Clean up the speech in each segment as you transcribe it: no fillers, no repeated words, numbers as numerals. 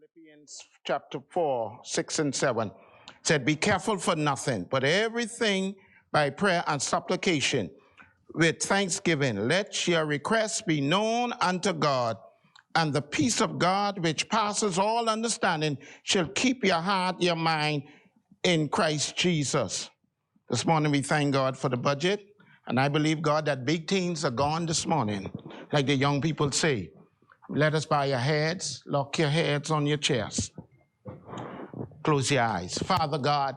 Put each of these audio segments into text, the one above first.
Philippians chapter 4, 6 and 7 said, be careful for nothing, but everything by prayer and supplication with thanksgiving. Let your requests be known unto God, and the peace of God, which passes all understanding, shall keep your heart, your mind in Christ Jesus. This morning we thank God for the budget, and I believe, God, that big things are gone this morning, like the young people say. Let us bow your heads, lock your heads on your chest. Close your eyes. Father God,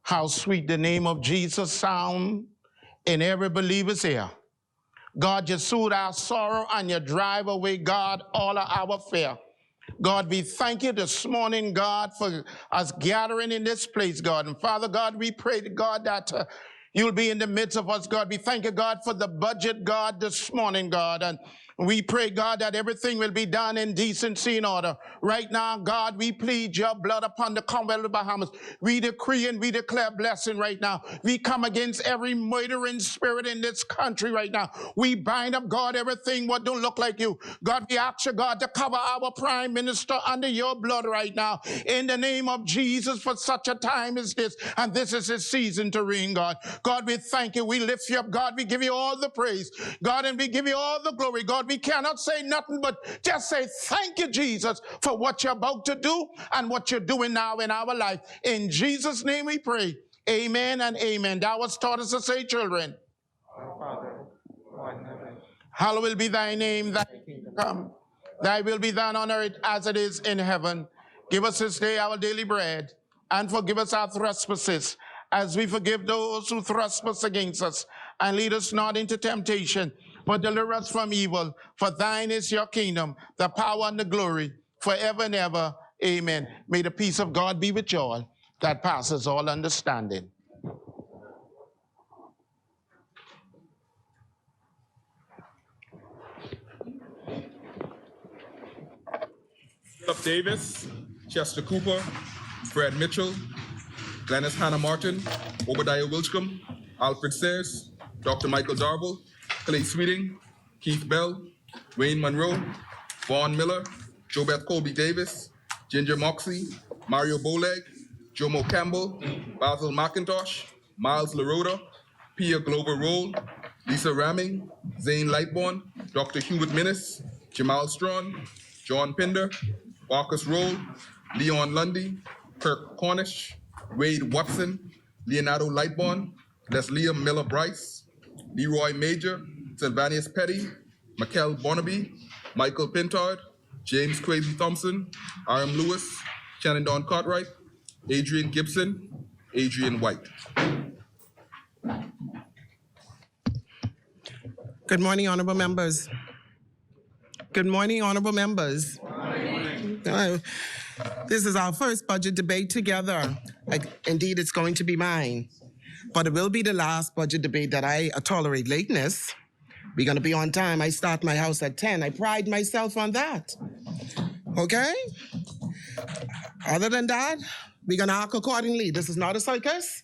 how sweet the name of Jesus sound in every believer's ear. God, you soothe our sorrow and you drive away, God, all of our fear. God, we thank you this morning, God, for us gathering in this place, God. And Father God, we pray to God that you'll be in the midst of us, God. We thank you, God, for the budget, God, this morning, God. And we pray, God, that everything will be done in decency and order. Right now, God, we plead your blood upon the Commonwealth of the Bahamas. We decree and we declare blessing right now. We come against every murdering spirit in this country right now. We bind up, God, everything what don't look like you. God, we ask you, God, to cover our Prime Minister under your blood right now. In the name of Jesus, for such a time as this. And this is his season to reign, God. God, we thank you. We lift you up, God. We give you all the praise, God, and we give you all the glory, God. We cannot say nothing but just say thank you, Jesus, for what you're about to do and what you're doing now in our life. In Jesus' name we pray. Amen and amen. Thou hast taught us to say, children, our Father, who art in heaven, hallowed be thy name, thy kingdom come. Thy will be done on earth as it is in heaven. Give us this day our daily bread, and forgive us our trespasses, as we forgive those who trespass against us. And lead us not into temptation, but deliver us from evil. For thine is your kingdom, the power and the glory, forever and ever. Amen. May the peace of God be with you all, that passes all understanding. Philip Davis, Chester Cooper, Fred Mitchell, Glennis Hannah Martin, Obadiah Wilchcomb, Alfred Sayers, Dr. Michael Darville, Clay Sweeting, Keith Bell, Wayne Monroe, Vaughn Miller, Jobeth Colby Davis, Ginger Moxley, Mario Boleg, Jomo Campbell, Basil McIntosh, Miles LaRoda, Pia Glover Roll, Lisa Ramming, Zane Lightbourne, Dr. Hubert Minnis, Jamal Strawn, John Pinder, Marcus Roll, Leon Lundy, Kirk Cornish, Wade Watson, Leonardo Lightbourne, Leslie Miller Bryce, Leroy Major, Sylvanus Petty, Mikel Barnaby, Michael Pintard, James Kwesi Thompson, R.M. Lewis, Shannon Don Cartwright, Adrian Gibson, Adrian White. Good morning, honorable members. Good morning, honorable members. This is our first budget debate together. Indeed, it's going to be mine. But it will be the last budget debate that I tolerate lateness. We're going to be on time. I start my house at 10. I pride myself on that. Okay? Other than that, we're going to act accordingly. This is not a circus.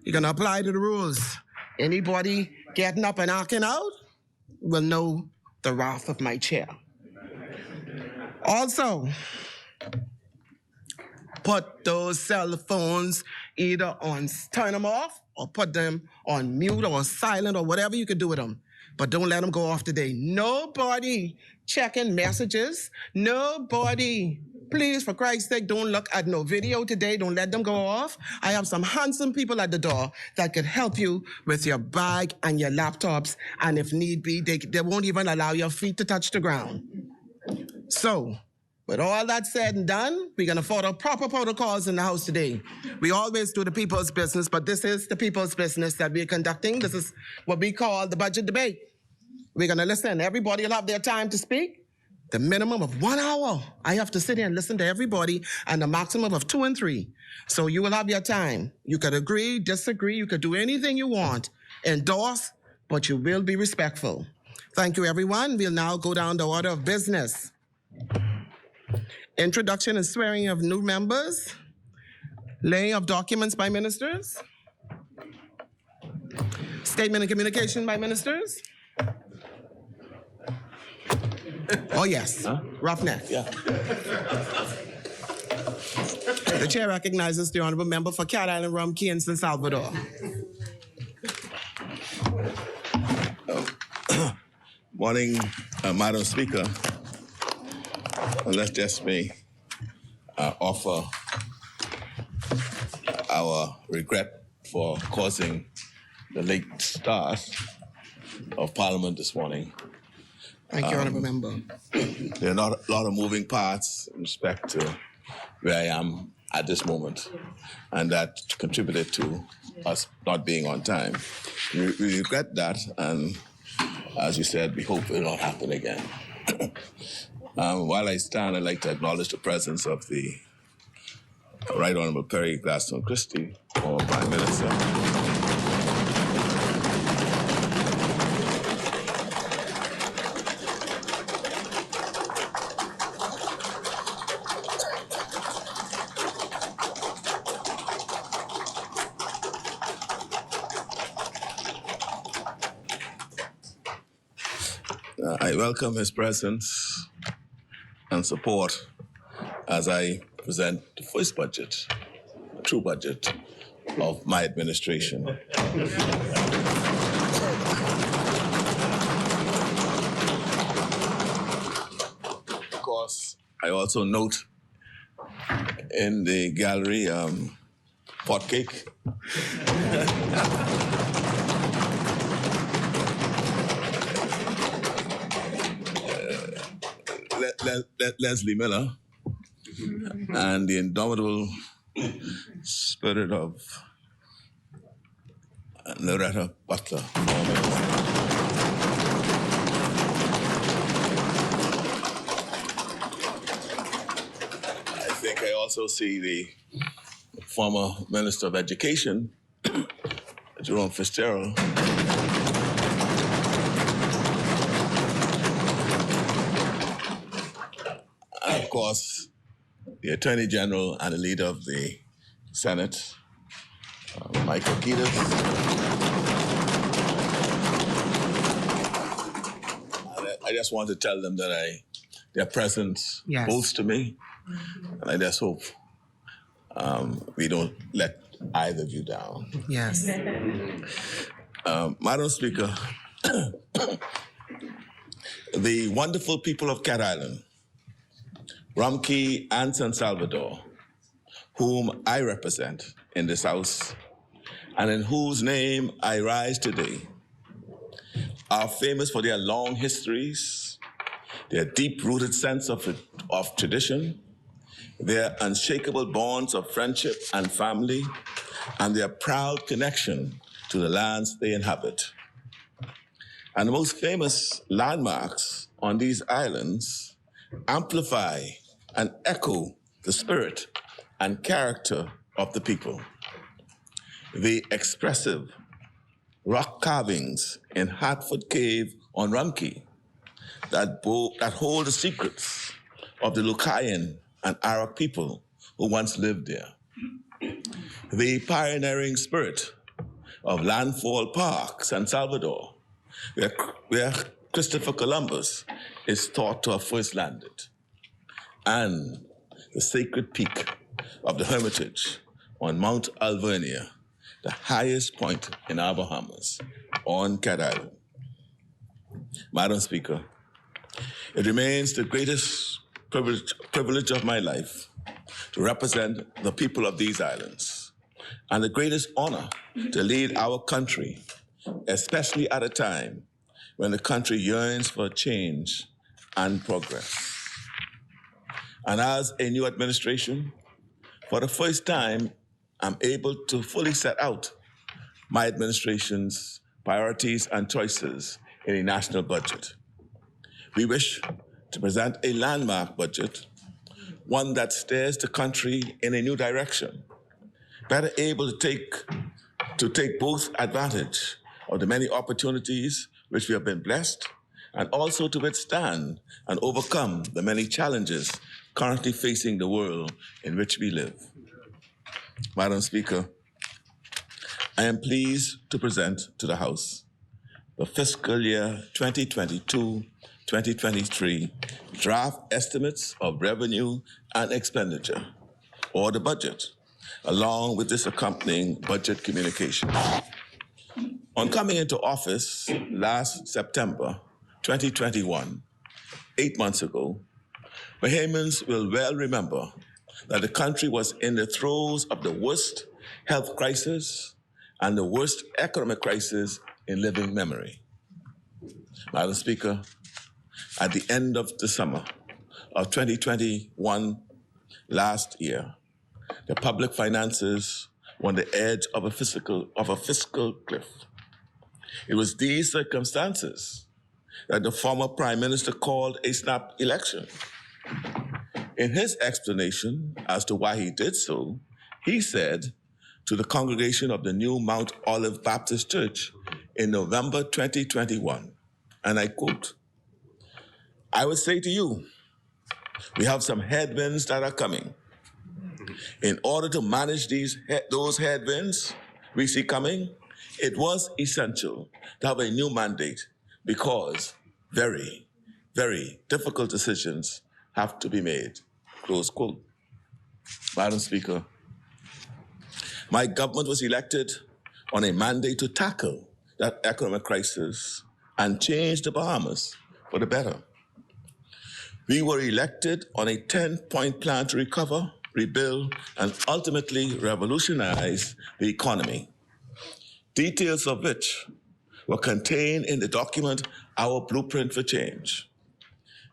You're going to apply to the rules. Anybody getting up and acting out will know the wrath of my chair. Also, put those cell phones either on, turn them off, or put them on mute or silent or whatever you can do with them. But don't let them go off today. Nobody checking messages. Nobody. Please, for Christ's sake, don't look at no video today. Don't let them go off. I have some handsome people at the door that could help you with your bag and your laptops. And if need be, they won't even allow your feet to touch the ground. So, with all that said and done, we're going to follow proper protocols in the House today. We always do the people's business, but this is the people's business that we're conducting. This is what we call the budget debate. We're going to listen. Everybody will have their time to speak. The minimum of 1 hour. I have to sit here and listen to everybody, and the maximum of 2 and 3. So you will have your time. You could agree, disagree. You could do anything you want. Endorse, but you will be respectful. Thank you, everyone. We'll now go down the order of business. Introduction and swearing of new members. Laying of documents by ministers. Statement and communication by ministers. Oh, yes. Huh? Roughneck. Yeah. The chair recognizes the honorable member for Cat Island, Rum Key, and San Salvador. Morning, Madam Speaker. Let's just me offer our regret for causing the late start of Parliament this morning. Thank you, honorable member. There are not a lot of moving parts in respect to where I am at this moment, and that contributed to us not being on time. We regret that, and as you said, we hope it will not happen again. While I stand, I'd like to acknowledge the presence of the Right Honorable Perry Gladstone Christie, former Prime Minister. I welcome his presence and support as I present the first budget, true budget, of my administration. Of course, I also note in the gallery pot cake. Leslie Miller and the indomitable spirit of Loretta Butler. I think I also see the former Minister of Education, Jerome Fitzgerald. And of course, the Attorney General and the leader of the Senate, Michael Keatis. I just want to tell them that their presence boasts to me, and I just hope we don't let either of you down. Yes. Madam Speaker, the wonderful people of Cat Island, Rum Key and San Salvador, whom I represent in this House, and in whose name I rise today, are famous for their long histories, their deep-rooted sense of tradition, their unshakable bonds of friendship and family, and their proud connection to the lands they inhabit. And the most famous landmarks on these islands amplify and echo the spirit and character of the people. The expressive rock carvings in Hartford Cave on Rum Key that hold the secrets of the Lucayan and Arak people who once lived there. The pioneering spirit of Landfall Park, San Salvador, where Christopher Columbus is thought to have first landed, and the sacred peak of the Hermitage on Mount Alvernia, the highest point in our Bahamas, on Cat Island. Madam Speaker, it remains the greatest privilege of my life to represent the people of these islands, and the greatest honor to lead our country, especially at a time when the country yearns for change and progress. And as a new administration, for the first time, I'm able to fully set out my administration's priorities and choices in a national budget. We wish to present a landmark budget, one that steers the country in a new direction, better able to take both advantage of the many opportunities which we have been blessed, and also to withstand and overcome the many challenges currently facing the world in which we live. Madam Speaker, I am pleased to present to the House the fiscal year 2022-23 2023 draft estimates of revenue and expenditure, or the budget, along with this accompanying budget communication. On coming into office last September 2021, 8 months ago, Bahamians will well remember that the country was in the throes of the worst health crisis and the worst economic crisis in living memory. Madam Speaker, at the end of the summer of 2021, last year, the public finances were on the edge of a fiscal cliff. It was these circumstances that the former Prime Minister called a snap election. In his explanation as to why he did so, he said to the congregation of the new Mount Olive Baptist Church in November 2021, and I quote, "I would say to you, we have some headwinds that are coming. In order to manage those headwinds we see coming, it was essential to have a new mandate because very, very difficult decisions have to be made." Close quote. Madam Speaker, my government was elected on a mandate to tackle that economic crisis and change the Bahamas for the better. We were elected on a 10-point plan to recover, rebuild, and ultimately revolutionize the economy, details of which were contained in the document, Our Blueprint for Change.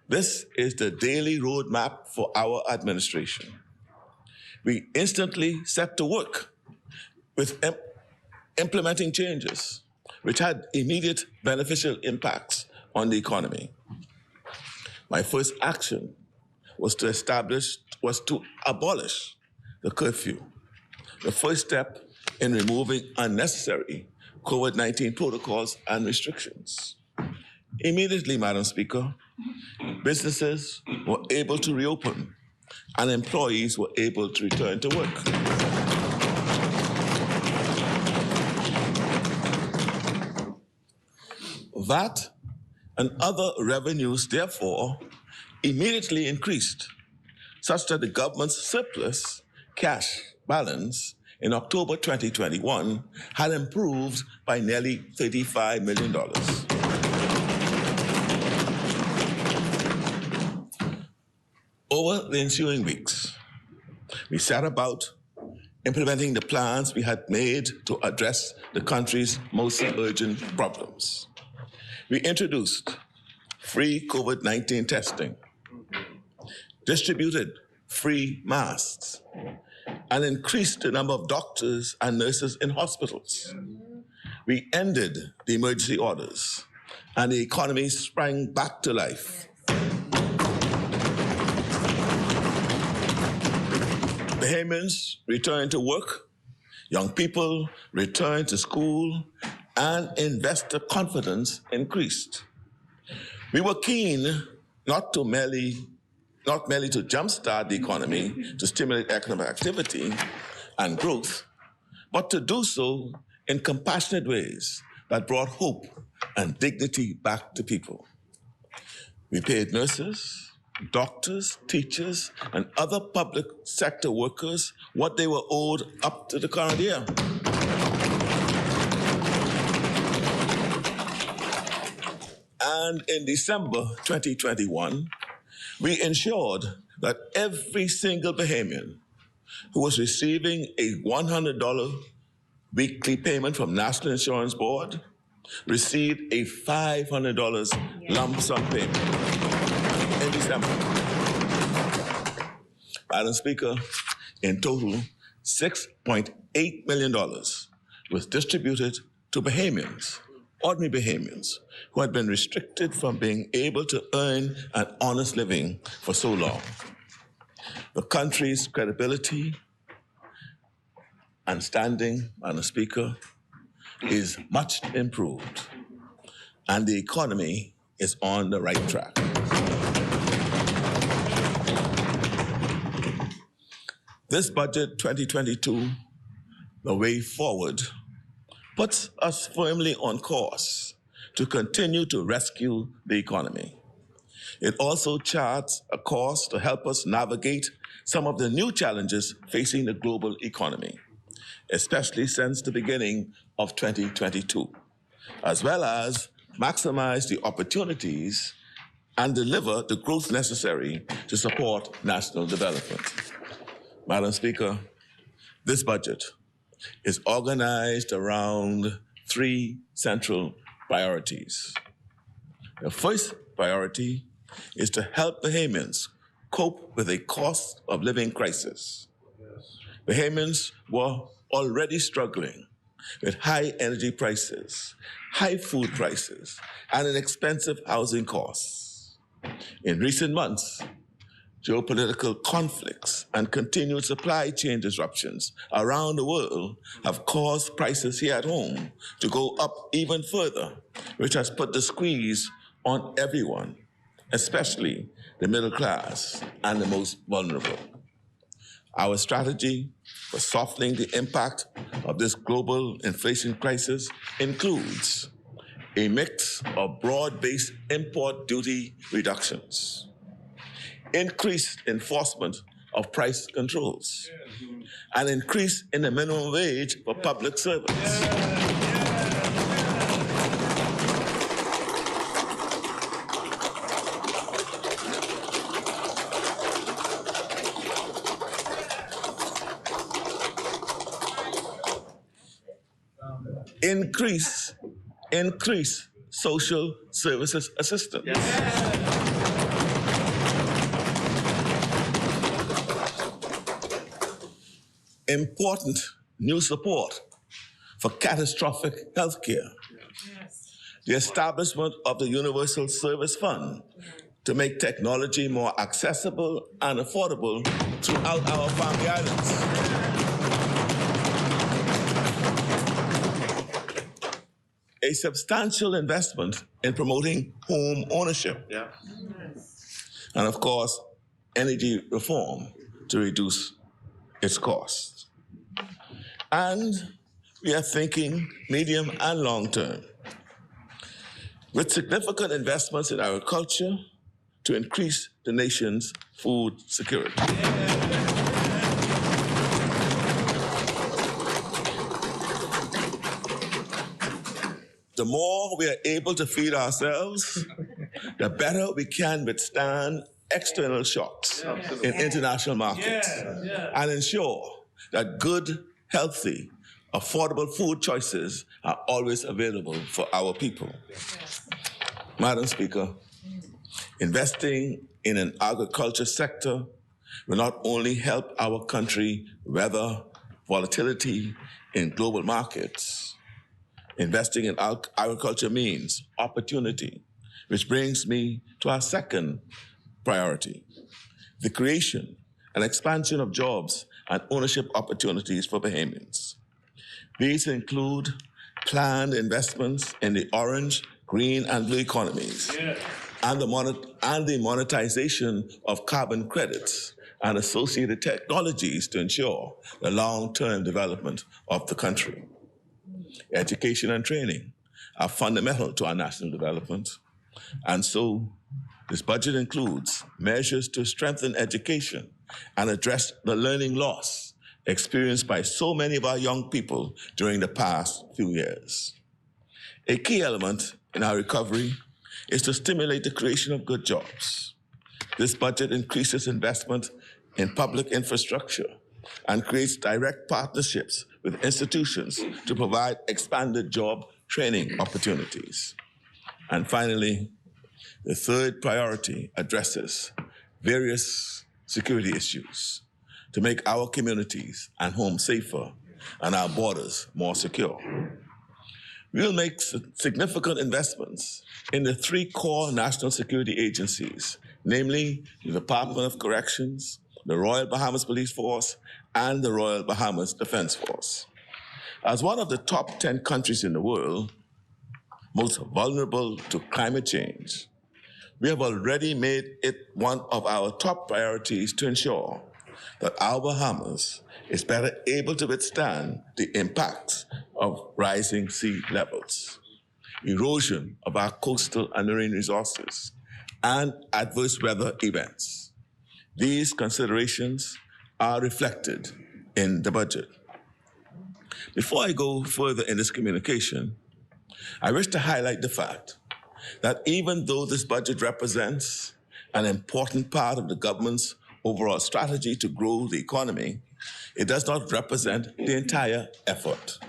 This is the daily roadmap for our administration. We instantly set to work with implementing changes which had immediate beneficial impacts on the economy. My first action was to abolish the curfew, the first step in removing unnecessary COVID-19 protocols and restrictions. Immediately, Madam Speaker, businesses were able to reopen and employees were able to return to work. VAT and other revenues, therefore, immediately increased, such that the government's surplus cash balance in October 2021 had improved by nearly $35 million. Over the ensuing weeks, we set about implementing the plans we had made to address the country's most urgent problems. We introduced free COVID-19 testing, distributed free masks, and increased the number of doctors and nurses in hospitals. We ended the emergency orders, and the economy sprang back to life. Bahamians returned to work, young people returned to school, and investor confidence increased. We were keen not merely to jumpstart the economy, to stimulate economic activity and growth, but to do so in compassionate ways that brought hope and dignity back to people. We paid nurses, doctors, teachers, and other public sector workers what they were owed up to the current year. And in December 2021, we ensured that every single Bahamian who was receiving a $100 weekly payment from National Insurance Board received a $500 lump sum payment in December. Madam Speaker, in total, $6.8 million was distributed to Bahamians, ordinary Bahamians, who had been restricted from being able to earn an honest living for so long. The country's credibility and standing, Madam Speaker, is much improved, and the economy is on the right track. This budget 2022, the way forward, puts us firmly on course to continue to rescue the economy. It also charts a course to help us navigate some of the new challenges facing the global economy, especially since the beginning of 2022, as well as maximize the opportunities and deliver the growth necessary to support national development. Madam Speaker, this budget is organized around three central priorities. The first priority is to help Bahamians cope with a cost of living crisis. Bahamians were already struggling with high energy prices, high food prices, and expensive housing costs. In recent months, geopolitical conflicts and continued supply chain disruptions around the world have caused prices here at home to go up even further, which has put the squeeze on everyone, especially the middle class and the most vulnerable. Our strategy for softening the impact of this global inflation crisis includes a mix of broad-based import duty reductions, increased enforcement of price controls, and increase in the minimum wage for public servants. Increase social services assistance. Important new support for catastrophic health care. The establishment of the Universal Service Fund to make technology more accessible and affordable throughout our Family Islands. A substantial investment in promoting home ownership. And of course, energy reform to reduce its costs. And we are thinking medium and long term, with significant investments in agriculture to increase the nation's food security. The more we are able to feed ourselves, the better we can withstand external shocks in international markets and ensure that good, healthy, affordable food choices are always available for our people. Madam Speaker, investing in an agriculture sector will not only help our country weather volatility in global markets. Investing in agriculture means opportunity, which brings me to our second priority, the creation and expansion of jobs and ownership opportunities for Bahamians. These include planned investments in the orange, green, and blue economies, and the monetization of carbon credits and associated technologies to ensure the long-term development of the country. Education and training are fundamental to our national development, and so this budget includes measures to strengthen education and address the learning loss experienced by so many of our young people during the past few years. A key element in our recovery is to stimulate the creation of good jobs. This budget increases investment in public infrastructure and creates direct partnerships with institutions to provide expanded job training opportunities. And finally, the third priority addresses various security issues to make our communities and homes safer and our borders more secure. We will make significant investments in the three core national security agencies, namely the Department of Corrections, the Royal Bahamas Police Force, and the Royal Bahamas Defense Force. As one of the top 10 countries in the world most vulnerable to climate change, we have already made it one of our top priorities to ensure that our Bahamas is better able to withstand the impacts of rising sea levels, erosion of our coastal and marine resources, and adverse weather events. These considerations are reflected in the budget. Before I go further in this communication, I wish to highlight the fact that even though this budget represents an important part of the government's overall strategy to grow the economy, it does not represent the entire effort.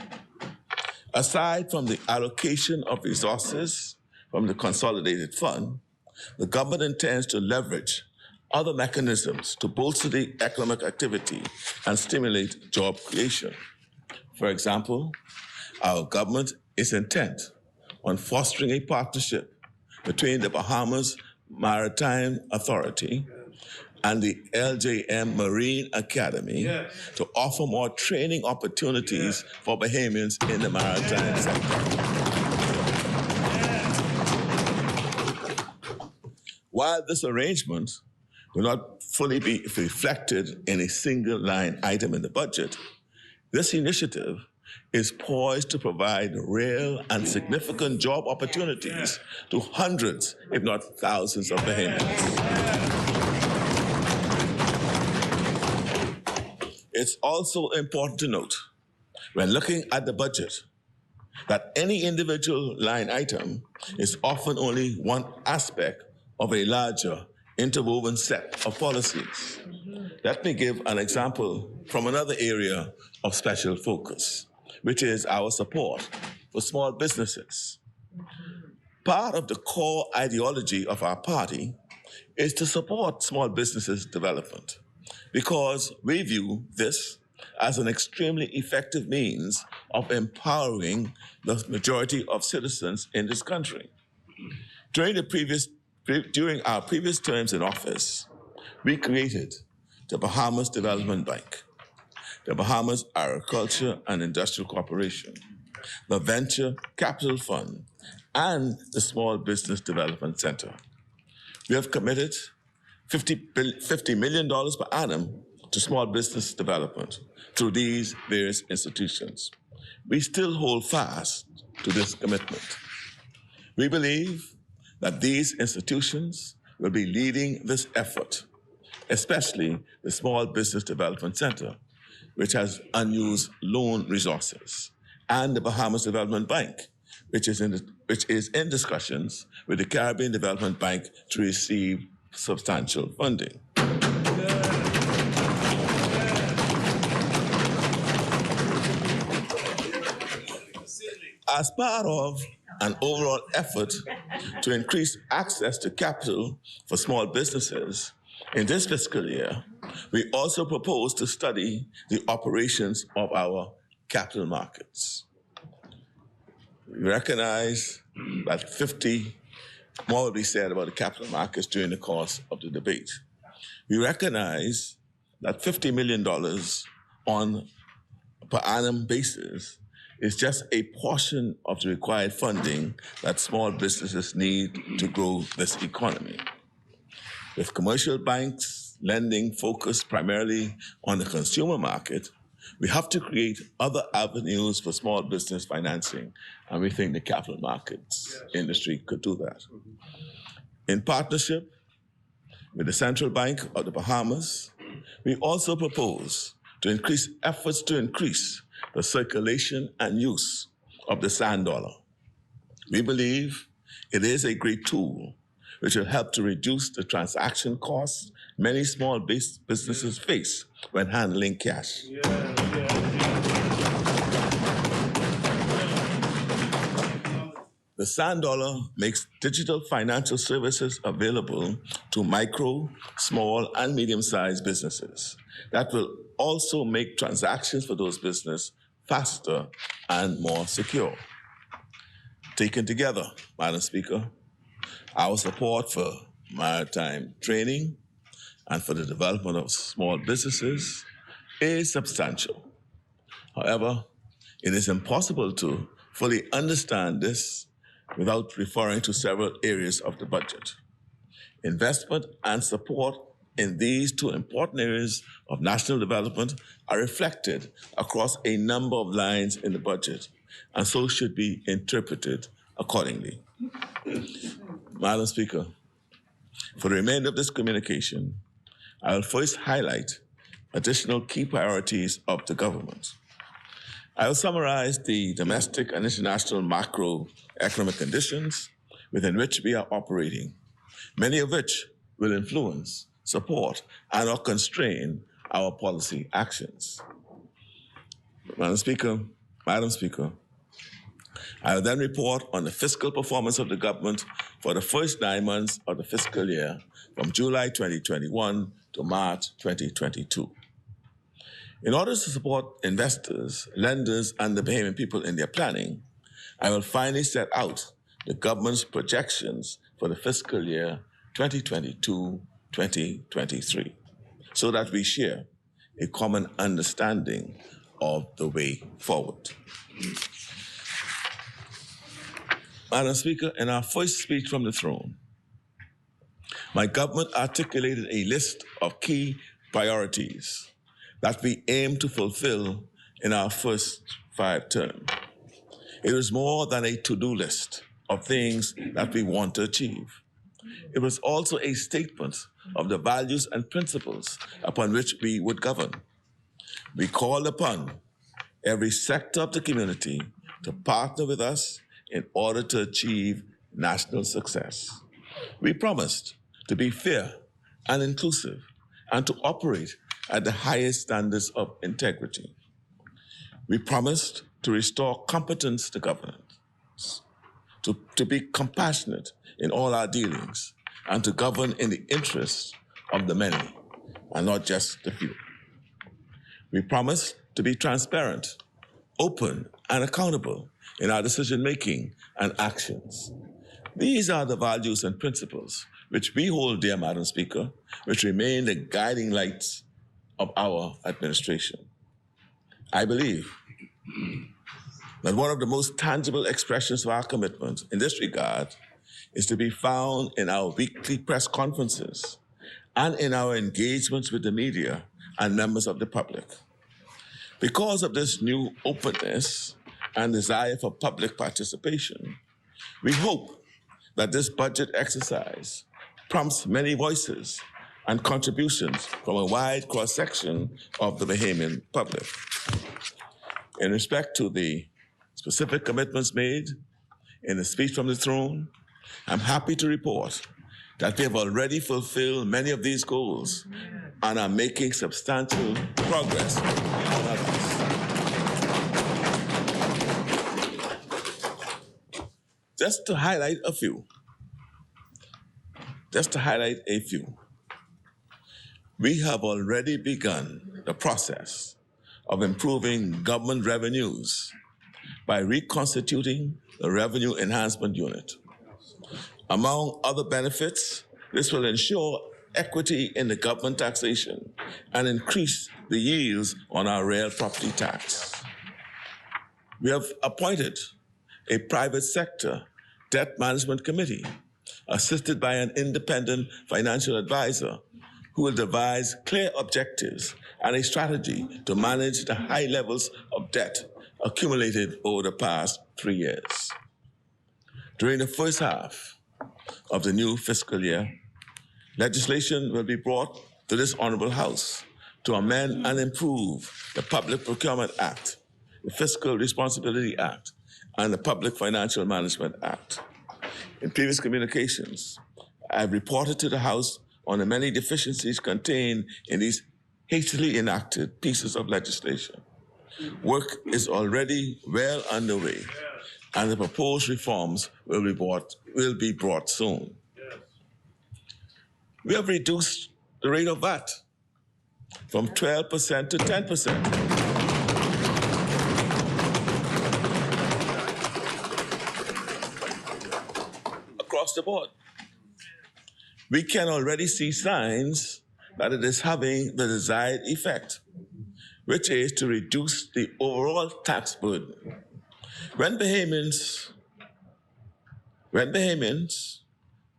Aside from the allocation of resources from the Consolidated Fund, the government intends to leverage other mechanisms to bolster the economic activity and stimulate job creation. For example, our government is intent on fostering a partnership between the Bahamas Maritime Authority and the LJM Marine Academy to offer more training opportunities for Bahamians in the maritime sector. While this arrangement will not fully be reflected in a single line item in the budget, this initiative is poised to provide real and significant job opportunities to hundreds, if not thousands, of Bahamians. It's also important to note, when looking at the budget, that any individual line item is often only one aspect of a larger, interwoven set of policies. Let me give an example from another area of special focus, which is our support for small businesses. Part of the core ideology of our party is to support small businesses' development, because we view this as an extremely effective means of empowering the majority of citizens in this country. During our previous terms in office, we created the Bahamas Development Bank, the Bahamas Agriculture and Industrial Corporation, the Venture Capital Fund, and the Small Business Development Center. We have committed $50 million per annum to small business development through these various institutions. We still hold fast to this commitment. We believe that these institutions will be leading this effort, especially the Small Business Development Center, which has unused loan resources, and the Bahamas Development Bank, which is in discussions with the Caribbean Development Bank to receive substantial funding. As part of an overall effort to increase access to capital for small businesses, in this fiscal year, we also propose to study the operations of our capital markets. We recognize that more will be said about the capital markets during the course of the debate. We recognize that $50 million on per annum basis is just a portion of the required funding that small businesses need to grow this economy. With commercial banks lending focused primarily on the consumer market, we have to create other avenues for small business financing, and we think the capital markets industry could do that. In partnership with the Central Bank of the Bahamas, we also propose to increase efforts to increase the circulation and use of the sand dollar. We believe it is a great tool which will help to reduce the transaction costs many small businesses face when handling cash. The sand dollar makes digital financial services available to micro, small, and medium-sized businesses. That will also make transactions for those businesses faster and more secure. Taken together, Madam Speaker, our support for maritime training and for the development of small businesses is substantial. However, it is impossible to fully understand this without referring to several areas of the budget. Investment and support in these two important areas of national development are reflected across a number of lines in the budget, and so should be interpreted accordingly. Madam Speaker, For the remainder of this communication, I will first highlight additional key priorities of the government. I will summarize the domestic and international macroeconomic conditions within which we are operating, many of which will influence, support, and/or constrain our policy actions. Madam Speaker, I will then report on the fiscal performance of the government for the first 9 months of the fiscal year from July 2021 to March 2022. In order to support investors, lenders, and the Bahamian people in their planning, I will finally set out the government's projections for the fiscal year 2022-2023 so that we share a common understanding of the way forward. Madam Speaker, in our first speech from the throne, my government articulated a list of key priorities that we aim to fulfill in our first 5 terms. It was more than a to-do list of things that we want to achieve. It was also a statement of the values and principles upon which we would govern. We called upon every sector of the community to partner with us in order to achieve national success. We promised to be fair and inclusive and to operate at the highest standards of integrity. We promised to restore competence to governance, to be compassionate in all our dealings, and to govern in the interests of the many and not just the few. We promised to be transparent, open, and accountable in our decision-making and actions. These are the values and principles which we hold dear, Madam Speaker, which remain the guiding lights of our administration. I believe that one of the most tangible expressions of our commitment in this regard is to be found in our weekly press conferences and in our engagements with the media and members of the public. Because of this new openness and desire for public participation, we hope that this budget exercise prompts many voices and contributions from a wide cross-section of the Bahamian public. In respect to the specific commitments made in the speech from the throne, I'm happy to report that we have already fulfilled many of these goals and are making substantial progress on others. Just to highlight a few. We have already begun the process of improving government revenues by reconstituting the Revenue Enhancement Unit. Among other benefits, this will ensure equity in the government taxation and increase the yields on our real property tax. We have appointed a private sector debt management committee assisted by an independent financial advisor who will devise clear objectives and a strategy to manage the high levels of debt accumulated over the past 3 years. During the first half of the new fiscal year, legislation will be brought to this Honorable House to amend and improve the Public Procurement Act, the Fiscal Responsibility Act, and the Public Financial Management Act. In previous communications, I have reported to the House on the many deficiencies contained in these hastily enacted pieces of legislation. Work is already well underway, and the proposed reforms will be brought soon. We have reduced the rate of VAT from 12% to 10%. Across the board. We can already see signs that it is having the desired effect, which is to reduce the overall tax burden. When Bahamians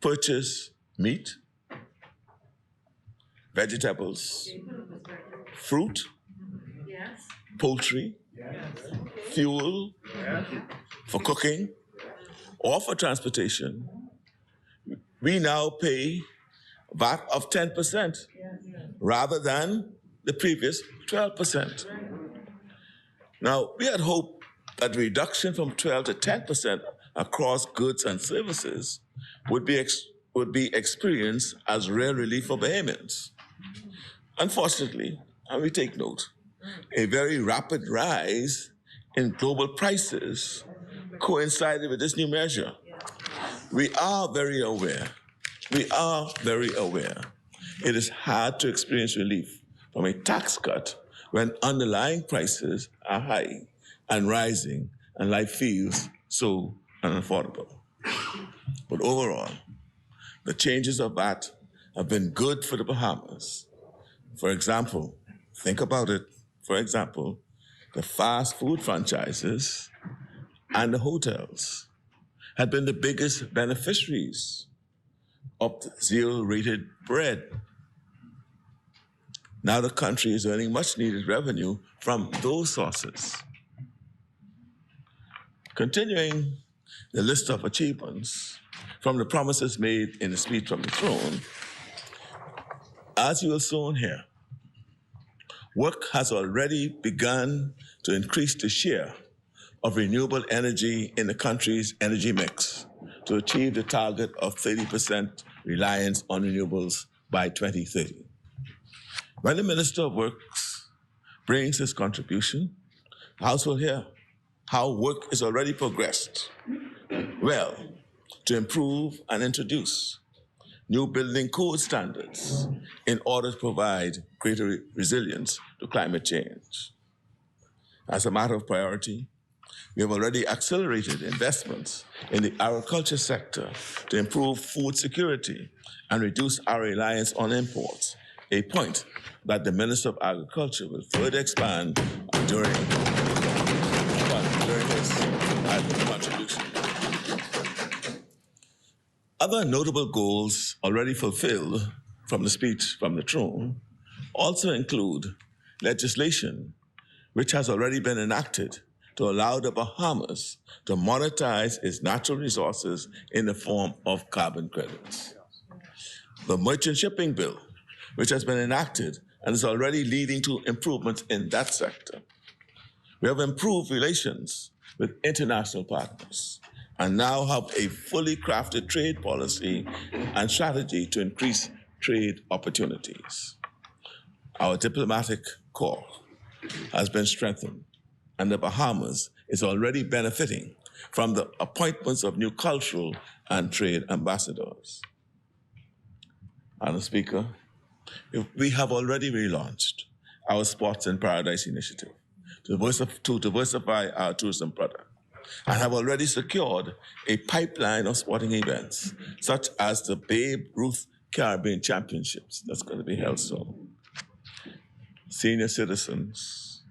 purchase meat, vegetables, fruit, poultry, fuel for cooking, or for transportation, we now pay VAT of 10% rather than the previous 12%. Now, we had hoped that the reduction from 12 to 10% across goods and services would be experienced as real relief for Bahamians. Unfortunately, and we take note, a very rapid rise in global prices coincided with this new measure. We are very aware it is hard to experience relief from a tax cut when underlying prices are high and rising and life feels so unaffordable. But overall, the changes of that have been good for the Bahamas. For example, think about it. For example, the fast food franchises and the hotels had been the biggest beneficiaries of the zero-rated bread. Now the country is earning much-needed revenue from those sources. Continuing the list of achievements from the promises made in the speech from the throne, as you will soon hear, work has already begun to increase the share of renewable energy in the country's energy mix to achieve the target of 30% reliance on renewables by 2030. When the Minister of Works brings his contribution, the House will hear how work is already progressed well to improve and introduce new building code standards in order to provide greater resilience to climate change. As a matter of priority, we have already accelerated investments in the agriculture sector to improve food security and reduce our reliance on imports, a point that the Minister of Agriculture will further expand during his contribution. Other notable goals already fulfilled from the speech from the throne also include legislation which has already been enacted to allow the Bahamas to monetize its natural resources in the form of carbon credits. The Merchant Shipping Bill, which has been enacted and is already leading to improvements in that sector. We have improved relations with international partners and now have a fully crafted trade policy and strategy to increase trade opportunities. Our diplomatic corps has been strengthened, and the Bahamas is already benefiting from the appointments of new cultural and trade ambassadors. Madam Speaker, we have already relaunched our Sports in Paradise initiative to diversify our tourism product and have already secured a pipeline of sporting events, such as the Babe Ruth Caribbean Championships that's going to be held soon. Senior citizens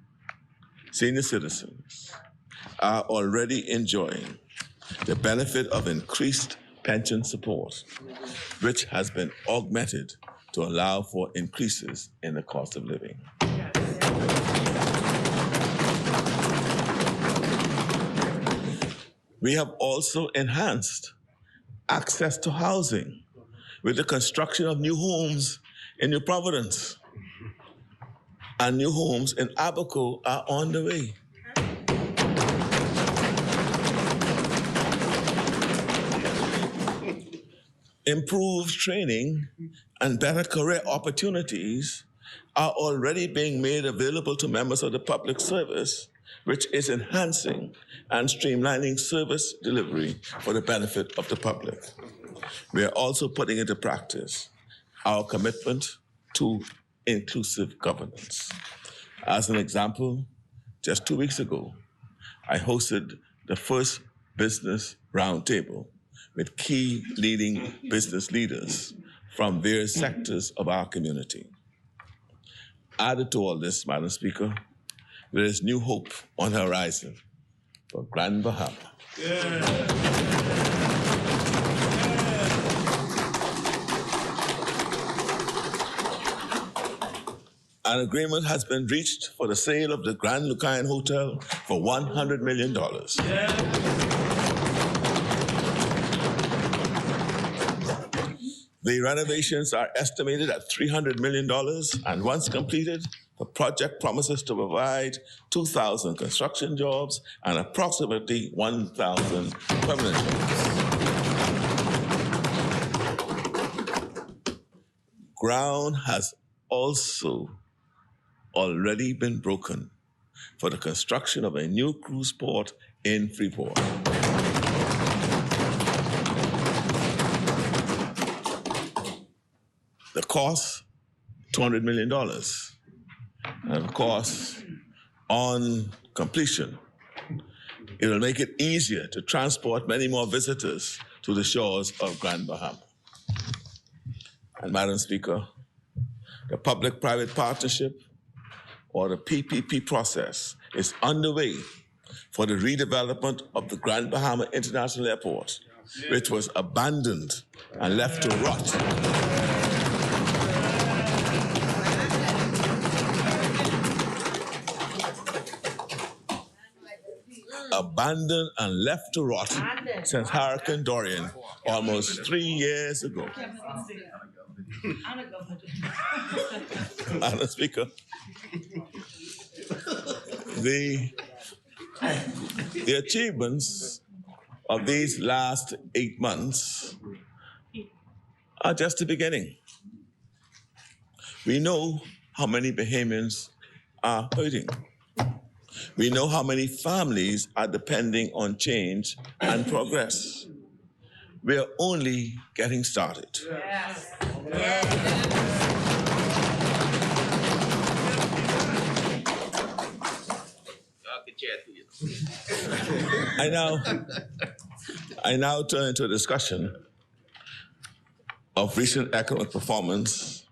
are already enjoying the benefit of increased pension support, which has been augmented to allow for increases in the cost of living. We have also enhanced access to housing with the construction of new homes in New Providence, and new homes in Abaco are on the way. Improved training and better career opportunities are already being made available to members of the public service, which is enhancing and streamlining service delivery for the benefit of the public. We are also putting into practice our commitment to inclusive governance. As an example, just 2 weeks ago, I hosted the first business roundtable with key leading business leaders from various sectors of our community. Added to all this, Madam Speaker, there is new hope on the horizon for Grand Bahama. An agreement has been reached for the sale of the Grand Lucayan Hotel for $100 million. The renovations are estimated at $300 million, and once completed, the project promises to provide 2,000 construction jobs and approximately 1,000 permanent jobs. Ground has also already been broken for the construction of a new cruise port in Freeport. The cost, $200 million. And of course, on completion, it will make it easier to transport many more visitors to the shores of Grand Bahama. And Madam Speaker, the public-private partnership, or the PPP process, is underway for the redevelopment of the Grand Bahama International Airport, which was abandoned and left to rot. Abandoned and left to rot since Hurricane Dorian almost 3 years ago. Madam Speaker, the achievements of these last 8 months are just the beginning. We know how many Bahamians are hurting. We know how many families are depending on change and progress. We are only getting started. Yes. I now turn to a discussion of recent economic performance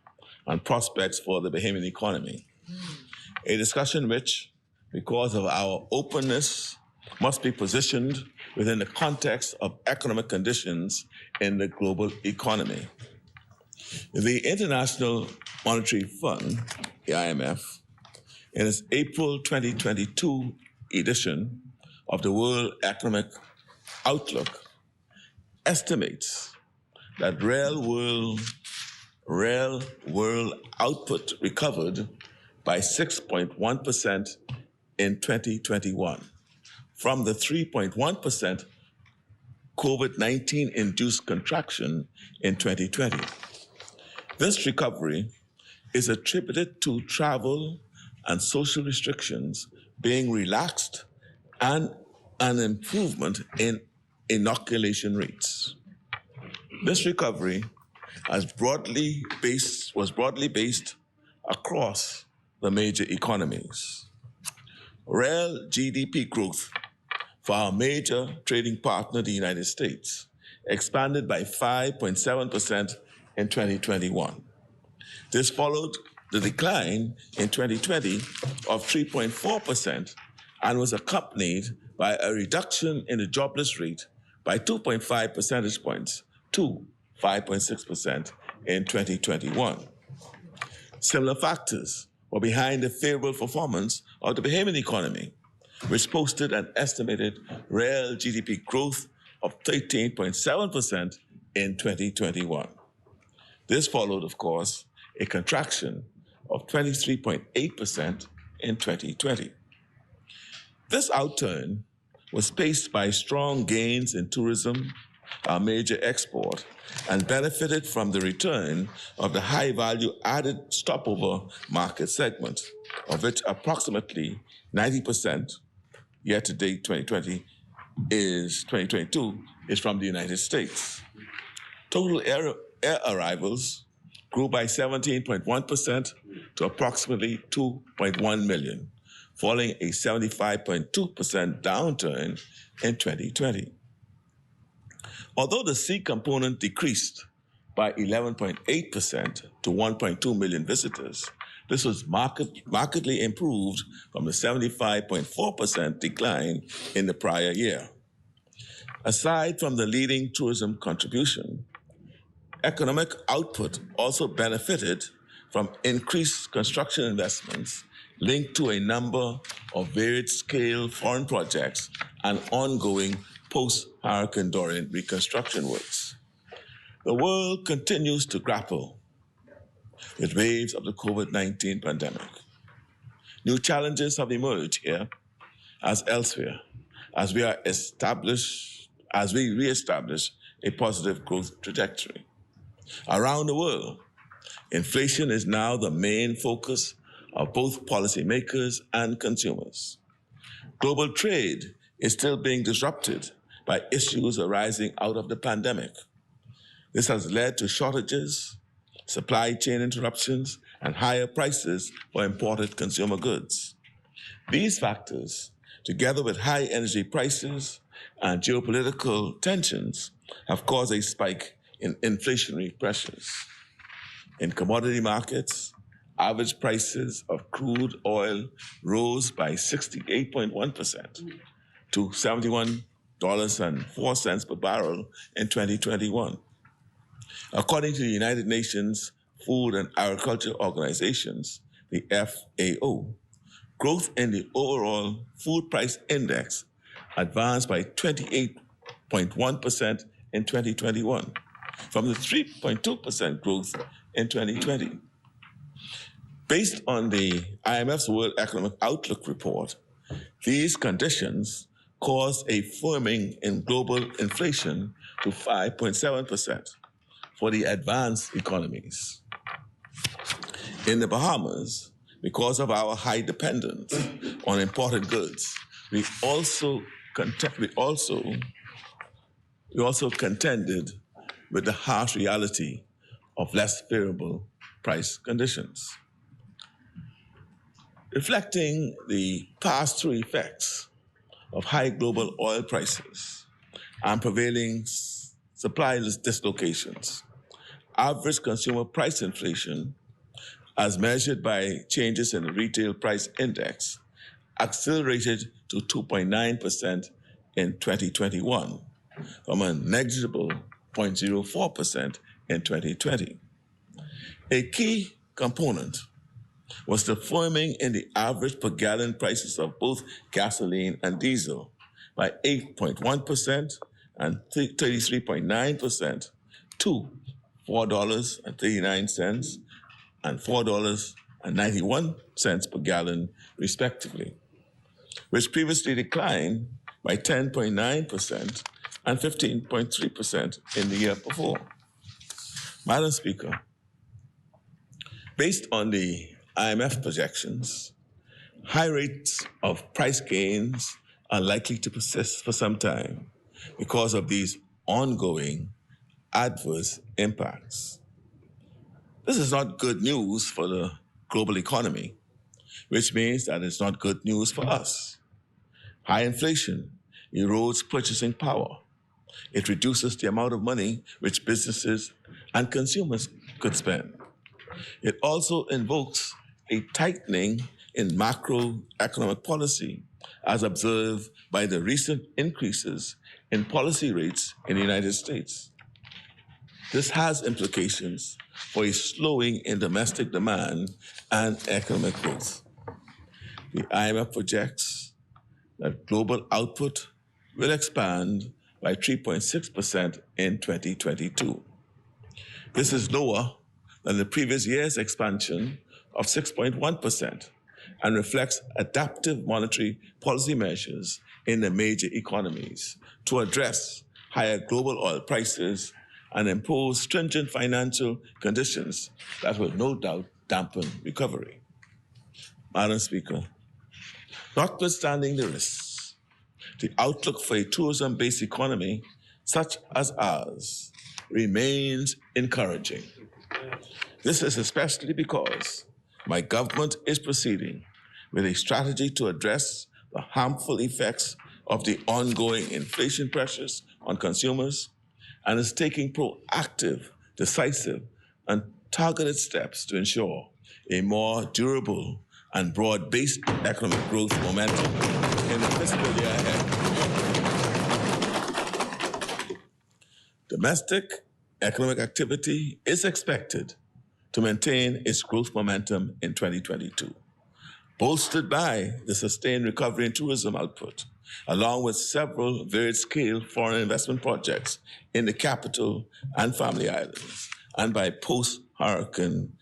and prospects for the Bahamian economy. A discussion which, because of our openness, must be positioned within the context of economic conditions in the global economy. The International Monetary Fund, the IMF, in its April 2022 edition of the World Economic Outlook, estimates that real world output recovered by 6.1% in 2021 from the 3.1% COVID-19 induced contraction in 2020. This recovery is attributed to travel and social restrictions being relaxed and an improvement in inoculation rates. This recovery was broadly based across the major economies. Real GDP growth for our major trading partner, the United States, expanded by 5.7% in 2021. This followed the decline in 2020 of 3.4% and was accompanied by a reduction in the jobless rate by 2.5 percentage points to 5.6% in 2021. Similar factors were behind the favorable performance of the Bahamian economy, which posted an estimated real GDP growth of 13.7% in 2021. This followed, of course, a contraction of 23.8% in 2020. This outturn was paced by strong gains in tourism, our major export, and benefited from the return of the high-value added stopover market segment, of which approximately 90% year-to-date 2022 is from the United States. Total air arrivals grew by 17.1% to approximately 2.1 million, following a 75.2% downturn in 2020. Although the sea component decreased by 11.8% to 1.2 million visitors, this was markedly improved from the 75.4% decline in the prior year. Aside from the leading tourism contribution, economic output also benefited from increased construction investments linked to a number of varied-scale foreign projects and ongoing post-Hurricane Dorian reconstruction works. The world continues to grapple with waves of the COVID-19 pandemic. New challenges have emerged here as elsewhere as we reestablish a positive growth trajectory. Around the world, inflation is now the main focus of both policymakers and consumers. Global trade is still being disrupted by issues arising out of the pandemic. This has led to shortages, supply chain interruptions, and higher prices for imported consumer goods. These factors, together with high energy prices and geopolitical tensions, have caused a spike in inflationary pressures. In commodity markets, average prices of crude oil rose by 68.1% to $71.04 per barrel in 2021. According to the United Nations Food and Agriculture Organizations, the FAO, growth in the overall food price index advanced by 28.1% in 2021 from the 3.2% growth in 2020. Based on the IMF's World Economic Outlook report, these conditions caused a firming in global inflation to 5.7% for the advanced economies. In the Bahamas, because of our high dependence on imported goods, we also contended with the harsh reality of less favorable price conditions. Reflecting the pass-through effects of high global oil prices and prevailing supply dislocations, average consumer price inflation, as measured by changes in the retail price index, accelerated to 2.9% in 2021 from a negligible 0.04% in 2020. A key component was the firming in the average per gallon prices of both gasoline and diesel by 8.1% and 33.9% to $4.39 and $4.91 per gallon, respectively, which previously declined by 10.9% and 15.3% in the year before. Madam Speaker, based on the IMF projections, high rates of price gains are likely to persist for some time because of these ongoing adverse impacts. This is not good news for the global economy, which means that it's not good news for us. High inflation erodes purchasing power. It reduces the amount of money which businesses and consumers could spend. It also invokes a tightening in macroeconomic policy, as observed by the recent increases in policy rates in the United States. This has implications for a slowing in domestic demand and economic growth. The IMF projects that global output will expand by 3.6% in 2022. This is lower than the previous year's expansion of 6.1% and reflects adaptive monetary policy measures in the major economies to address higher global oil prices and impose stringent financial conditions that will no doubt dampen recovery. Madam Speaker, notwithstanding the risks, the outlook for a tourism-based economy such as ours remains encouraging. This is especially because my government is proceeding with a strategy to address the harmful effects of the ongoing inflation pressures on consumers and is taking proactive, decisive, and targeted steps to ensure a more durable and broad-based economic growth momentum in the fiscal year ahead. Domestic economic activity is expected to maintain its growth momentum in 2022. bolstered by the sustained recovery in tourism output, along with several varied-scale foreign investment projects in the capital and Family Islands, and by post-Hurricane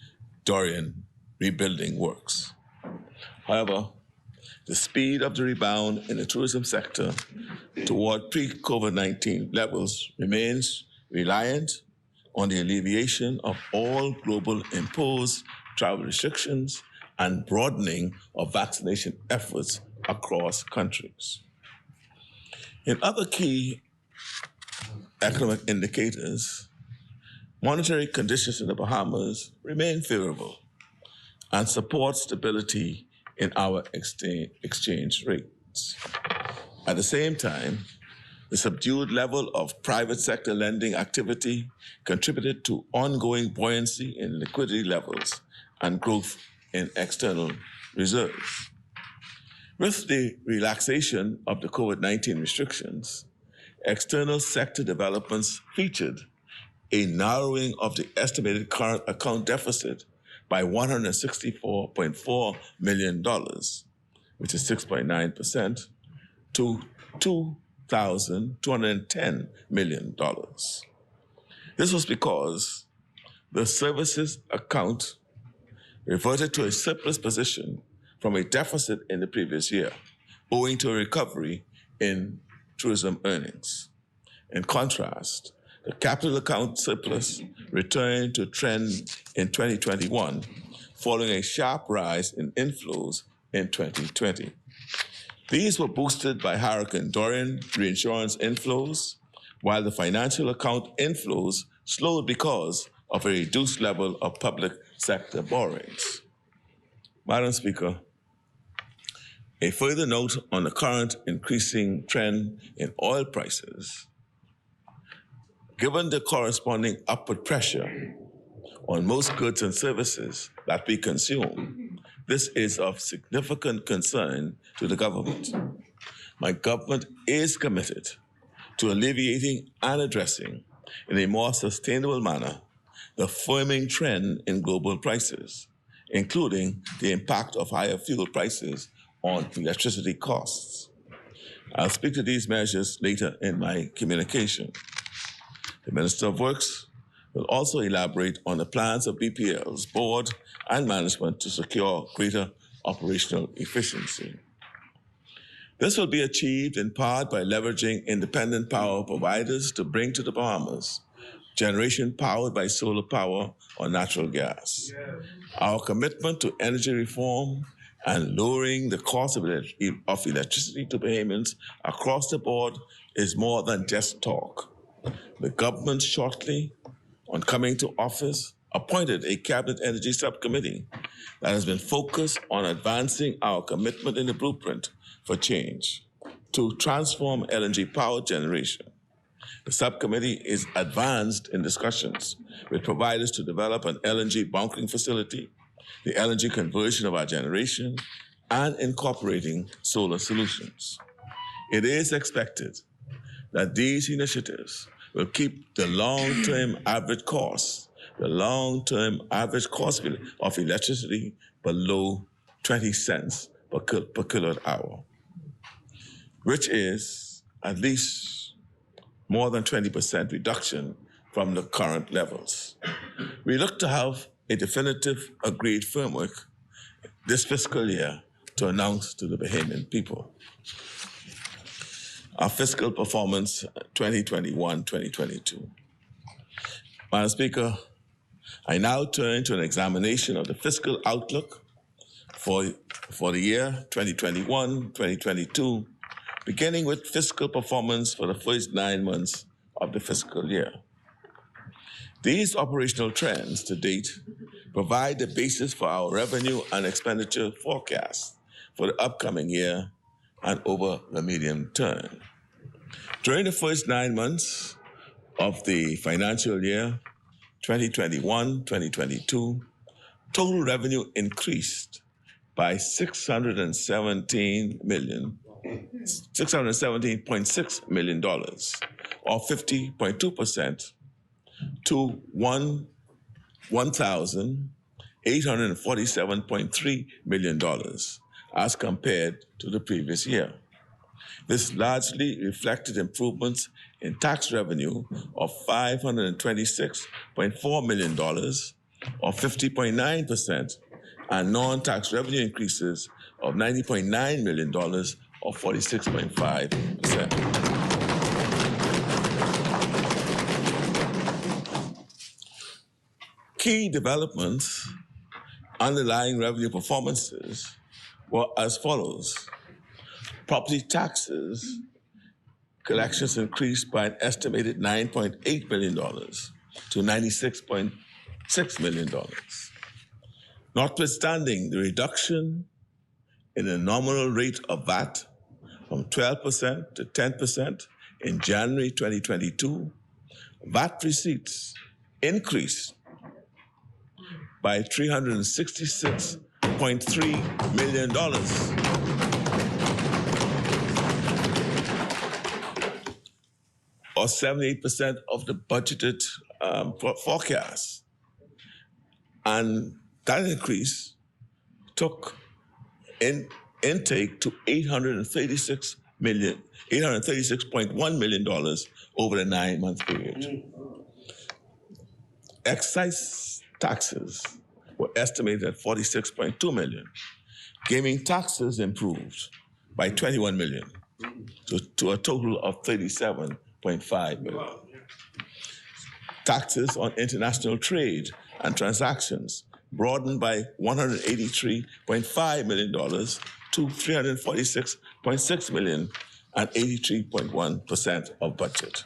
Dorian rebuilding works. However, the speed of the rebound in the tourism sector toward pre-COVID-19 levels remains reliant on the alleviation of all global imposed travel restrictions and broadening of vaccination efforts across countries. In other key economic indicators, monetary conditions in the Bahamas remain favorable and support stability in our exchange rates. At the same time, the subdued level of private sector lending activity contributed to ongoing buoyancy in liquidity levels and growth in external reserves. With the relaxation of the COVID-19 restrictions, external sector developments featured a narrowing of the estimated current account deficit by $164.4 million, which is 6.9%, to $2,210 million. This was because the services account reverted to a surplus position from a deficit in the previous year, owing to a recovery in tourism earnings. In contrast, the capital account surplus returned to trend in 2021, following a sharp rise in inflows in 2020. These were boosted by Hurricane Dorian reinsurance inflows, while the financial account inflows slowed because of a reduced level of public sector borrowings. Madam Speaker, a further note on the current increasing trend in oil prices. Given the corresponding upward pressure on most goods and services that we consume, this is of significant concern to the government. My government is committed to alleviating and addressing in a more sustainable manner the firming trend in global prices, including the impact of higher fuel prices on electricity costs. I'll speak to these measures later in my communication. The Minister of Works will also elaborate on the plans of BPL's board and management to secure greater operational efficiency. This will be achieved in part by leveraging independent power providers to bring to the Bahamas generation powered by solar power or natural gas. Our commitment to energy reform and lowering the cost of electricity to Bahamians across the board is more than just talk. The government shortly, on coming to office, appointed a Cabinet Energy Subcommittee that has been focused on advancing our commitment in the blueprint for change to transform LNG power generation. The subcommittee is advanced in discussions with providers to develop an LNG bunkering facility, the LNG conversion of our generation, and incorporating solar solutions. It is expected that these initiatives will keep the long-term average cost of electricity below 20 cents per kilowatt hour, which is at least more than 20% reduction from the current levels. We look to have a definitive agreed framework this fiscal year to announce to the Bahamian people. Our fiscal performance 2021-2022. Madam Speaker, I now turn to an examination of the fiscal outlook for the year 2021-2022, beginning with fiscal performance for the first 9 months of the fiscal year. These operational trends to date provide the basis for our revenue and expenditure forecast for the upcoming year and over the medium term. During the first 9 months of the financial year 2021-2022, total revenue increased by $617.6 million, or 50.2%, to $1,847.3 million as compared to the previous year. This largely reflected improvements in tax revenue of $526.4 million, or 50.9%, and non-tax revenue increases of $90.9 million, or 46.5%. Key developments underlying revenue performances were as follows. Property taxes collections increased by an estimated $9.8 million to $96.6 million. Notwithstanding the reduction in the nominal rate of VAT from 12% to 10% in January 2022, VAT receipts increased by $366.3 million. Or 78% of the budgeted forecast. And that increase took intake to $836.1 million over the 9-month period. Excise taxes were estimated at $46.2 million. Gaming taxes improved by $21 million to a total of $37.5 million. Taxes on international trade and transactions broadened by $183.5 million to $346.6 million and 83.1% of budget.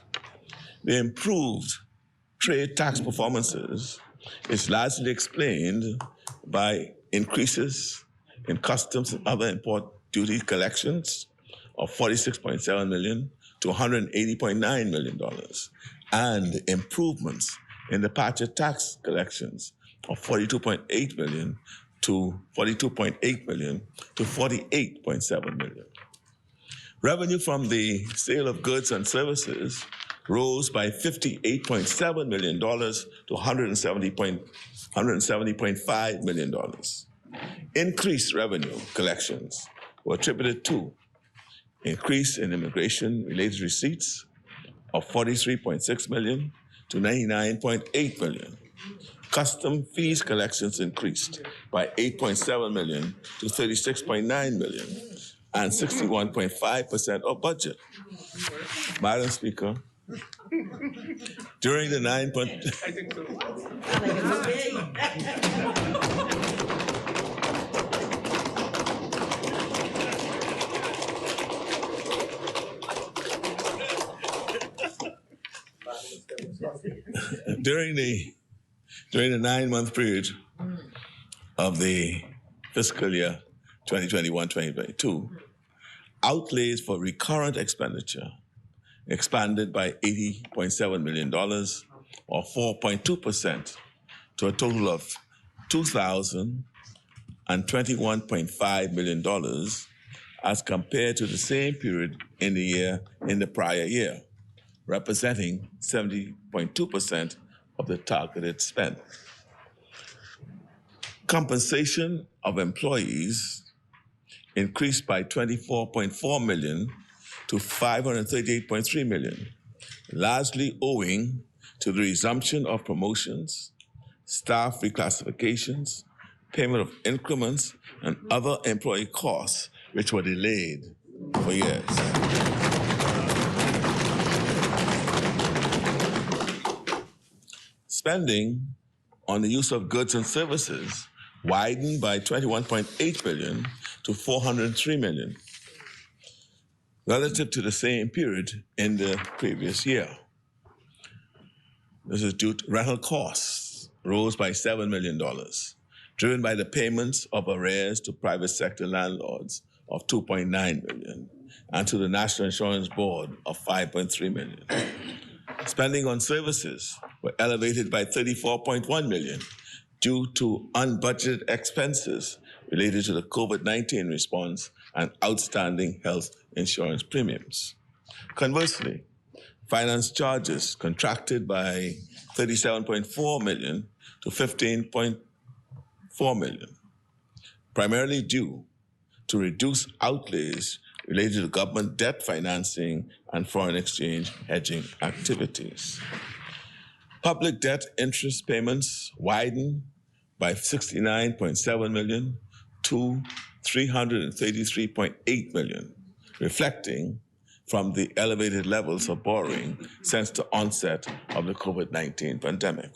The improved trade tax performances is largely explained by increases in customs and other import duty collections of $46.7 million to $180.9 million, and improvements in the patcher tax collections of $42.8 million to $48.7 million. Revenue from the sale of goods and services rose by $58.7 million to $170.5 million. Increased revenue collections were attributed to increase in immigration-related receipts of $43.6 million to $99.8 million. Custom fees collections increased by $8.7 million to $36.9 million and 61.5% of budget. Madam Speaker, during the 9-month... I think so. During the 9-month period of the fiscal year 2021-2022, outlays for recurrent expenditure expanded by $80.7 million, or 4.2%, to a total of $2,021.5 million as compared to the same period in the prior year, representing 70.2% of the targeted spend. Compensation of employees increased by $24.4 million to $538.3 million, largely owing to the resumption of promotions, staff reclassifications, payment of increments, and other employee costs which were delayed for years. Spending on the use of goods and services widened by $21.8 billion to $403 million relative to the same period in the previous year. This is due to rental costs rose by $7 million, driven by the payments of arrears to private sector landlords of $2.9 million and to the National Insurance Board of $5.3 million. Spending on services were elevated by $34.1 million due to unbudgeted expenses related to the COVID-19 response and outstanding health insurance premiums. Conversely, finance charges contracted by $37.4 million to $15.4 million, primarily due to reduce outlays related to government debt financing and foreign exchange hedging activities. Public debt interest payments widened by $69.7 million to $333.8 million, reflecting from the elevated levels of borrowing since the onset of the COVID-19 pandemic.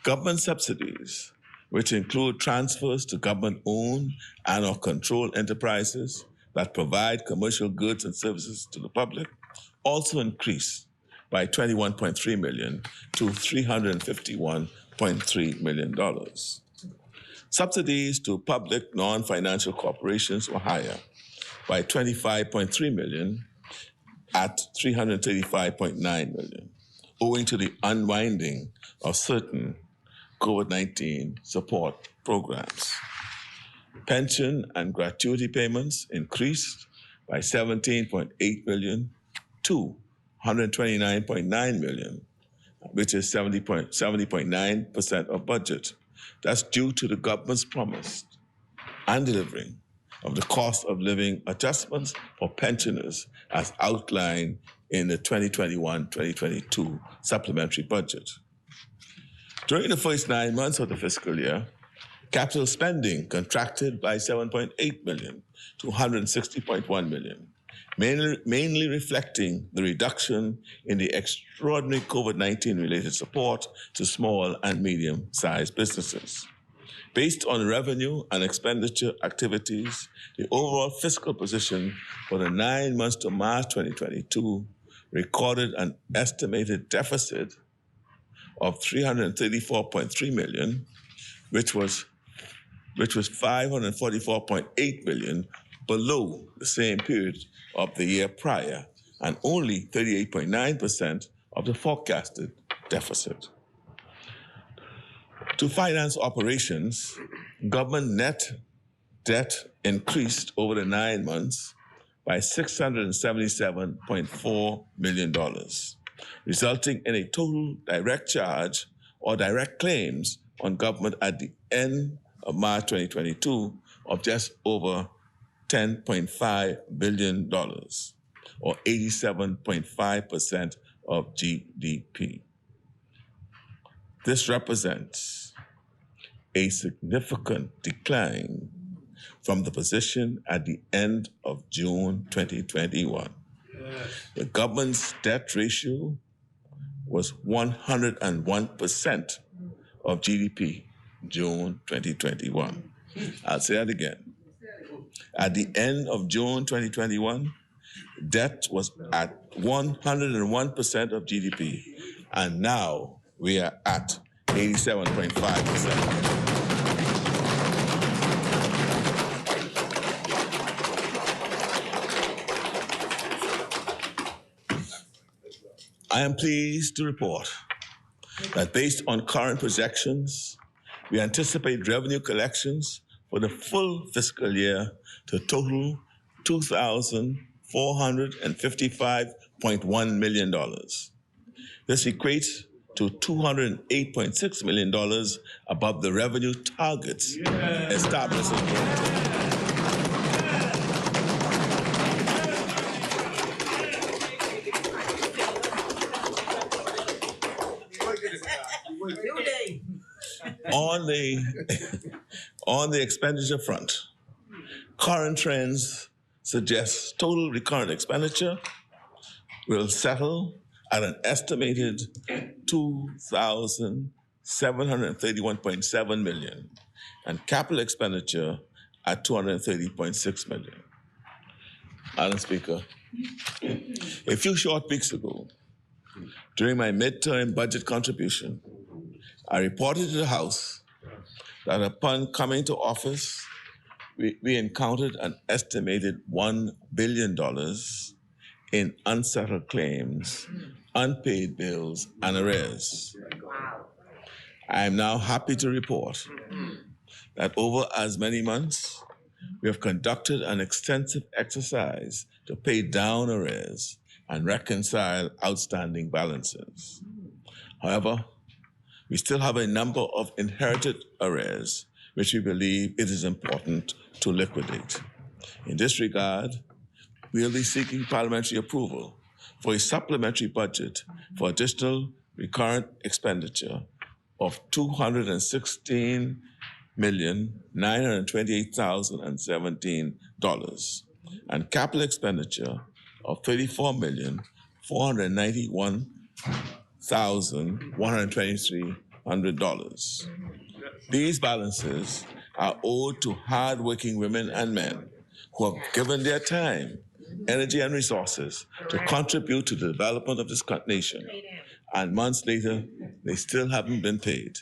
Government subsidies, which include transfers to government-owned and/or controlled enterprises that provide commercial goods and services to the public, also increased by $21.3 million to $351.3 million. Subsidies to public non-financial corporations were higher by $25.3 million at $335.9 million, owing to the unwinding of certain COVID-19 support programs. Pension and gratuity payments increased by $17.8 million to $129.9 million, which is 70.9% of budget. That's due to the government's promise and delivering of the cost of living adjustments for pensioners as outlined in the 2021-2022 supplementary budget. During the first 9 months of the fiscal year, capital spending contracted by $7.8 million to $160.1 million, mainly reflecting the reduction in the extraordinary COVID-19 related support to small and medium-sized businesses. Based on revenue and expenditure activities, the overall fiscal position for the 9 months to March 2022 recorded an estimated deficit of $334.3 million, which was $544.8 million below the same period of the year prior, and only 38.9% of the forecasted deficit. To finance operations, government net debt increased over the 9 months by $677.4 million, resulting in a total direct charge or direct claims on government at the end of March 2022 of just over $10.5 billion, or 87.5% of GDP. This represents a significant decline from the position at the end of June 2021. The government's debt ratio was 101% of GDP June 2021. I'll say that again. At the end of June 2021, debt was at 101% of GDP, and now we are at 87.5%. I am pleased to report that based on current projections, we anticipate revenue collections for the full fiscal year to total $2,455.1 million. This equates to $208.6 million above the revenue targets established in 2020. On the expenditure front, current trends suggest total recurrent expenditure will settle at an estimated $2,731.7 million and capital expenditure at $230.6 million. Madam Speaker, a few short weeks ago, during my midterm budget contribution, I reported to the House that upon coming to office, we encountered an estimated $1 billion in unsettled claims, unpaid bills, and arrears. I am now happy to report that over as many months, we have conducted an extensive exercise to pay down arrears and reconcile outstanding balances. However, we still have a number of inherited arrears which we believe it is important to liquidate. In this regard, we will be seeking parliamentary approval for a supplementary budget for additional recurrent expenditure of $216,928,017 and capital expenditure of $34,491,123. These balances are owed to hardworking women and men who have given their time, energy, and resources to contribute to the development of this nation. And months later, they still haven't been paid.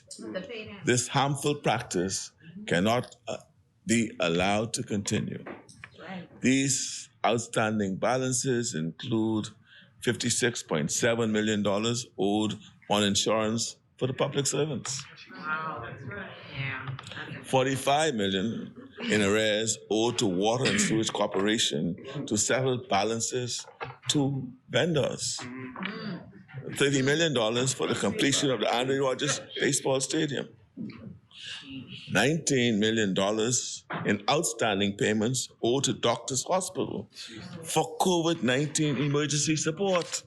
This harmful practice cannot be allowed to continue. These outstanding balances include $56.7 million owed on insurance for the public servants. Wow, that's right. Yeah. $45 million in arrears owed to Water and Sewage Corporation to settle balances to vendors. $30 million for the completion of the Andre Rogers Baseball Stadium. $19 million in outstanding payments owed to Doctors Hospital for COVID-19 emergency support.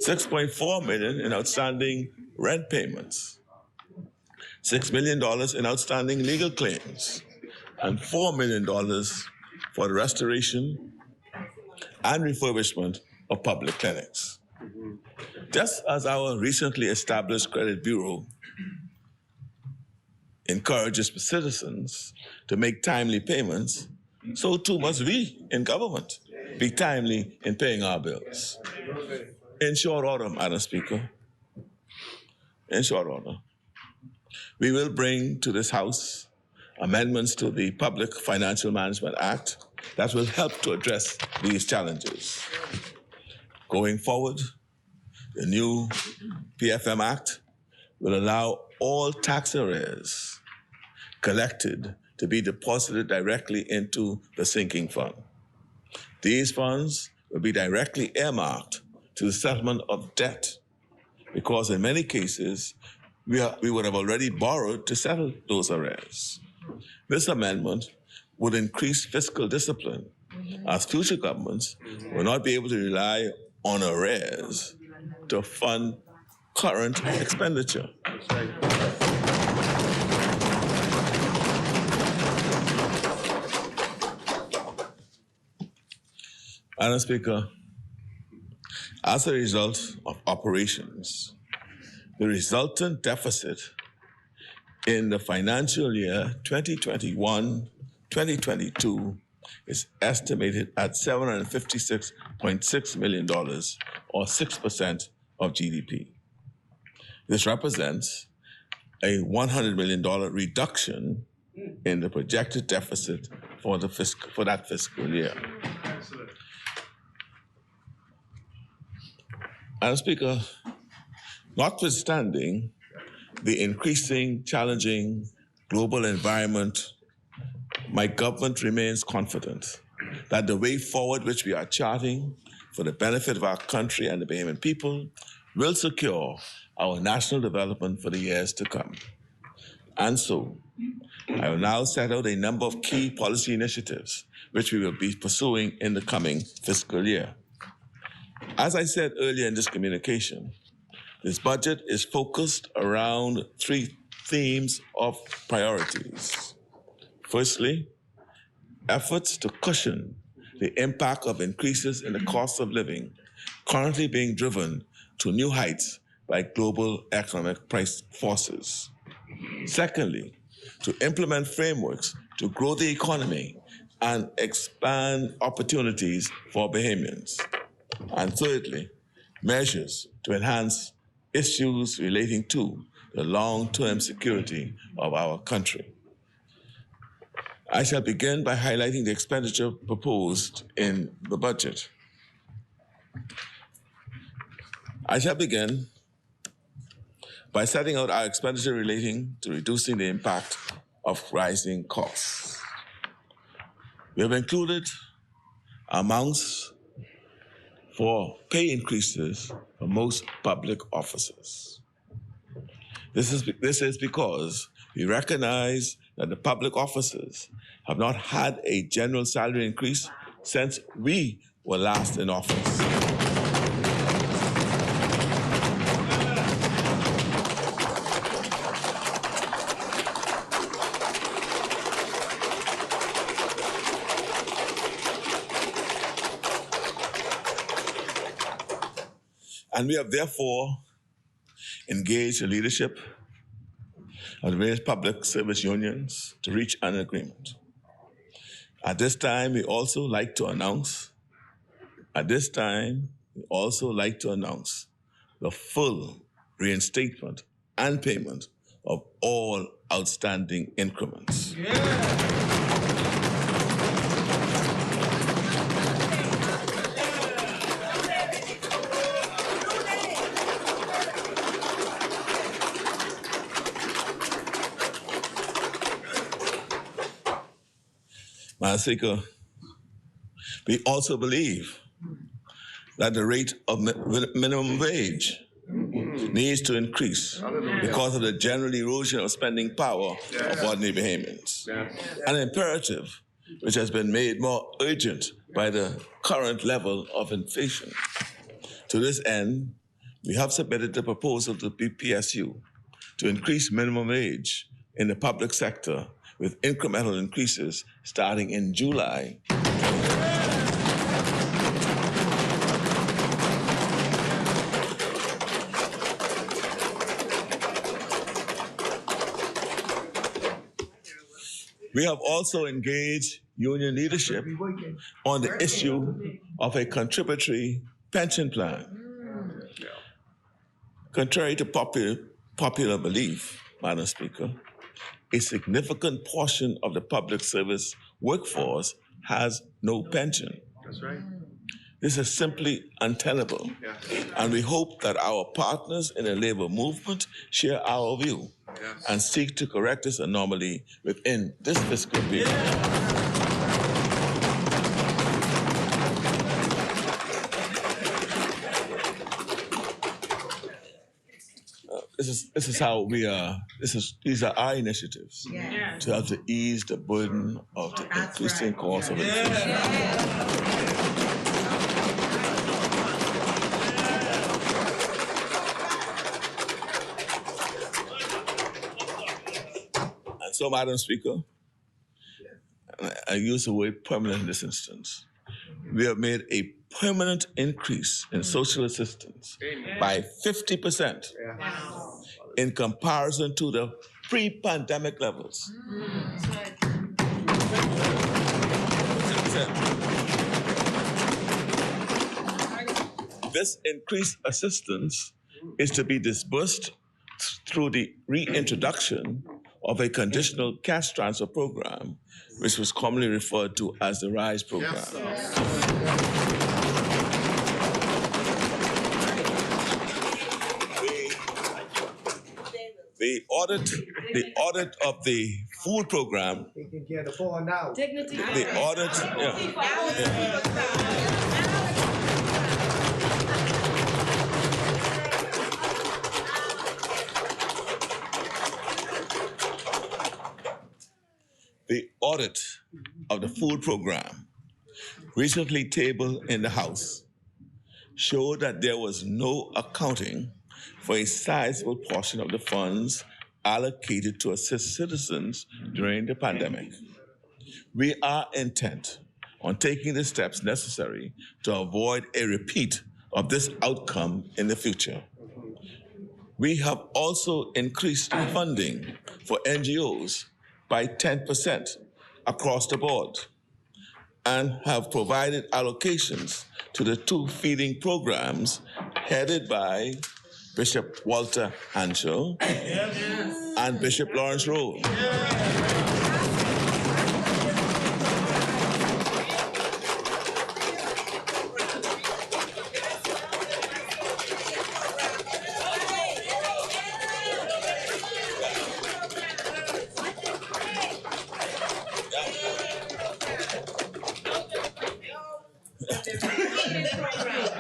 $6.4 million in outstanding rent payments. $6 million in outstanding legal claims, and $4 million for the restoration and refurbishment of public clinics. Just as our recently established credit bureau encourages citizens to make timely payments, so too must we in government be timely in paying our bills. In short order, Madam Speaker, in short order, we will bring to this House amendments to the Public Financial Management Act that will help to address these challenges. Going forward, the new PFM Act will allow all tax arrears collected to be deposited directly into the sinking fund. These funds will be directly earmarked to the settlement of debt, because in many cases, we would have already borrowed to settle those arrears. This amendment would increase fiscal discipline, as future governments will not be able to rely on arrears to fund current expenditure. Madam Speaker, as a result of operations, the resultant deficit in the financial year 2021-2022 is estimated at $756.6 million, or 6% of GDP. This represents a $100 million reduction in the projected deficit for that fiscal year. Madam Speaker, notwithstanding the increasing, challenging global environment, my government remains confident that the way forward which we are charting for the benefit of our country and the Bahamian people will secure our national development for the years to come. And so, I will now set out a number of key policy initiatives which we will be pursuing in the coming fiscal year. As I said earlier in this communication, this budget is focused around three themes of priorities. Firstly, efforts to cushion the impact of increases in the cost of living currently being driven to new heights by global economic price forces. Secondly, to implement frameworks to grow the economy and expand opportunities for Bahamians. And thirdly, measures to enhance issues relating to the long-term security of our country. I shall begin by highlighting the expenditure proposed in the budget. I shall begin by setting out our expenditure relating to reducing the impact of rising costs. We have included amounts for pay increases for most public officers. This is because we recognize that the public officers have not had a general salary increase since we were last in office. And we have therefore engaged the leadership of the various public service unions to reach an agreement. At this time, we also like to announce the full reinstatement and payment of all outstanding increments. Madam Speaker, we also believe that the rate of minimum wage needs to increase because of the general erosion of spending power of ordinary Bahamians. An imperative which has been made more urgent by the current level of inflation. To this end, we have submitted a proposal to the PSU to increase minimum wage in the public sector with incremental increases starting in July. We have also engaged union leadership on the issue of a contributory pension plan. Contrary to popular belief, Madam Speaker, a significant portion of the public service workforce has no pension. That's right. This is simply untenable, and we hope that our partners in the labor movement share our view and seek to correct this anomaly within this fiscal period. These are our initiatives to help to ease the burden of the increasing cost of inflation. And so, Madam Speaker, I use the word permanent in this instance. We have made a permanent increase in social assistance by 50%. In comparison to the pre-pandemic levels. This increased assistance is to be disbursed through the reintroduction of a conditional cash transfer program, which was commonly referred to as the RISE program. The audit of the food program. Taking care of the poor now. Dignity. The audit. The audit of the food program, recently tabled in the House, showed that there was no accounting for a sizable portion of the funds allocated to assist citizens during the pandemic. We are intent on taking the steps necessary to avoid a repeat of this outcome in the future. We have also increased funding for NGOs by 10% across the board and have provided allocations to the 2 feeding programs headed by Bishop Walter Hanschel and Bishop Lawrence Rowe.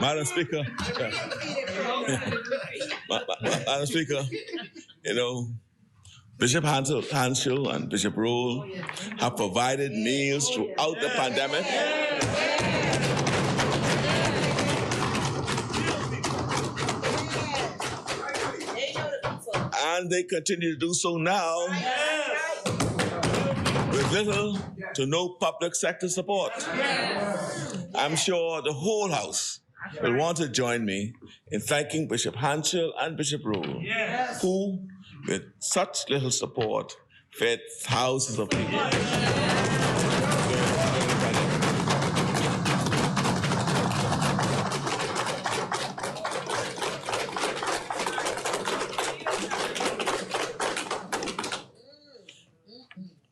Madam Speaker, Madam Speaker, Bishop Hanschel and Bishop Roll have provided meals throughout the pandemic. And they continue to do so now with little to no public sector support. I'm sure the whole House will want to join me in thanking Bishop Hanschel and Bishop Roll, who, with such little support, fed thousands of people.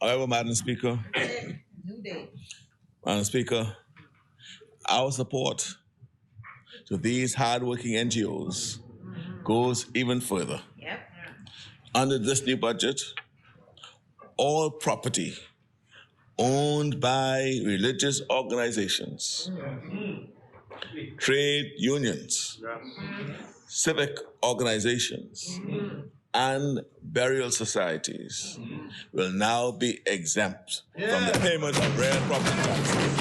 However, Madam Speaker, our support to these hardworking NGOs goes even further. Under this new budget, all property owned by religious organizations, trade unions, civic organizations, and burial societies will now be exempt from the payment of real property taxes.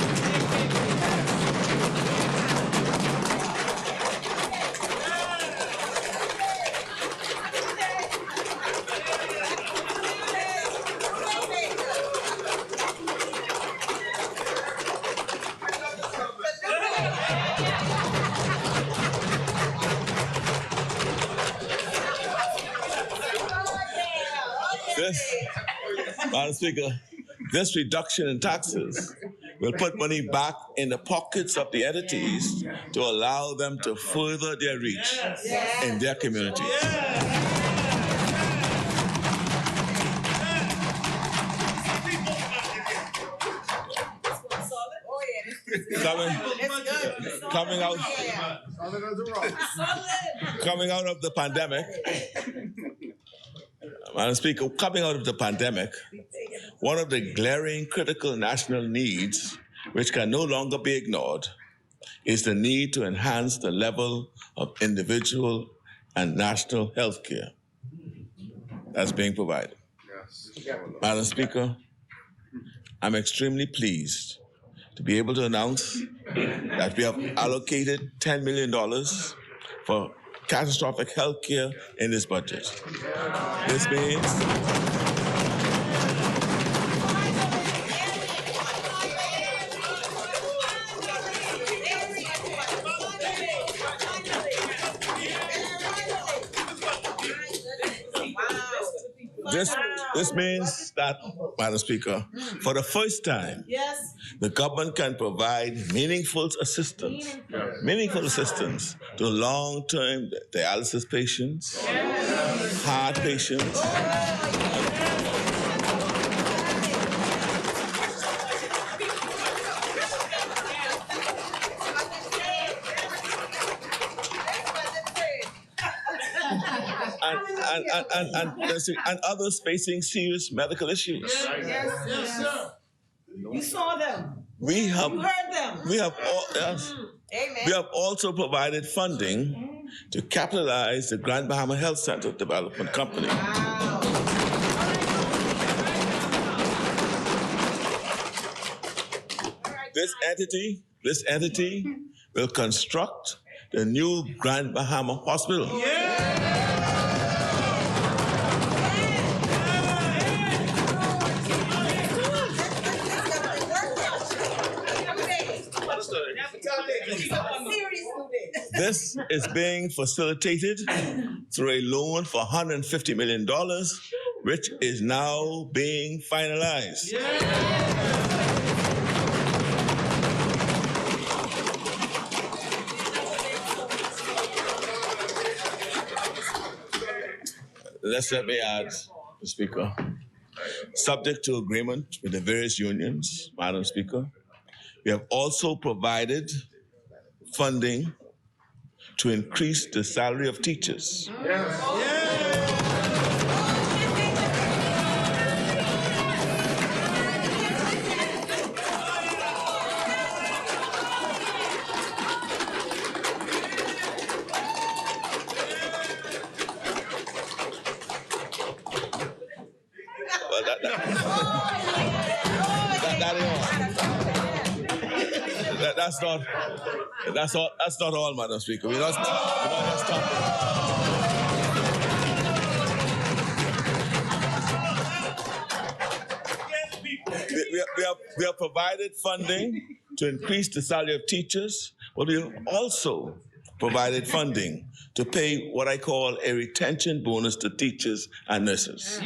Madam Speaker, this reduction in taxes will put money back in the pockets of the entities to allow them to further their reach in their communities. Coming out of the pandemic, Madam Speaker, coming out of the pandemic, one of the glaring critical national needs, which can no longer be ignored, is the need to enhance the level of individual and national health care that's being provided. Madam Speaker, I'm extremely pleased to be able to announce that we have allocated $10 million for catastrophic health care in this budget. This means This means that, Madam Speaker, for the first time, the government can provide meaningful assistance to long-term dialysis patients, heart patients, and others facing serious medical issues. Yes, sir. You saw them. You heard them. We have also provided funding to capitalize the Grand Bahama Health Center Development Company. Wow. This entity will construct the new Grand Bahama Hospital. This is being facilitated through a loan for $150 million, which is now being finalized. Let me add, Mr. Speaker, subject to agreement with the various unions, Madam Speaker, we have also provided funding to increase the salary of teachers. That's not all, Madam Speaker. We're not just stopping. We have provided funding to increase the salary of teachers, but we have also provided funding to pay what I call a retention bonus to teachers and nurses.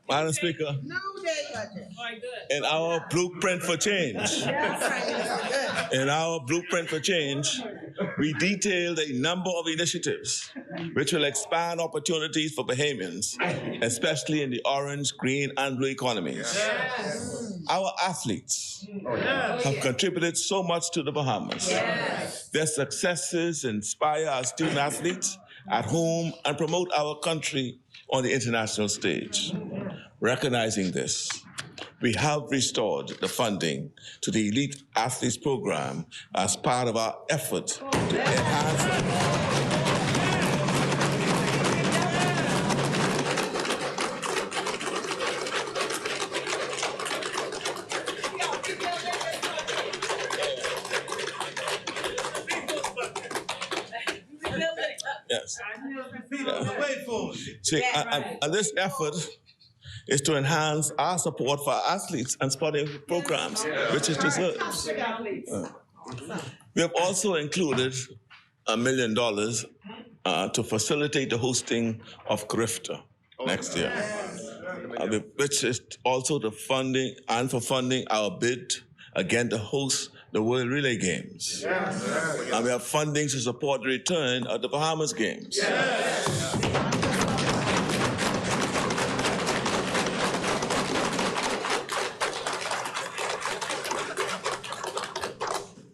Madam Speaker, in our blueprint for change, we detailed a number of initiatives which will expand opportunities for Bahamians, especially in the orange, green, and blue economies. Our athletes have contributed so much to the Bahamas. Their successes inspire our student athletes at home and promote our country on the international stage. Recognizing this, we have restored the funding to the Elite Athletes Program as part of our effort to enhance Yes. See, and this effort is to enhance our support for our athletes and sporting programs, which it deserves. We have also included $1 million to facilitate the hosting of CRIFTA next year, which is also the funding and for funding our bid again to host the World Relay Games. And we have funding to support the return of the Bahamas Games.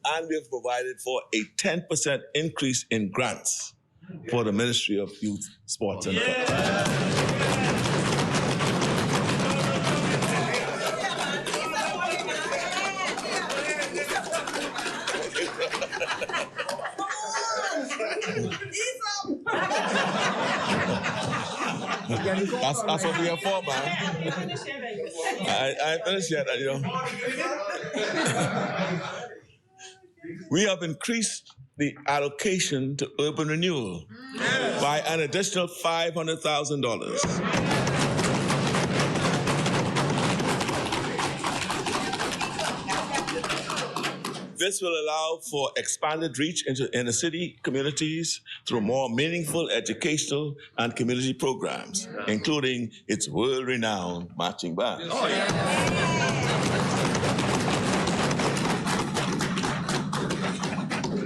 And we have provided for a 10% increase in grants for the Ministry of Youth, Sports and Culture. That's what we are for, man. I finished yet, you know. We have increased the allocation to urban renewal by an additional $500,000. This will allow for expanded reach into inner city communities through more meaningful educational and community programs, including its world-renowned marching band. Oh, yeah.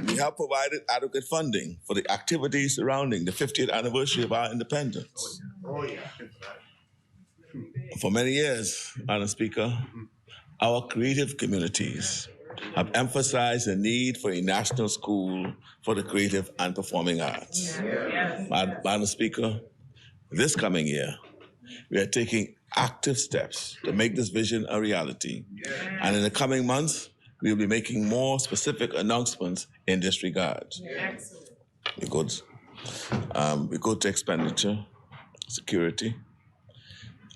We have provided adequate funding for the activities surrounding the 50th anniversary of our independence. Oh, yeah. For many years, Madam Speaker, our creative communities have emphasized the need for a national school for the creative and performing arts. Yes. Madam Speaker, this coming year, we are taking active steps to make this vision a reality. Yes. And in the coming months, we will be making more specific announcements in this regard. Yes. We go to expenditure, security.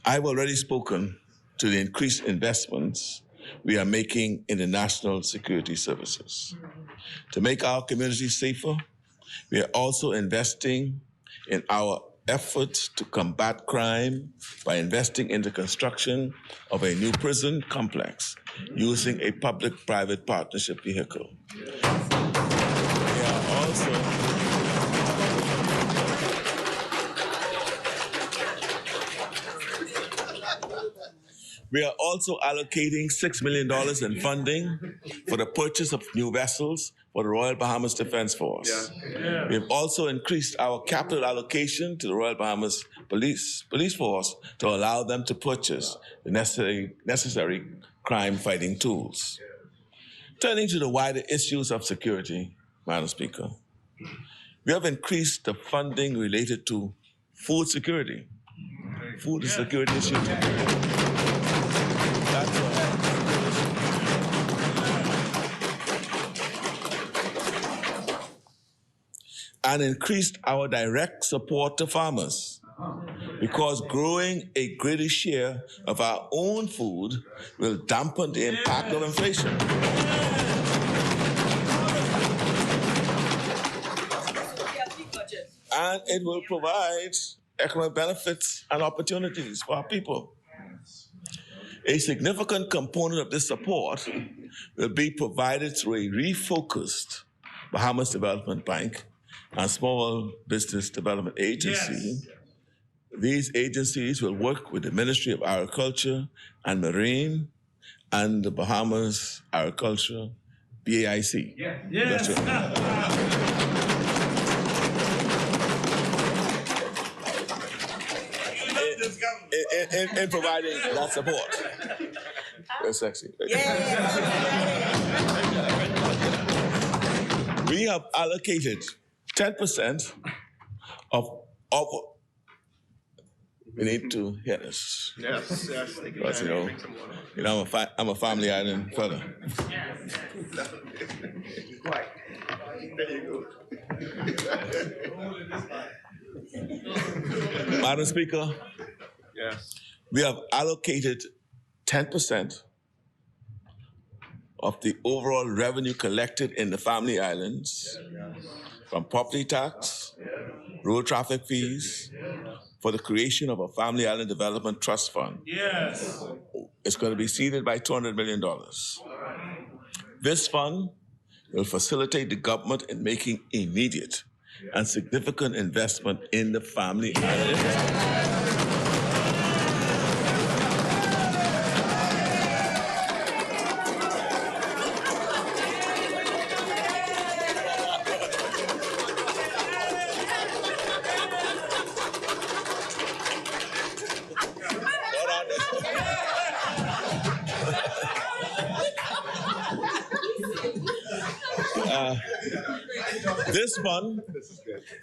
I've already spoken to the increased investments we are making in the national security services. To make our communities safer, we are also investing in our efforts to combat crime by investing in the construction of a new prison complex using a public-private partnership vehicle. We are also allocating $6 million in funding for the purchase of new vessels for the Royal Bahamas Defense Force. Yeah. We have also increased our capital allocation to the Royal Bahamas Police Force to allow them to purchase the necessary crime-fighting tools. Turning to the wider issues of security, Madam Speaker, we have increased the funding related to food security. Food is security issue. and increased our direct support to farmers, because growing a greater share of our own food will dampen the impact of inflation. And it will provide economic benefits and opportunities for our people. A significant component of this support will be provided through a refocused Bahamas Development Bank and Small Business Development Agency. Yes. These agencies will work with the Ministry of Agriculture and Marine and the Bahamas Agriculture, BAIC. Yes. Yes. In providing that support. Very sexy. Yeah. We have allocated 10% of we need to hear this. Yes, yes. Because, I'm a family island fella. There you go. Madam Speaker, yes. We have allocated 10% of the overall revenue collected in the family islands from property tax, road traffic fees, for the creation of a Family Island Development Trust Fund. Yes. It's going to be seeded by $200 million. This fund will facilitate the government in making immediate and significant investment in the family island infrastructure.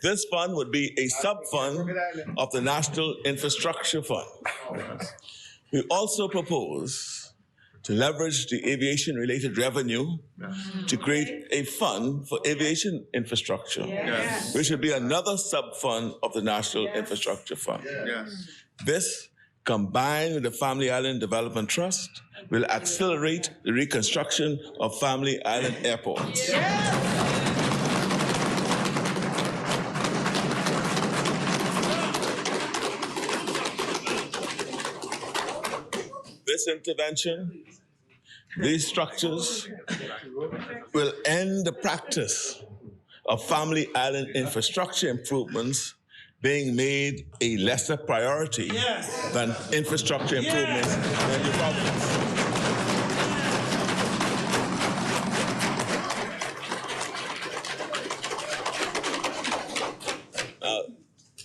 This fund would be a sub-fund of the National Infrastructure Fund. We also propose to leverage the aviation-related revenue to create a fund for aviation infrastructure, which would be another sub-fund of the National Infrastructure Fund. This, combined with the Family Island Development Trust, will accelerate the reconstruction of Family Island airports. This intervention, these structures will end the practice of Family Island infrastructure improvements being made a lesser priority than infrastructure improvements in the province.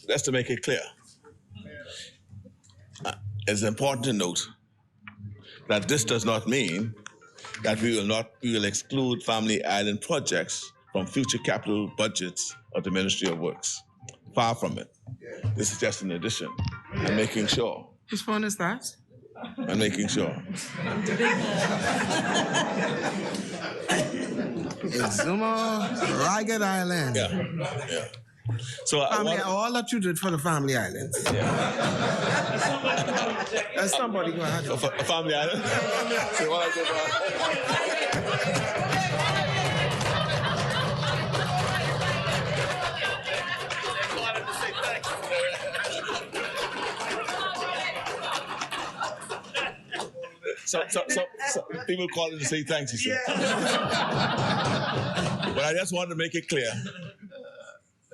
Just to make it clear, it's important to note that this does not mean that we will exclude Family Island projects from future capital budgets of the Ministry of Works. Far from it. This is just an addition. I'm making sure. Whose phone is that? I'm making sure. It's Zuma, Ragged Island. Yeah. So all that you did for the Family Islands. Somebody go ahead. A Family Island? So what I did So people call it to say thanks, you said. But I just wanted to make it clear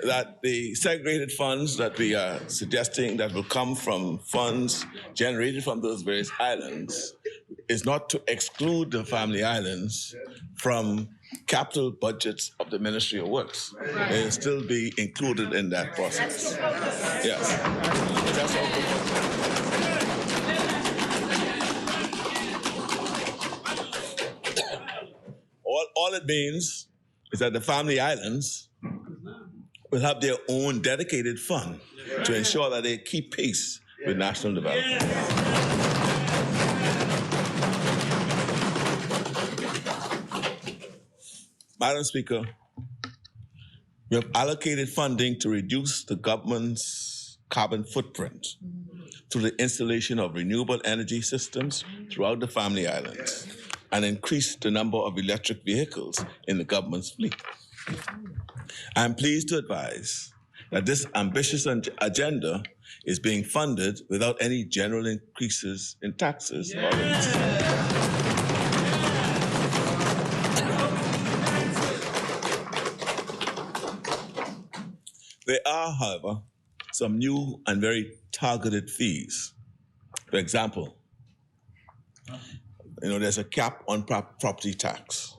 that the segregated funds that we are suggesting that will come from funds generated from those various islands is not to exclude the Family Islands from capital budgets of the Ministry of Works. Right. It will still be included in that process. Yes. That's all it means is that the Family Islands will have their own dedicated fund to ensure that they keep pace with national development. Madam Speaker, We have allocated funding to reduce the government's carbon footprint through the installation of renewable energy systems throughout the Family Islands and increase the number of electric vehicles in the government's fleet. I am pleased to advise that this ambitious agenda is being funded without any general increases in taxes or rates. There are, however, some new and very targeted fees. For example, there's a cap on property tax.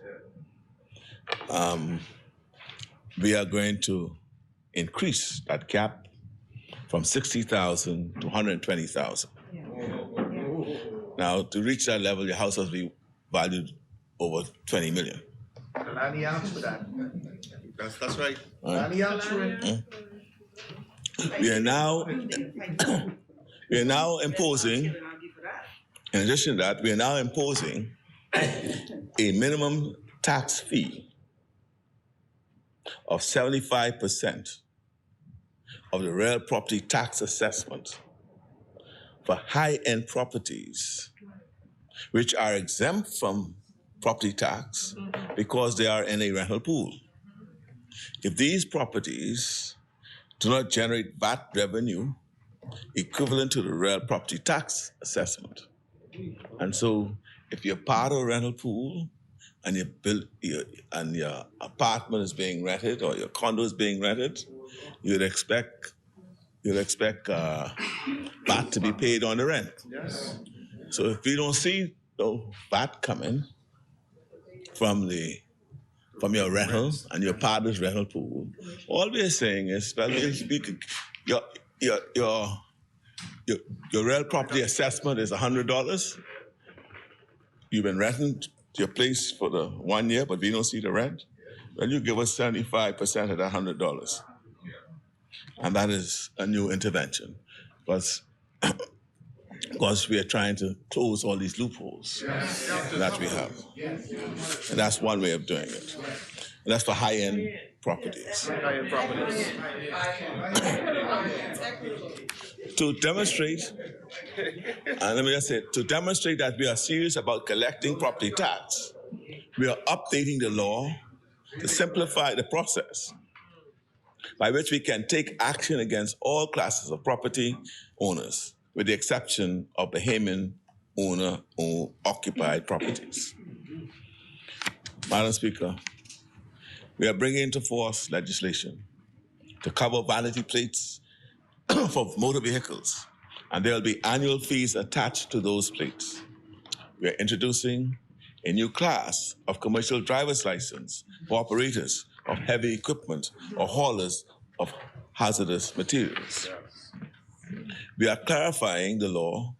We are going to increase that cap from 60,000 to 120,000. Now, to reach that level, your house must be valued over 20 million. Lanny asked for that. That's right. Lanny asked for it. We are now imposing, in addition to that, we are now imposing a minimum tax fee of 75% of the real property tax assessment for high-end properties, which are exempt from property tax because they are in a rental pool. If these properties do not generate VAT revenue equivalent to the real property tax assessment, and so if you're part of a rental pool and your apartment is being rented or your condo is being rented, you'd expect VAT to be paid on the rent. Yes. So if we don't see no VAT coming from your rental and your partner's rental pool, all we're saying is, well, your real property assessment is $100. You've been renting your place for the 1 year, but we don't see the rent. Well, you give us 75% of that $100. And that is a new intervention, because we are trying to close all these loopholes that we have. And that's one way of doing it. And that's for high-end properties. High-end properties. To demonstrate, and let me just say, to demonstrate that we are serious about collecting property tax, we are updating the law to simplify the process by which we can take action against all classes of property owners, with the exception of Bahamian owner-occupied properties. Madam Speaker, we are bringing into force legislation to cover vanity plates for motor vehicles, and there will be annual fees attached to those plates. We are introducing a new class of commercial driver's license for operators of heavy equipment or haulers of hazardous materials. We are clarifying the law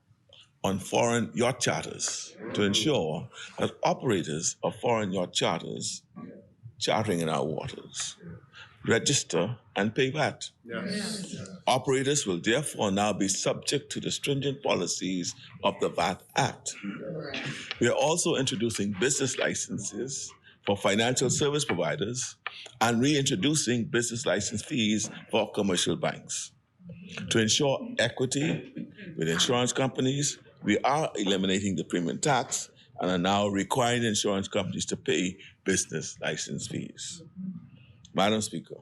on foreign yacht charters to ensure that operators of foreign yacht charters chartering in our waters register and pay VAT. Yes. Operators will therefore now be subject to the stringent policies of the VAT Act. We are also introducing business licenses for financial service providers and reintroducing business license fees for commercial banks. To ensure equity with insurance companies, we are eliminating the premium tax and are now requiring insurance companies to pay business license fees. Madam Speaker,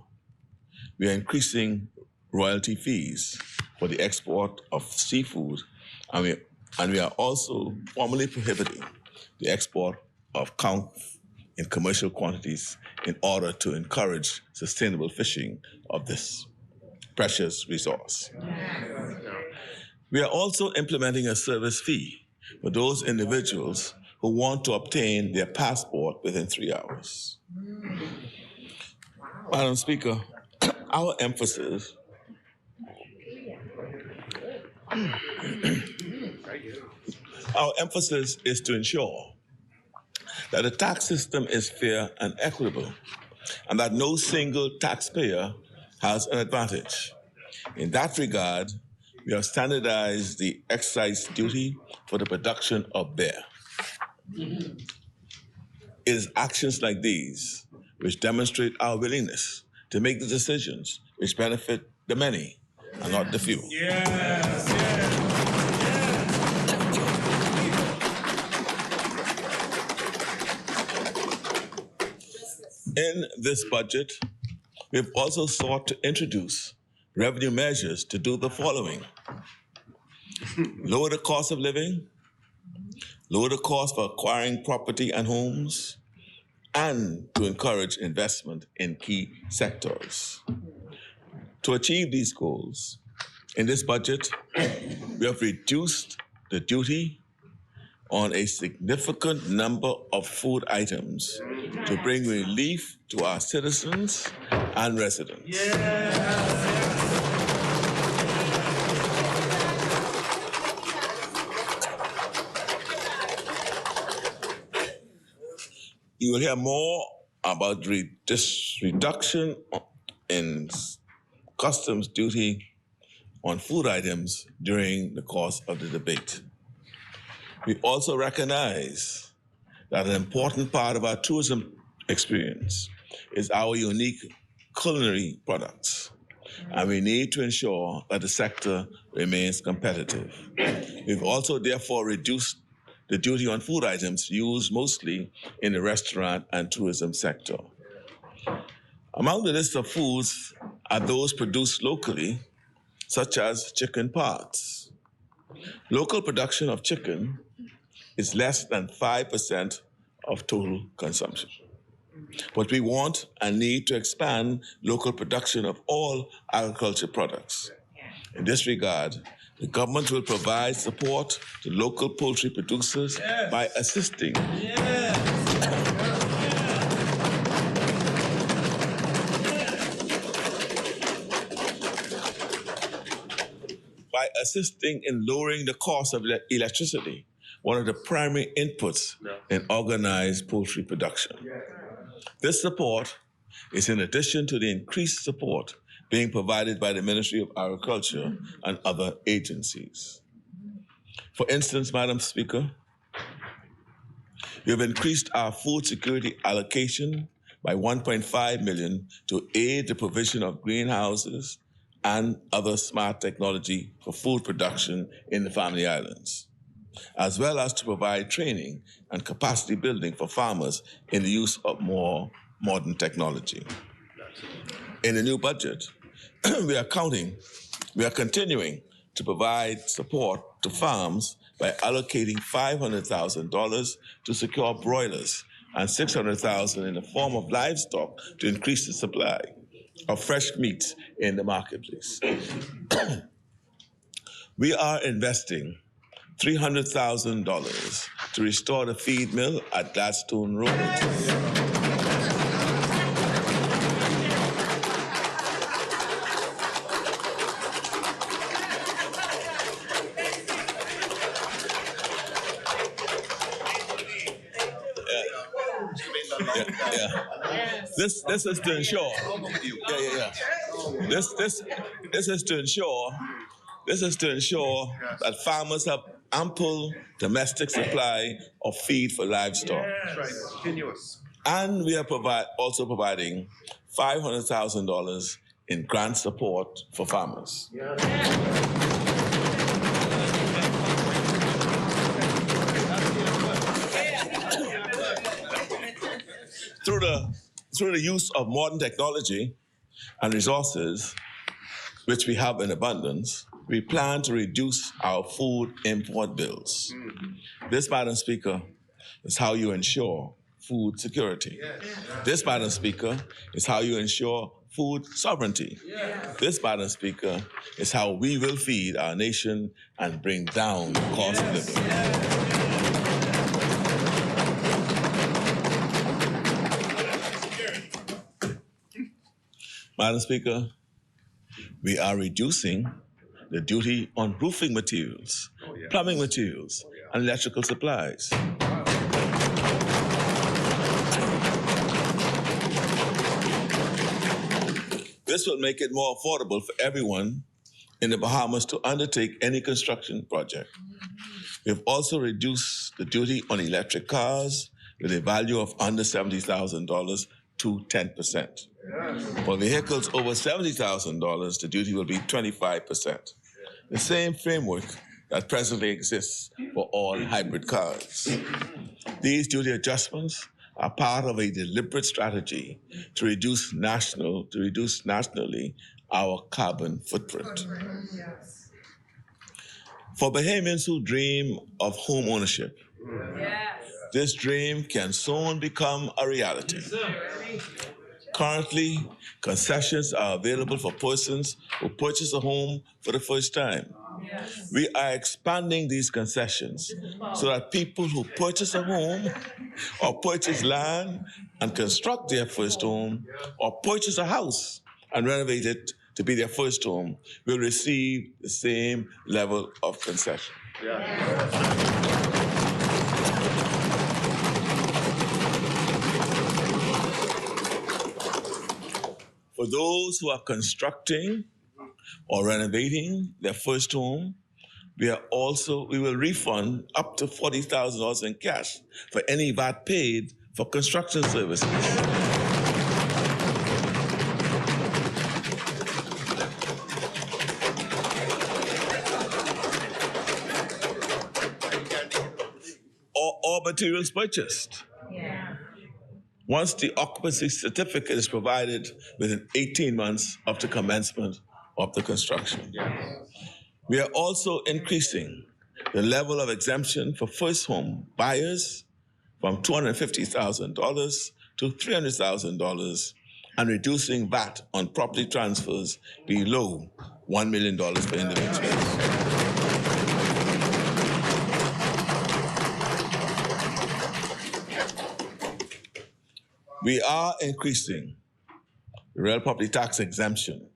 we are increasing royalty fees for the export of seafood, and we are also formally prohibiting the export of conch in commercial quantities in order to encourage sustainable fishing of this precious resource. We are also implementing a service fee for those individuals who want to obtain their passport within 3 hours. Madam Speaker, our emphasis is to ensure that the tax system is fair and equitable, and that no single taxpayer has an advantage. In that regard, we have standardized the excise duty for the production of beer. It is actions like these which demonstrate our willingness to make the decisions which benefit the many and not the few. In this budget, we've also sought to introduce revenue measures to do the following: lower the cost of living, lower the cost for acquiring property and homes, and to encourage investment in key sectors. To achieve these goals, in this budget, we have reduced the duty on a significant number of food items to bring relief to our citizens and residents. You will hear more about this reduction in customs duty on food items during the course of the debate. We also recognize that an important part of our tourism experience is our unique culinary products, and we need to ensure that the sector remains competitive. We've also therefore reduced the duty on food items used mostly in the restaurant and tourism sector. Among the list of foods are those produced locally, such as chicken parts. Local production of chicken is less than 5% of total consumption. But we want and need to expand local production of all agriculture products. In this regard, the government will provide support to local poultry producers by assisting in lowering the cost of electricity, one of the primary inputs in organized poultry production. This support is in addition to the increased support being provided by the Ministry of Agriculture and other agencies. For instance, Madam Speaker, we have increased our food security allocation by $1.5 million to aid the provision of greenhouses and other smart technology for food production in the Family Islands, as well as to provide training and capacity building for farmers in the use of more modern technology. In the new budget, we are continuing to provide support to farms by allocating $500,000 to secure broilers and $600,000 in the form of livestock to increase the supply of fresh meats in the marketplace. We are investing $300,000 to restore the feed mill at Gladstone Road. This is to ensure. This is to ensure that farmers have ample domestic supply of feed for livestock. That's right. Continuous. And we are also providing $500,000 in grant support for farmers. Through the use of modern technology and resources, which we have in abundance, we plan to reduce our food import bills. This, Madam Speaker, is how you ensure food security. This, Madam Speaker, is how you ensure food sovereignty. This, Madam Speaker, is how we will feed our nation and bring down the cost of living. Madam Speaker, we are reducing the duty on roofing materials, plumbing materials, and electrical supplies. This will make it more affordable for everyone in the Bahamas to undertake any construction project. We have also reduced the duty on electric cars with a value of under $70,000 to 10%. For vehicles over $70,000, the duty will be 25%. The same framework that presently exists for all hybrid cars. These duty adjustments are part of a deliberate strategy to reduce nationally our carbon footprint. For Bahamians who dream of home ownership, this dream can soon become a reality. Currently, concessions are available for persons who purchase a home for the first time. We are expanding these concessions so that people who purchase a home or purchase land and construct their first home or purchase a house and renovate it to be their first home will receive the same level of concession. For those who are constructing or renovating their first home, we will refund up to $40,000 in cash for any VAT paid for construction services. Or materials purchased. Once the occupancy certificate is provided within 18 months of the commencement of the construction. We are also increasing the level of exemption for first home buyers from $250,000 to $300,000 and reducing VAT on property transfers below $1 million per individual. We are increasing the real property tax exemption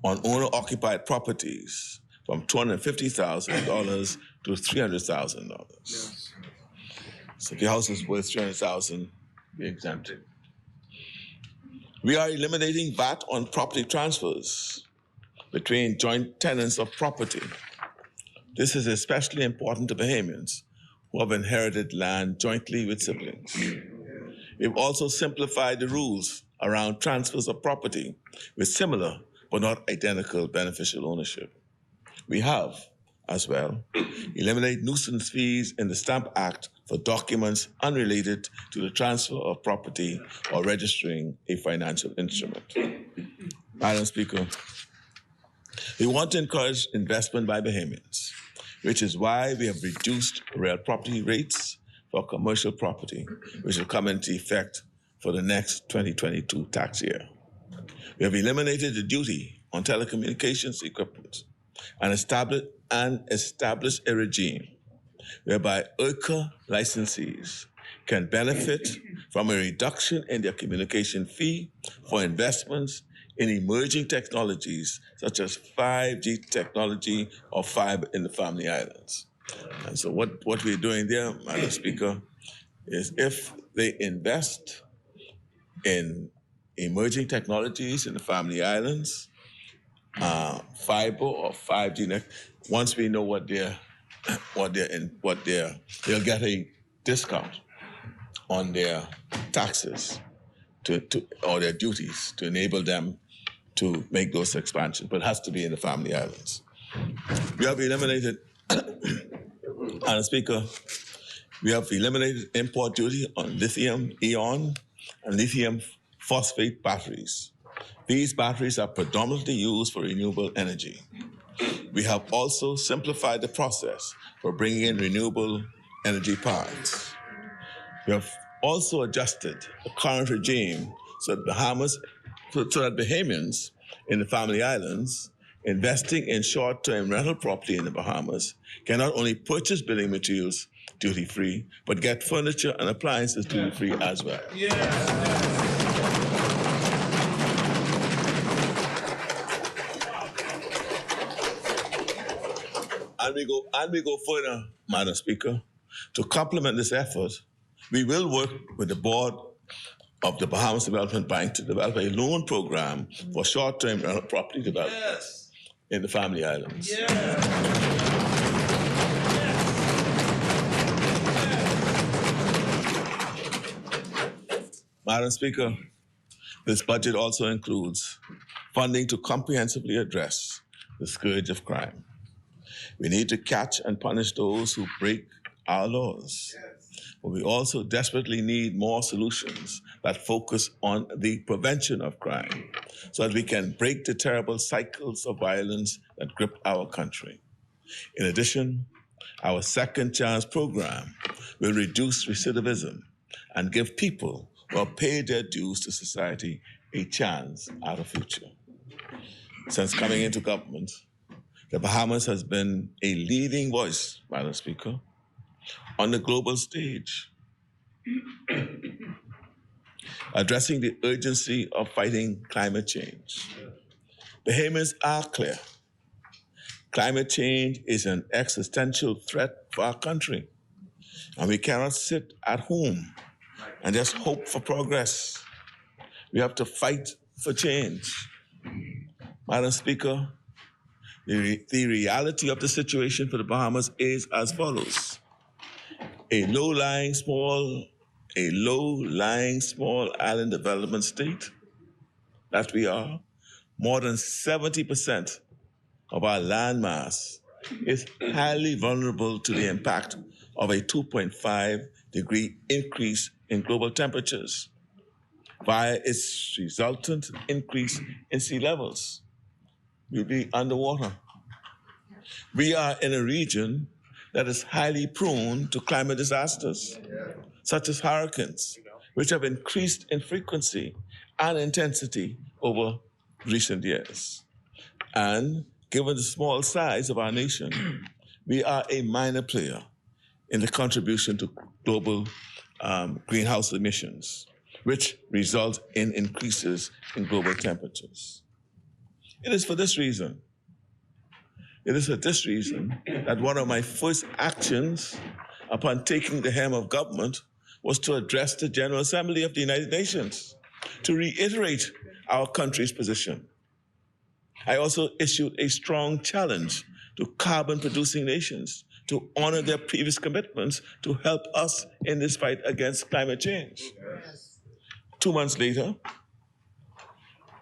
on owner-occupied properties from $250,000 to $300,000. So if your house is worth $300,000, be exempted. We are eliminating VAT on property transfers between joint tenants of property. This is especially important to Bahamians who have inherited land jointly with siblings. We've also simplified the rules around transfers of property with similar but not identical beneficial ownership. We have, as well, eliminated nuisance fees in the Stamp Act for documents unrelated to the transfer of property or registering a financial instrument. Madam Speaker, we want to encourage investment by Bahamians, which is why we have reduced real property rates for commercial property, which will come into effect for the next 2022 tax year. We have eliminated the duty on telecommunications equipment and established a regime whereby IRCA licensees can benefit from a reduction in their communication fee for investments in emerging technologies such as 5G technology or fiber in the Family Islands. And so what we're doing there, Madam Speaker, is if they invest in emerging technologies in the Family Islands, fiber or 5G, once we know they'll get a discount on their taxes or their duties to enable them to make those expansions, but it has to be in the Family Islands. We have eliminated, Madam Speaker, we have eliminated import duty on lithium-ion and lithium phosphate batteries. These batteries are predominantly used for renewable energy. We have also simplified the process for bringing in renewable energy parts. We have also adjusted the current regime so that Bahamians in the Family Islands investing in short-term rental property in the Bahamas can not only purchase building materials duty-free, but get furniture and appliances duty-free as well. And we go further, Madam Speaker. To complement this effort, we will work with the board of the Bahamas Development Bank to develop a loan program for short-term rental property development in the Family Islands. Madam Speaker, this budget also includes funding to comprehensively address the scourge of crime. We need to catch and punish those who break our laws. But we also desperately need more solutions that focus on the prevention of crime so that we can break the terrible cycles of violence that grip our country. In addition, our Second Chance program will reduce recidivism and give people who have paid their dues to society a chance at a future. Since coming into government, the Bahamas has been a leading voice, Madam Speaker, on the global stage, addressing the urgency of fighting climate change. Bahamians are clear. Climate change is an existential threat for our country, and we cannot sit at home and just hope for progress. We have to fight for change. Madam Speaker, the reality of the situation for the Bahamas is as follows. A low-lying small island development state that we are, more than 70% of our land mass is highly vulnerable to the impact of a 2.5-degree increase in global temperatures via its resultant increase in sea levels. We'll be underwater. We are in a region that is highly prone to climate disasters, such as hurricanes, which have increased in frequency and intensity over recent years. And given the small size of our nation, we are a minor player in the contribution to global greenhouse emissions, which result in increases in global temperatures. It is for this reason that one of my first actions upon taking the helm of government was to address the General Assembly of the United Nations to reiterate our country's position. I also issued a strong challenge to carbon-producing nations to honor their previous commitments to help us in this fight against climate change. 2 months later,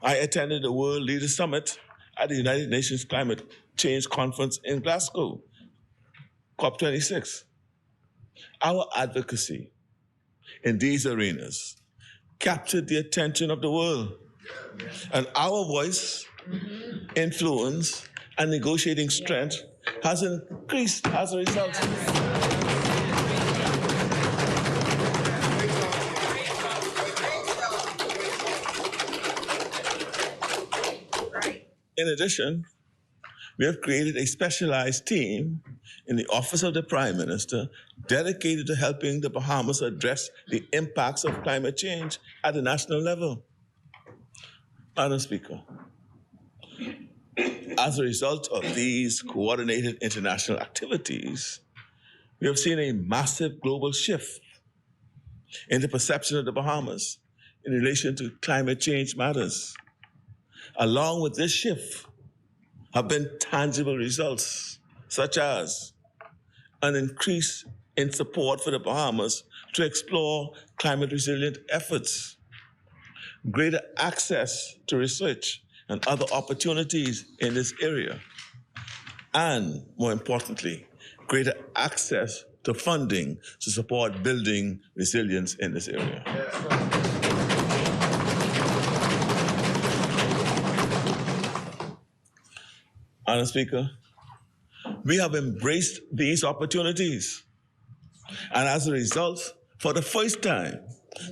I attended the World Leaders Summit at the United Nations Climate Change Conference in Glasgow, COP26. Our advocacy in these arenas captured the attention of the world, and our voice, influence, and negotiating strength has increased as a result. In addition, we have created a specialized team in the Office of the Prime Minister dedicated to helping the Bahamas address the impacts of climate change at the national level. Madam Speaker, as a result of these coordinated international activities, we have seen a massive global shift in the perception of the Bahamas in relation to climate change matters. Along with this shift have been tangible results, such as an increase in support for the Bahamas to explore climate-resilient efforts, greater access to research and other opportunities in this area, and, more importantly, greater access to funding to support building resilience in this area. Madam Speaker, we have embraced these opportunities. And as a result, for the first time,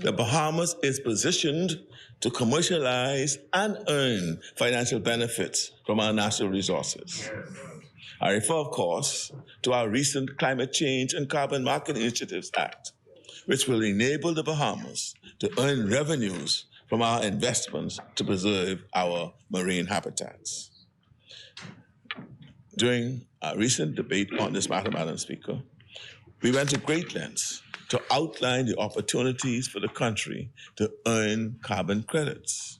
the Bahamas is positioned to commercialize and earn financial benefits from our natural resources. I refer, of course, to our recent Climate Change and Carbon Market Initiatives Act, which will enable the Bahamas to earn revenues from our investments to preserve our marine habitats. During our recent debate on this matter, Madam Speaker, we went to great lengths to outline the opportunities for the country to earn carbon credits.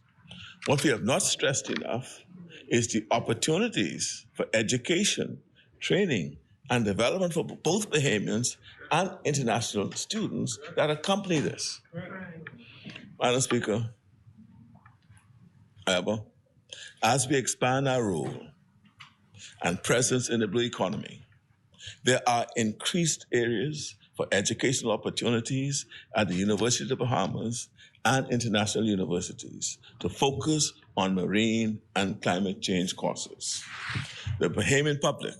What we have not stressed enough is the opportunities for education, training, and development for both Bahamians and international students that accompany this. Madam Speaker, however, as we expand our role and presence in the blue economy, there are increased areas for educational opportunities at the University of the Bahamas and international universities to focus on marine and climate change courses. The Bahamian public,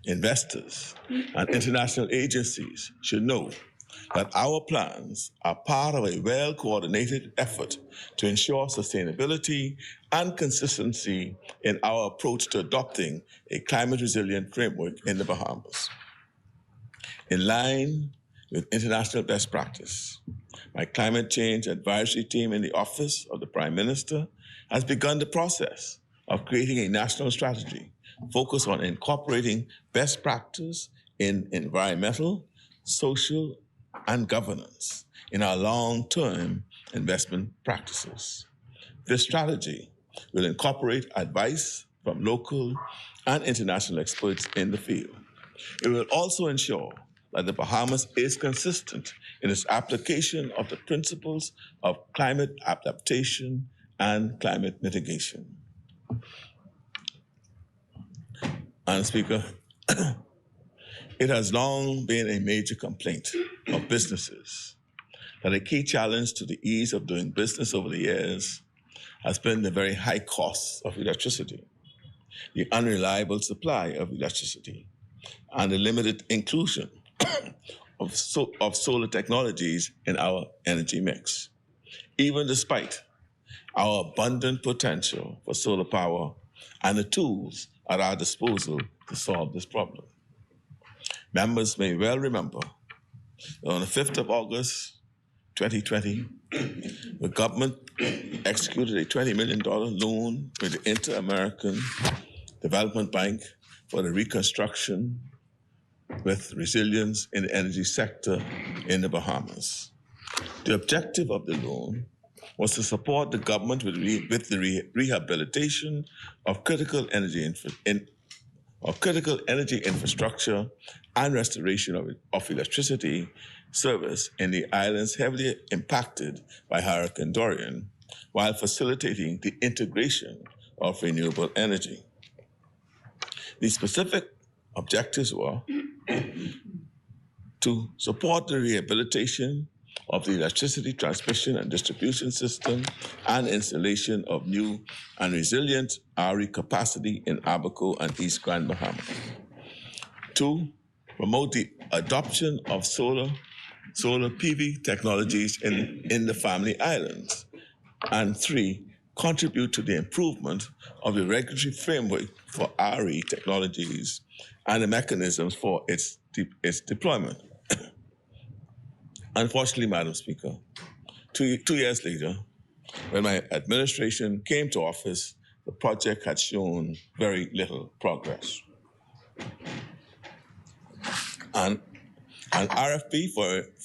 investors, and international agencies should know that our plans are part of a well-coordinated effort to ensure sustainability and consistency in our approach to adopting a climate-resilient framework in the Bahamas. In line with international best practice, my climate change advisory team in the Office of the Prime Minister has begun the process of creating a national strategy focused on incorporating best practice in environmental, social, and governance in our long-term investment practices. This strategy will incorporate advice from local and international experts in the field. It will also ensure that the Bahamas is consistent in its application of the principles of climate adaptation and climate mitigation. Madam Speaker, it has long been a major complaint of businesses that a key challenge to the ease of doing business over the years has been the very high cost of electricity, the unreliable supply of electricity, and the limited inclusion of solar technologies in our energy mix. Even despite our abundant potential for solar power and the tools at our disposal to solve this problem. Members may well remember that on the 5th of August, 2020, the government executed a $20 million loan with the Inter-American Development Bank for the reconstruction with resilience in the energy sector in the Bahamas. The objective of the loan was to support the government with the rehabilitation of critical energy infrastructure and restoration of electricity service in the islands heavily impacted by Hurricane Dorian, while facilitating the integration of renewable energy. The specific objectives were to support the rehabilitation of the electricity transmission and distribution system and installation of new and resilient RE capacity in Abaco and East Grand Bahama. 2, promote the adoption of solar PV technologies in the family islands. And 3, contribute to the improvement of the regulatory framework for RE technologies and the mechanisms for its deployment. Unfortunately, Madam Speaker, two years later, when my administration came to office, the project had shown very little progress. And an RFP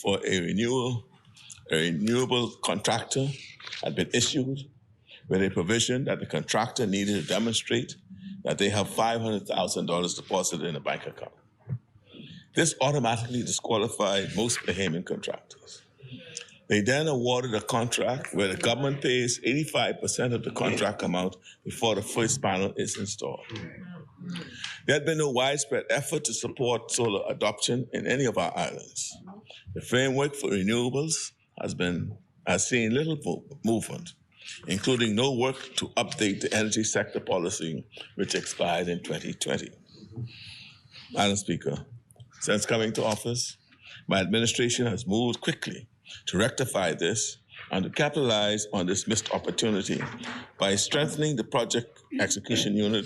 for a renewable contractor had been issued with a provision that the contractor needed to demonstrate that they have $500,000 deposited in a bank account. This automatically disqualified most Bahamian contractors. They then awarded a contract where the government pays 85% of the contract amount before the first panel is installed. There had been no widespread effort to support solar adoption in any of our islands. The framework for renewables has seen little movement, including no work to update the energy sector policy, which expired in 2020. Madam Speaker, since coming to office, my administration has moved quickly to rectify this and to capitalize on this missed opportunity by strengthening the project execution unit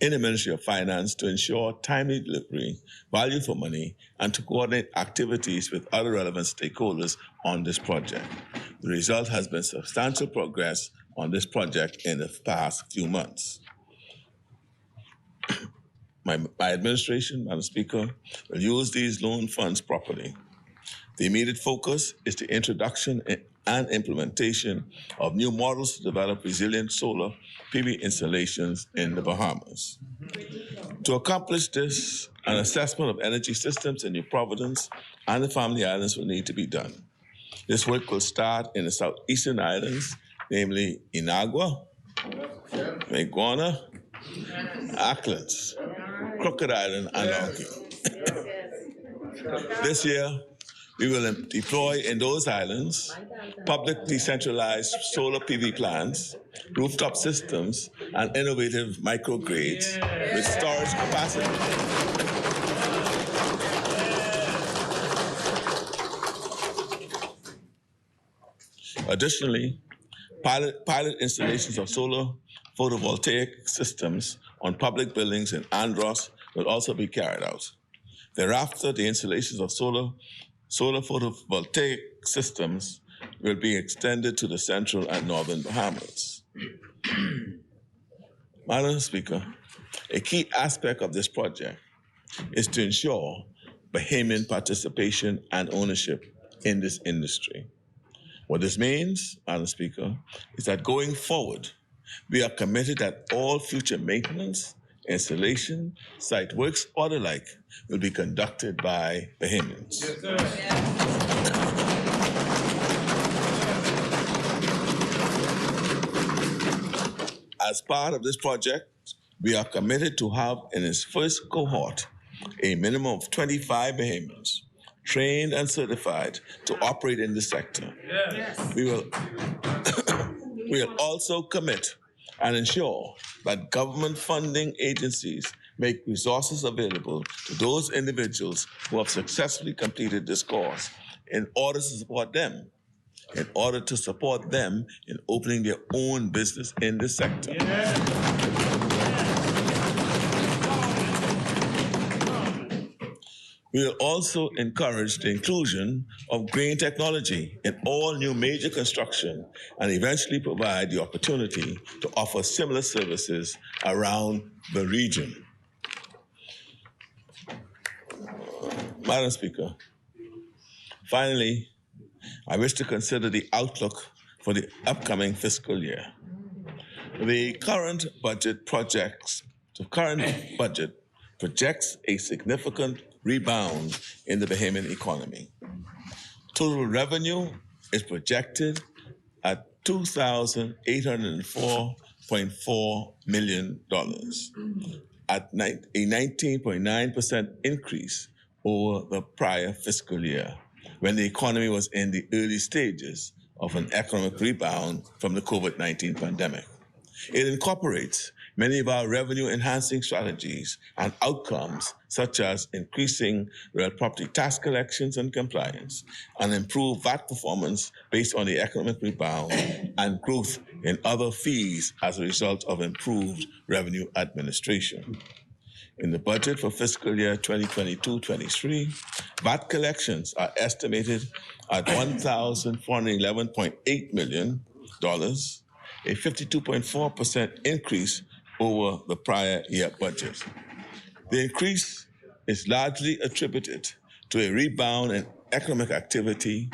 in the Ministry of Finance to ensure timely delivery, value for money, and to coordinate activities with other relevant stakeholders on this project. The result has been substantial progress on this project in the past few months. My administration, Madam Speaker, will use these loan funds properly. The immediate focus is the introduction and implementation of new models to develop resilient solar PV installations in the Bahamas. To accomplish this, an assessment of energy systems in New Providence and the Family Islands will need to be done. This work will start in the southeastern islands, namely Inagua, Maguana, Auckland, Crooked Island, and Long Key. This year, we will deploy in those islands public decentralized solar PV plants, rooftop systems, and innovative microgrids with storage capacity. Additionally, pilot installations of solar photovoltaic systems on public buildings in Andros will also be carried out. Thereafter, the installations of solar photovoltaic systems will be extended to the central and northern Bahamas. Madam Speaker, a key aspect of this project is to ensure Bahamian participation and ownership in this industry. What this means, Madam Speaker, is that going forward, we are committed that all future maintenance, installation, site works, or the like will be conducted by Bahamians. Yes, sir. As part of this project, we are committed to have in its first cohort a minimum of 25 Bahamians trained and certified to operate in the sector. Yes. We will also commit and ensure that government funding agencies make resources available to those individuals who have successfully completed this course in order to support them in opening their own business in this sector. Yeah. We will also encourage the inclusion of green technology in all new major construction and eventually provide the opportunity to offer similar services around the region. Madam Speaker, finally, I wish to consider the outlook for the upcoming fiscal year. The current budget projects a significant rebound in the Bahamian economy. Total revenue is projected at $2,804.4 million, at a 19.9% increase over the prior fiscal year, when the economy was in the early stages of an economic rebound from the COVID-19 pandemic. It incorporates many of our revenue-enhancing strategies and outcomes, such as increasing real property tax collections and compliance, and improved VAT performance based on the economic rebound, and growth in other fees as a result of improved revenue administration. In the budget for fiscal year 2022-23, VAT collections are estimated at $1,411.8 million, a 52.4% increase over the prior year budget. The increase is largely attributed to a rebound in economic activity,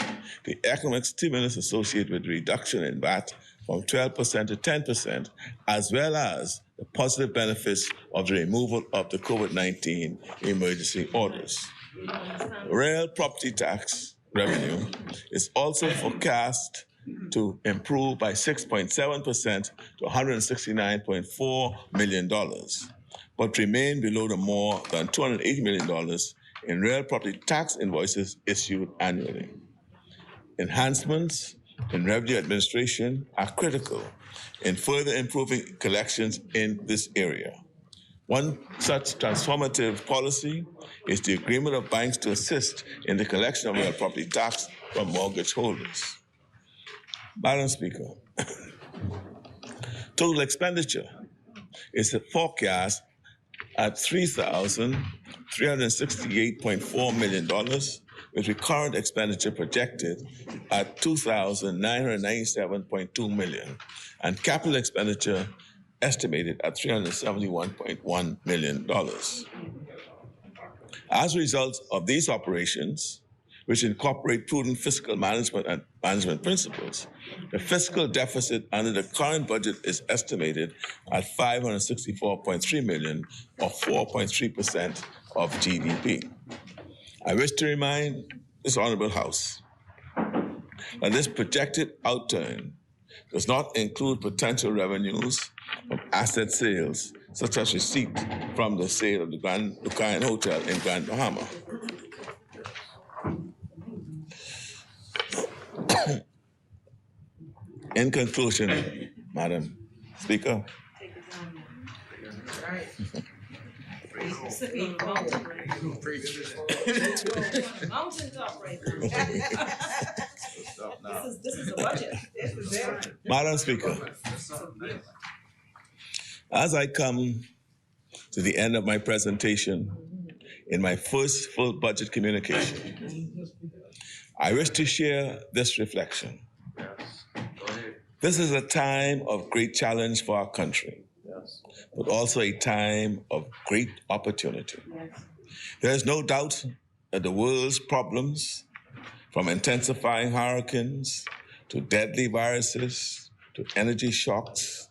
the economic stimulus associated with reduction in VAT from 12% to 10%, as well as the positive benefits of the removal of the COVID-19 emergency orders. Real property tax revenue is also forecast to improve by 6.7% to $169.4 million, but remain below the more than $280 million in real property tax invoices issued annually. Enhancements in revenue administration are critical in further improving collections in this area. One such transformative policy is the agreement of banks to assist in the collection of real property tax from mortgage holders. Madam Speaker, total expenditure is forecast at $3,368.4 million, with recurrent expenditure projected at $2,997.2 million, and capital expenditure estimated at $371.1 million. As a result of these operations, which incorporate prudent fiscal management and management principles, the fiscal deficit under the current budget is estimated at $564.3 million, or 4.3% of GDP. I wish to remind this Honorable House and this projected outturn does not include potential revenues from asset sales, such as receipt from the sale of the Grand Lucayan Hotel in Grand Bahama. In conclusion, Madam Speaker, Mountaintop right now. This is a budget. This is it. Madam Speaker, as I come to the end of my presentation in my first full budget communication, I wish to share this reflection. This is a time of great challenge for our country, but also a time of great opportunity. There is no doubt that the world's problems, from intensifying hurricanes to deadly viruses to energy shocks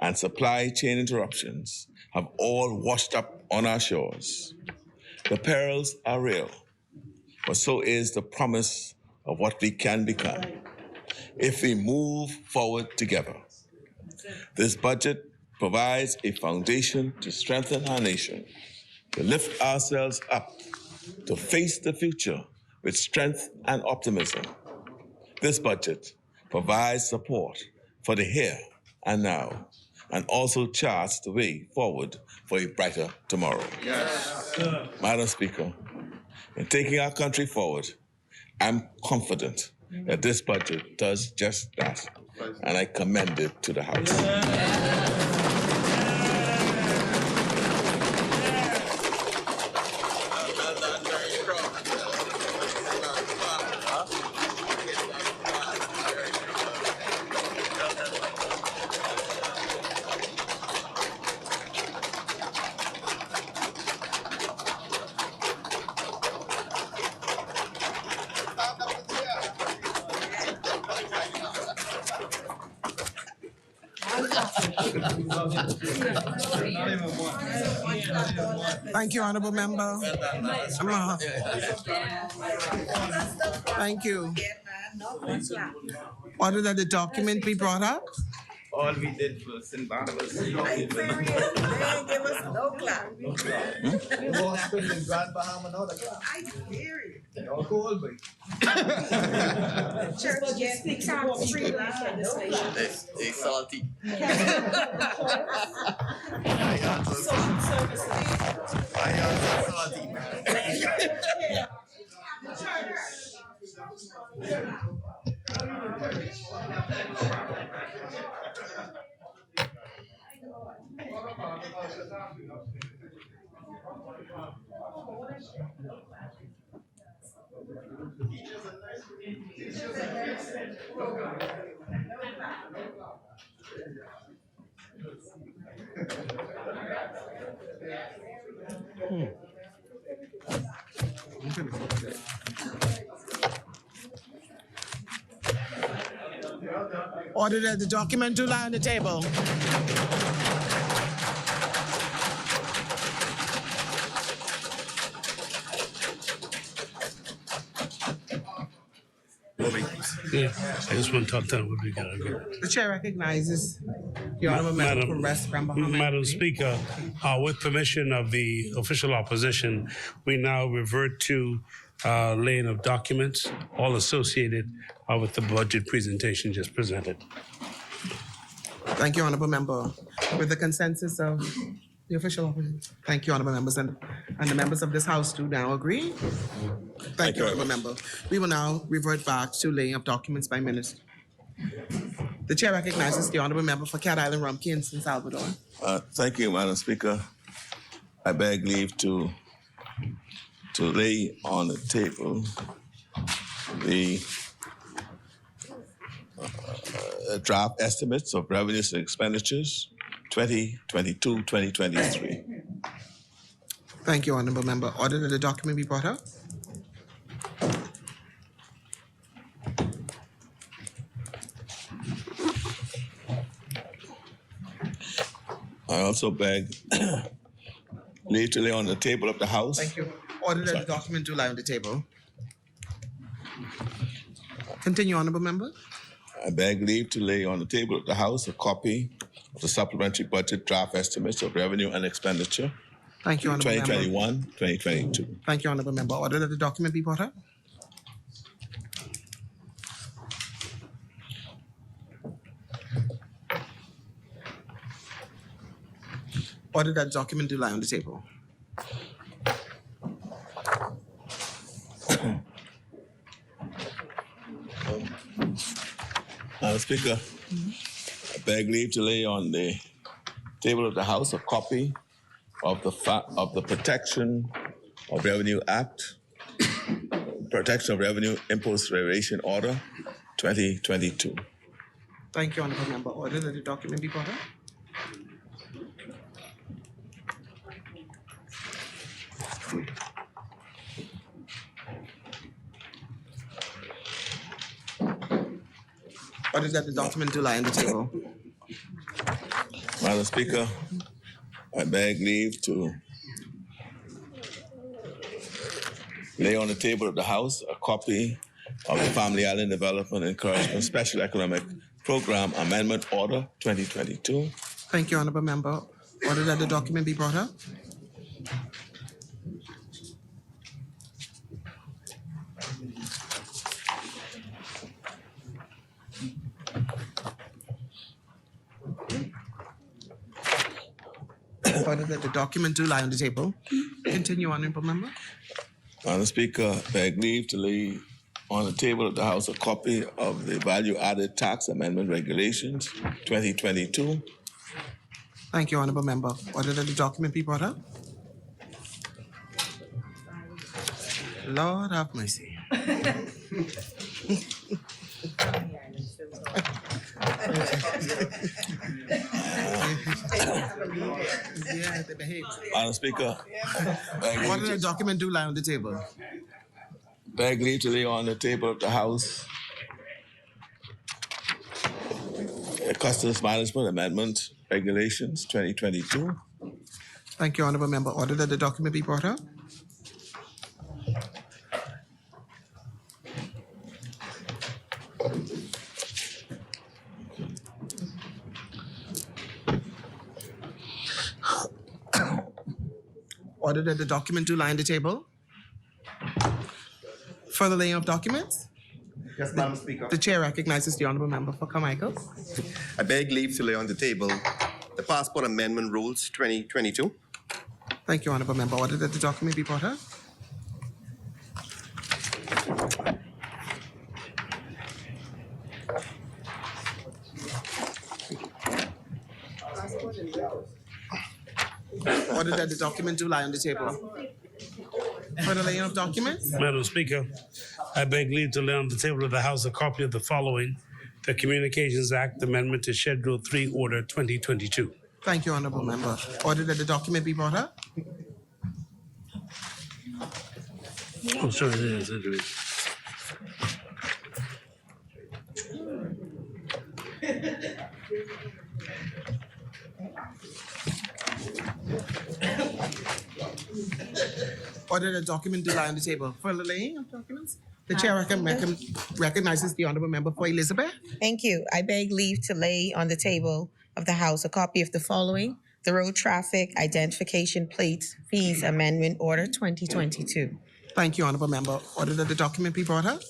and supply chain interruptions, have all washed up on our shores. The perils are real, but so is the promise of what we can become if we move forward together. This budget provides a foundation to strengthen our nation, to lift ourselves up, to face the future with strength and optimism. This budget provides support for the here and now, and also charts the way forward for a brighter tomorrow. Yes. Madam Speaker, in taking our country forward, I'm confident that this budget does just that, and I commend it to the House. Thank you, Honorable Member. Thank you. Order that the document be brought up. All we did was send Barnabas. They didn't give us no clap. Lost in Grand Bahama, no the clap. I hear you. No cold, but Church gets tax free land. They salty. Social services. Salty, man. Order that the document do lie on the table. Yeah, I just want to talk to what we got here. The chair recognizes the Honorable Member from West Grand Bahama. Madam Speaker, with permission of the official opposition, we now revert to laying of documents, all associated with the budget presentation just presented. Thank you, Honorable Member. With the consensus of the official opposition. Thank you, Honorable Members, and the members of this House do now agree. Thank you, Honorable Member. We will now revert back to laying of documents by minister. The chair recognizes the Honorable Member for Cat Island, Rumpke, and San Salvador. Thank you, Madam Speaker. I beg leave to lay on the table the draft estimates of revenues and expenditures 2022-2023. Thank you, Honorable Member. Order that the document be brought up. I also beg leave to lay on the table of the House. Thank you. Order that the document do lie on the table. Continue, honorable member. I beg leave to lay on the table of the House a copy of the supplementary budget draft estimates of revenue and expenditure Thank you, honorable member. 2021-2022. Thank you, honorable member. Order that the document be brought up. Order that document do lie on the table. Madam Speaker, I beg leave to lay on the table of the House a copy of the Protection of Revenue Act, Protection of Revenue Impost Variation Order 2022. Thank you, honorable member. Order that the document be brought up. Order that the document do lie on the table. Madam Speaker, I beg leave to lay on the table of the House a copy of the Family Island Development Encouragement Special Economic Program Amendment Order 2022. Thank you, honorable member. Order that the document be brought up. Order that the document do lie on the table. Continue, honorable member. Madam Speaker, beg leave to lay on the table of the House a copy of the Value Added Tax Amendment Regulations 2022. Thank you, honorable member. Order that the document be brought up. Lord have mercy. Yeah, they behave. Madam Speaker, beg Order leave the document do lie on the table. beg leave to lay on the table of the House a Customs Management Amendment Regulations 2022. Thank you, honorable member. Order that the document be brought up. Order that the document do lie on the table. Further laying of documents. Yes, Madam Speaker. The chair recognizes the honorable member for Carmichael. I beg leave to lay on the table the Passport Amendment Rules 2022. Thank you, honorable member. Order that the document be brought up. Order that the document do lie on the table. Further laying of documents. Madam Speaker, I beg leave to lay on the table of the House a copy of the following: the Communications Act Amendment to Schedule 3 Order 2022. Thank you, honorable member. Order that the document be brought up. Oh, sorry, it is. Order the document do lie on the table. Further laying of documents. The chair recognizes the honorable member for Elizabeth. Thank you. I beg leave to lay on the table of the House a copy of the following: the Road Traffic Identification Plates Fees Amendment Order 2022. Thank you, honorable member. Order that the document be brought up.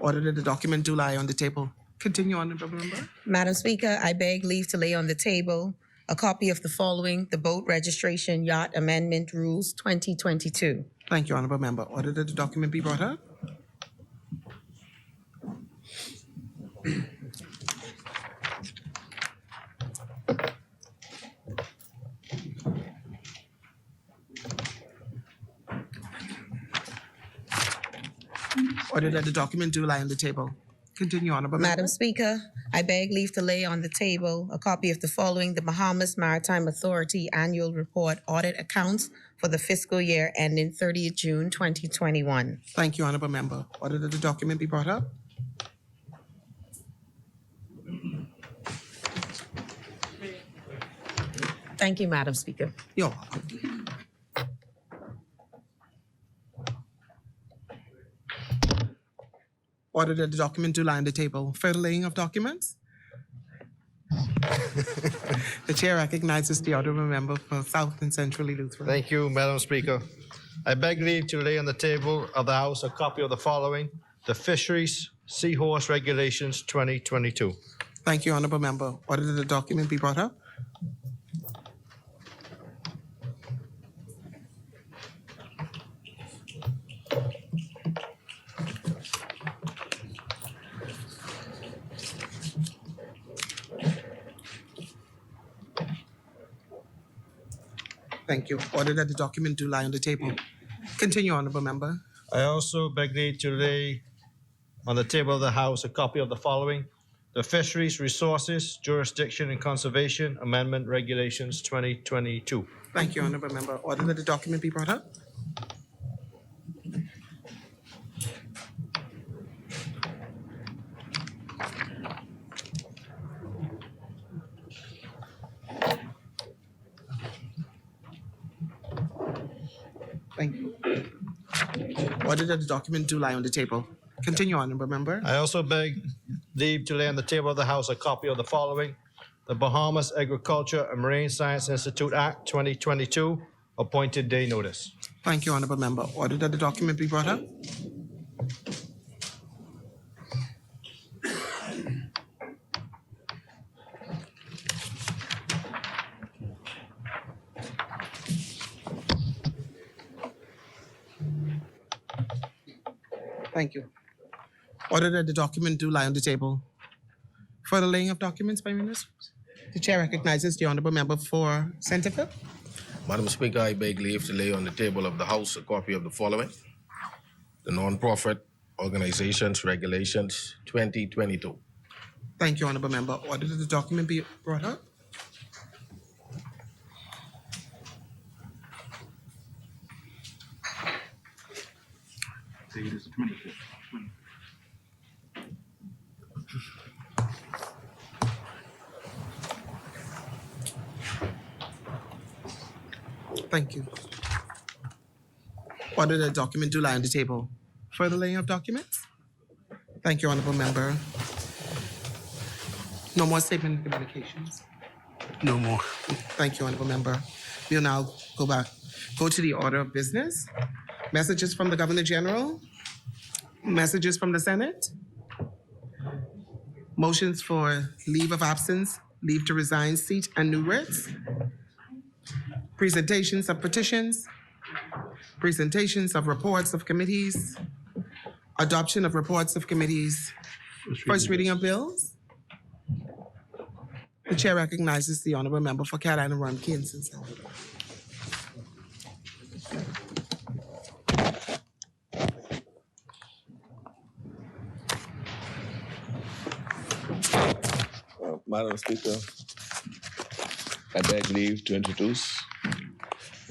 Order that the document do lie on the table. Continue, honorable member. Madam Speaker, I beg leave to lay on the table a copy of the following: the Boat Registration Yacht Amendment Rules 2022. Thank you, honorable member. Order that the document be brought up. Order that the document do lie on the table. Continue, honorable member. Madam Speaker, I beg leave to lay on the table a copy of the following: the Bahamas Maritime Authority Annual Report Audit Accounts for the fiscal year ending 30th June 2021. Thank you, honorable member. Order that the document be brought up. Thank you, Madam Speaker. You're welcome. Order that the document do lie on the table. Further laying of documents? The chair recognizes the honorable member for South and Central Eleuthera. Thank you, Madam Speaker. I beg leave to lay on the table of the House a copy of the following: the Fisheries Seahorse Regulations 2022. Thank you, honorable member. Order that the document be brought up. Thank you. Order that the document do lie on the table. Continue, honorable member. I also beg leave to lay on the table of the House a copy of the following: the Fisheries Resources, Jurisdiction and Conservation Amendment Regulations 2022. Thank you, honorable member. Order that the document be brought up. Thank you. Order that the document do lie on the table. Continue, honorable member. I also beg leave to lay on the table of the House a copy of the following: the Bahamas Agriculture and Marine Science Institute Act 2022, appointed day notice. Thank you, honorable member. Order that the document be brought up. Thank you. Order that the document do lie on the table. For the laying of documents by ministers, the chair recognizes the honorable member for Centerville. Madam Speaker, I beg leave to lay on the table of the House a copy of the following: the Non-Profit Organizations Regulations 2022. Thank you, honorable member. Order that the document be brought up. Thank you. Order the document do lie on the table. Further laying of documents? Thank you, honorable member. No more statement of communications. No more. Thank you, honorable member. We'll now go to the order of business. Messages from the Governor General. Messages from the Senate. Motions for leave of absence, leave to resign seat, and new writs. Presentations of petitions. Presentations of reports of committees. Adoption of reports of committees. First reading of bills. The chair recognizes the honorable member for Cat Island, Rumkey, and St. Salvador. Madam Speaker, I beg leave to introduce.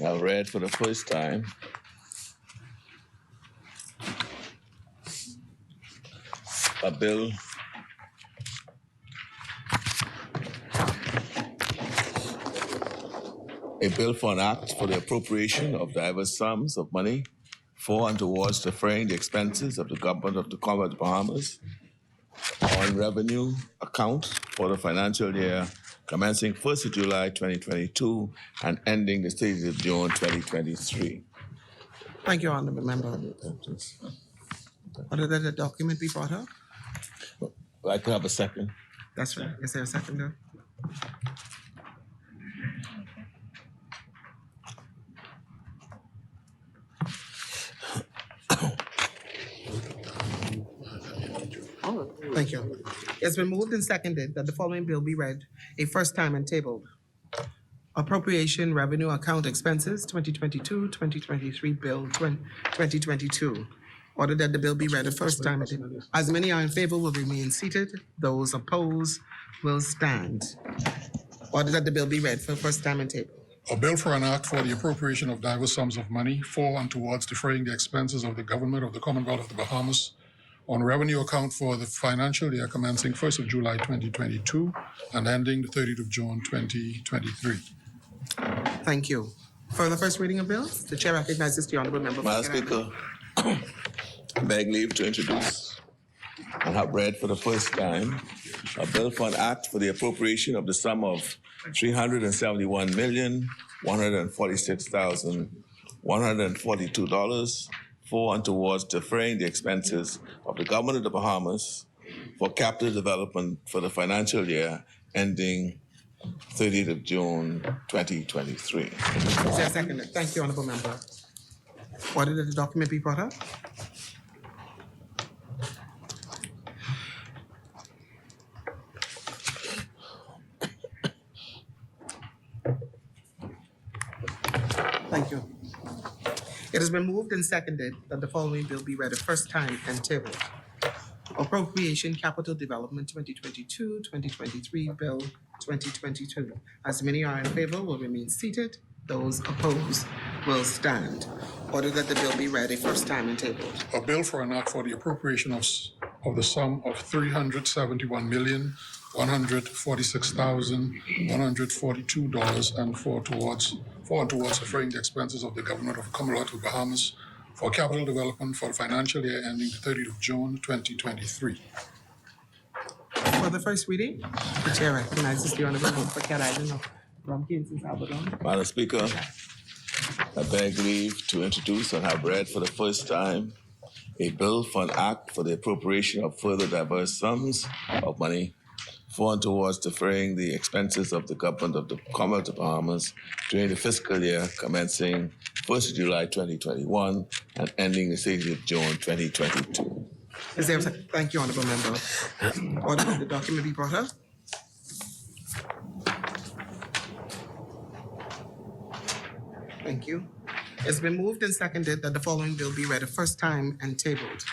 I've read for the first time a bill for an act for the appropriation of diverse sums of money for and towards defraying the expenses of the government of the Commonwealth of Bahamas on revenue account for the financial year commencing 1st of July 2022 and ending the 30th of June 2023. Thank you, honorable member. Order that the document be brought up. I could have a second. That's right. Is there a second there? Thank you. It's been moved and seconded that the following bill be read a first time and tabled. Appropriation Revenue Account Expenses 2022-2023 Bill 2022. Order that the bill be read a first time. As many are in favor will remain seated. Those opposed will stand. Order that the bill be read for the first time and tabled. A bill for an act for the appropriation of diverse sums of money for and towards defraying the expenses of the government of the Commonwealth of the Bahamas on revenue account for the financial year commencing 1st of July 2022 and ending the 30th of June 2023. Thank you. For the first reading of bills, the chair recognizes the honorable member. Madam Speaker, I beg leave to introduce and have read for the first time a bill for an act for the appropriation of the sum of $371,146,142 for and towards defraying the expenses of the government of the Bahamas for capital development for the financial year ending 30th of June 2023. Is there a second? Thank you, honorable member. Order that the document be brought up. Thank you. It has been moved and seconded that the following bill be read a first time and tabled. Appropriation Capital Development 2022-2023 Bill 2022. As many are in favor will remain seated. Those opposed will stand. Order that the bill be read a first time and tabled. A bill for an act for the appropriation of the sum of $371,146,142 and for and towards defraying the expenses of the government of the Commonwealth of Bahamas for capital development for the financial year ending the 30th of June 2023. For the first reading, the chair recognizes the honorable member for Cat Island of Rum and Salvador. Madam Speaker, I beg leave to introduce and have read for the first time a bill for an act for the appropriation of further diverse sums of money for and towards defraying the expenses of the government of the Commonwealth of Bahamas during the fiscal year commencing 1st of July 2021 and ending the 30th of June 2022. Is there a second? Thank you, honorable member. Order that the document be brought up. Thank you. It's been moved and seconded that the following bill be read a first time and tabled.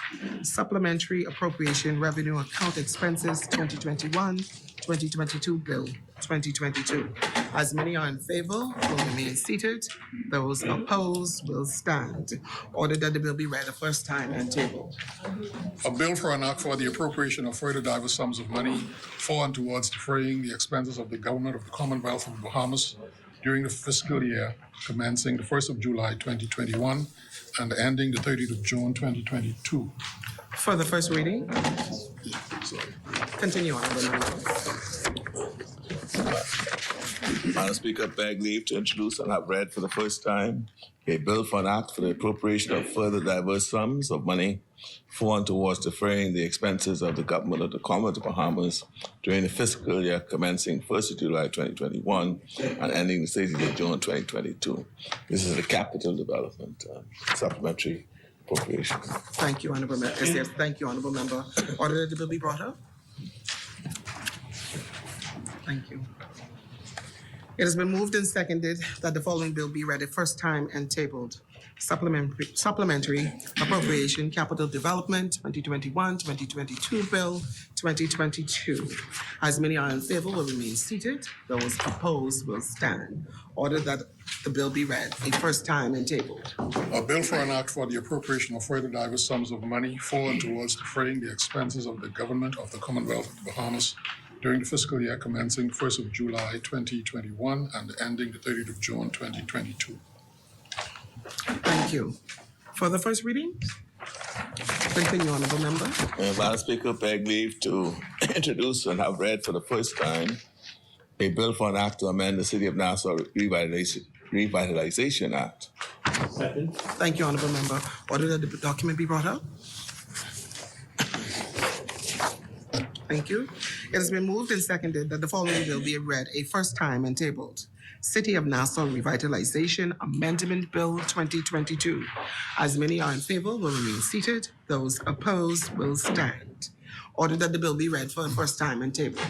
Supplementary Appropriation Revenue Account Expenses 2021-2022 Bill 2022. As many are in favor will remain seated. Those opposed will stand. Order that the bill be read a first time and tabled. A bill for an act for the appropriation of further diverse sums of money for and towards defraying the expenses of the government of the Commonwealth of the Bahamas during the fiscal year commencing the 1st of July 2021 and ending the 30th of June 2022. For the first reading, continue, honorable member. Madam Speaker, beg leave to introduce and have read for the first time a bill for an act for the appropriation of further diverse sums of money for and towards defraying the expenses of the government of the Commonwealth of the Bahamas during the fiscal year commencing 1st of July 2021 and ending the 30th of June 2022. This is the capital development supplementary appropriation. Thank you, honorable member. Thank you, honorable member. Order that the bill be brought up. Thank you. It has been moved and seconded that the following bill be read a first time and tabled. Supplementary Appropriation Capital Development 2021-2022 Bill 2022. As many are in favor will remain seated. Those opposed will stand. Order that the bill be read a first time and tabled. A bill for an act for the appropriation of further diverse sums of money for and towards defraying the expenses of the government of the Commonwealth of the Bahamas during the fiscal year commencing 1st of July 2021 and ending the 30th of June 2022. Thank you. For the first reading, continue, honorable member. Madam Speaker, beg leave to introduce and have read for the first time a bill for an act to amend the City of Nassau Revitalization Act. Second. Thank you, honorable member. Order that the document be brought up. Thank you. It has been moved and seconded that the following bill be read a first time and tabled. City of Nassau Revitalization Amendment Bill 2022. As many are in favor will remain seated. Those opposed will stand. Order that the bill be read for the first time and tabled.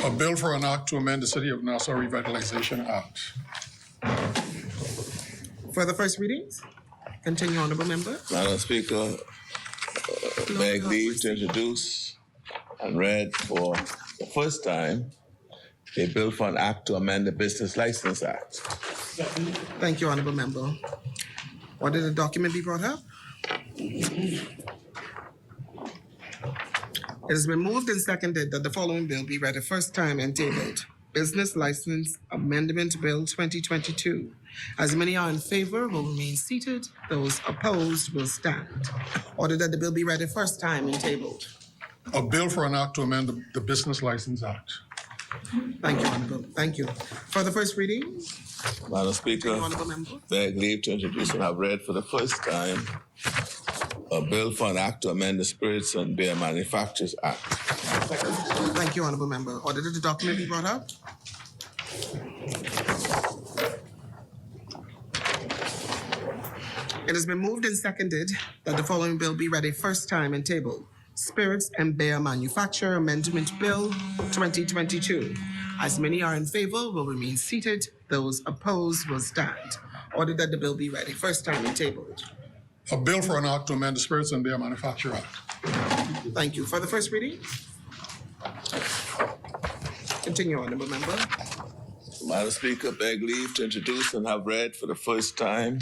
A bill for an act to amend the City of Nassau Revitalization Act. For the first readings, continue, honorable member. Madam Speaker, beg leave to introduce and read for the first time a bill for an act to amend the Business License Act. Thank you, honorable member. Order the document be brought up. It has been moved and seconded that the following bill be read a first time and tabled. Business License Amendment Bill 2022. As many are in favor will remain seated. Those opposed will stand. Order that the bill be read a first time and tabled. A bill for an act to amend the Business License Act. Thank you, Honorable. Thank you. For the first reading, Madam Speaker, Honorable Member. beg leave to introduce and have read for the first time a bill for an act to amend the Spirits and Beer Manufacturers Act. Thank you, Honorable Member. Order that the document be brought up. It has been moved and seconded that the following bill be read a first time and tabled. Spirits and Beer Manufacturer Amendment Bill 2022. As many are in favor will remain seated. Those opposed will stand. Order that the bill be read a first time and tabled. A bill for an act to amend the Spirits and Beer Manufacturer Act. Thank you. For the first reading? Continue, Honorable Member. Madam Speaker, beg leave to introduce and have read for the first time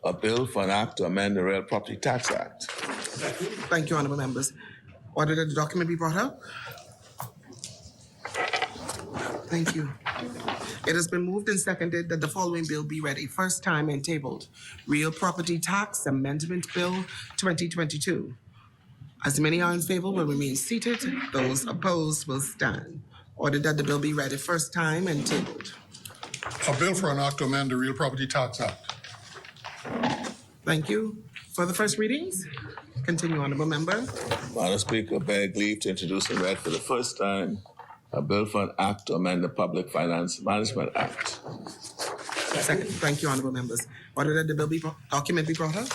a bill for an act to amend the Real Property Tax Act. Thank you, Honorable Members. Order that the document be brought up. Thank you. It has been moved and seconded that the following bill be read a first time and tabled. Real Property Tax Amendment Bill 2022. As many are in favor will remain seated. Those opposed will stand. Order that the bill be read a first time and tabled. A bill for an act to amend the Real Property Tax Act. Thank you. For the first readings, continue, Honorable Member. Madam Speaker, beg leave to introduce and read for the first time a bill for an act to amend the Public Finance Management Act. Second. Thank you, Honorable Members. Order that the document be brought up.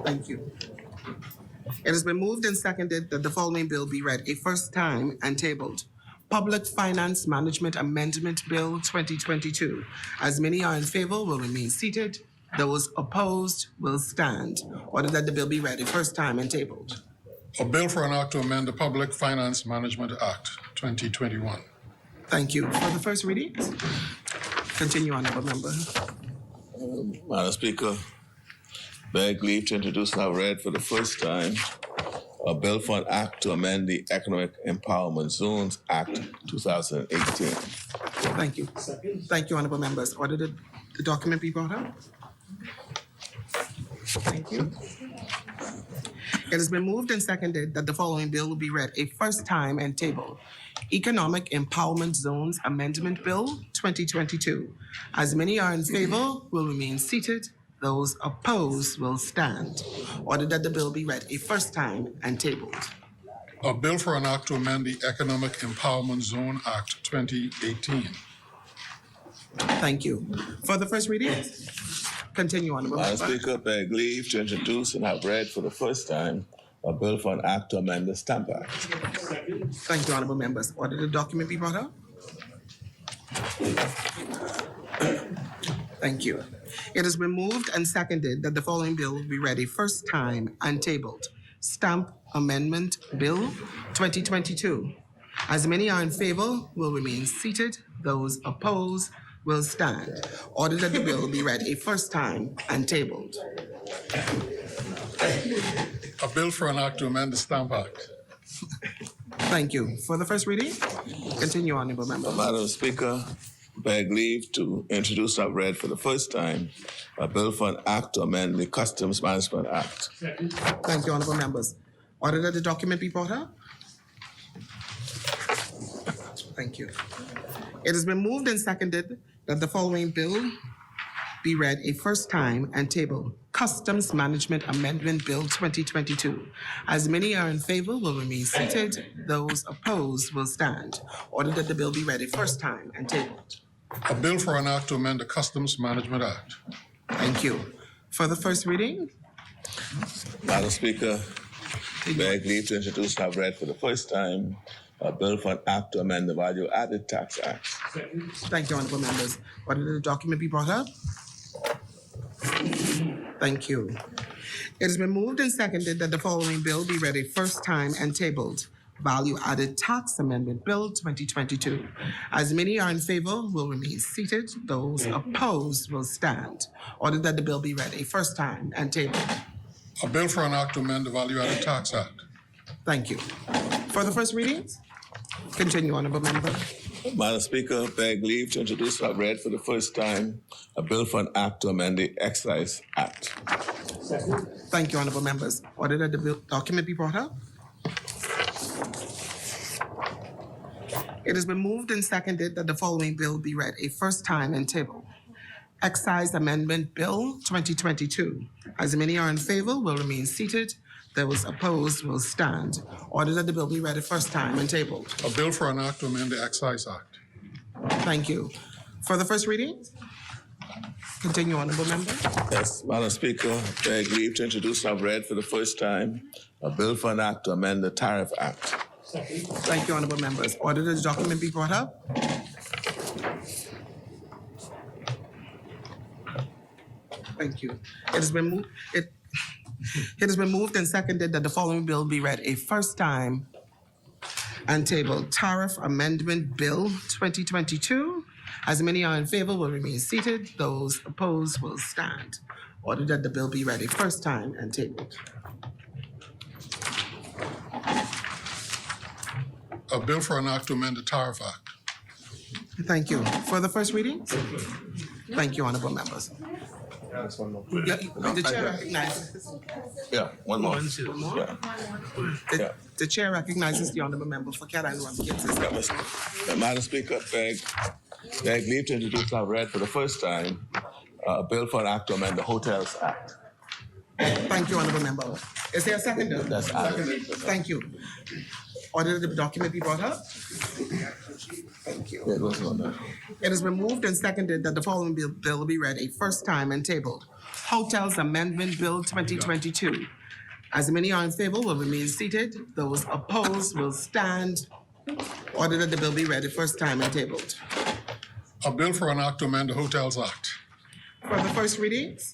Thank you. It has been moved and seconded that the following bill be read a first time and tabled. Public Finance Management Amendment Bill 2022. As many are in favor will remain seated. Those opposed will stand. Order that the bill be read a first time and tabled. A bill for an act to amend the Public Finance Management Act 2021. Thank you. For the first reading, continue, Honorable Member. Madam Speaker, beg leave to introduce and have read for the first time a bill for an act to amend the Economic Empowerment Zones Act 2018. Thank you. Thank you, Honorable Members. Order that the document be brought up. Thank you. It has been moved and seconded that the following bill will be read a first time and tabled. Economic Empowerment Zones Amendment Bill 2022. As many are in favor will remain seated. Those opposed will stand. Order that the bill be read a first time and tabled. A bill for an act to amend the Economic Empowerment Zone Act 2018. Thank you. For the first reading, continue, Honorable Madam Member. Speaker, beg leave to introduce and have read for the first time a bill for an act to amend the Stamp Act. Thank you, Honorable Members. Order the document be brought up. Thank you. It has been moved and seconded that the following bill will be read a first time and tabled. Stamp Amendment Bill 2022. As many are in favor will remain seated. Those opposed will stand. Order that the bill be read a first time and tabled. A bill for an act to amend the Stamp Act. Thank you. For the first reading, continue, Honorable Member. Madam Speaker, beg leave to introduce and have read for the first time a bill for an act to amend the Customs Management Act. Thank you, Honorable Members. Order that the document be brought up. Thank you. It has been moved and seconded that the following bill be read a first time and tabled. Customs Management Amendment Bill 2022. As many are in favor will remain seated. Those opposed will stand. Order that the bill be read a first time and tabled. A bill for an act to amend the Customs Management Act. Thank you. For the first reading, Madam Speaker, beg leave to introduce and have read for the first time a bill for an act to amend the Value Added Tax Act. thank you, Honorable Members. Order that the document be brought up. Thank you. It has been moved and seconded that the following bill be read a first time and tabled. Value Added Tax Amendment Bill 2022. As many are in favor will remain seated. Those opposed will stand. Order that the bill be read a first time and tabled. A bill for an act to amend the Value Added Tax Act. Thank you. For the first readings, continue, honorable member. Madam Speaker, beg leave to introduce or read for the first time a bill for an act to amend the Excise Act. Thank you, honorable members. Order that the bill document be brought up. It has been moved and seconded that the following bill be read a first time and tabled. Excise Amendment Bill 2022. As many are in favor, will remain seated. Those opposed will stand. Order that the bill be read a first time and tabled. A bill for an act to amend the Excise Act. Thank you. For the first reading, continue, honorable member. Yes, Madam Speaker, beg leave to introduce or read for the first time a bill for an act to amend the Tariff Act. Thank you, honorable members. Order that the document be brought up. Thank you. It has been moved. It has been moved and seconded that the following bill be read a first time and tabled. Tariff Amendment Bill 2022. As many are in favor, will remain seated. Those opposed will stand. Order that the bill be read a first time and tabled. A bill for an act to amend the Tariff Act. Thank you. For the first reading? Thank you, honorable members. Yeah, the chair recognizes. Yeah, one more. Yeah. The chair recognizes the honorable member for Cat Island. Madam Speaker, beg leave to introduce or read for the first time a bill for an act to amend the Hotels Act. Thank you, honorable member. Is there a seconder? That's added. Thank you. Order that the document be brought up. Thank you. Yeah, it was on there. It has been moved and seconded that the following bill be read a first time and tabled. Hotels Amendment Bill 2022. As many are in favor, will remain seated. Those opposed will stand. Order that the bill be read a first time and tabled. A bill for an act to amend the Hotels Act. For the first readings,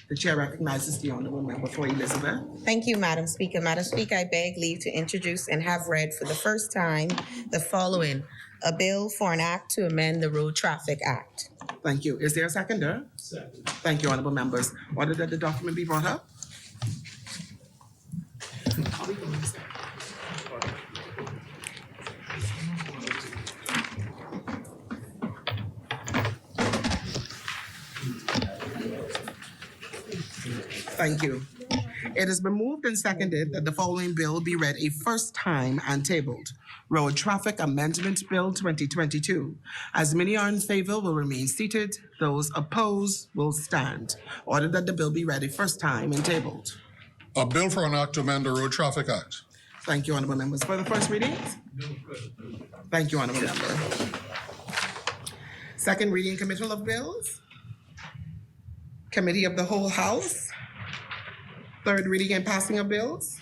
the chair recognizes the honorable member for Elizabeth. Thank you, Madam Speaker. Madam Speaker, I beg leave to introduce and have read for the first time the following: a bill for an act to amend the Road Traffic Act. Thank you. Is there a seconder? Second. Thank you, honorable members. Order that the document be brought up. Thank you. It has been moved and seconded that the following bill be read a first time and tabled. Road Traffic Amendment Bill 2022. As many are in favor, will remain seated. Those opposed will stand. Order that the bill be read a first time and tabled. A bill for an act to amend the Road Traffic Act. Thank you, honorable members. For the first readings? Thank you, honorable member. Second reading, committal of bills. Committee of the whole House. Third reading and passing of bills.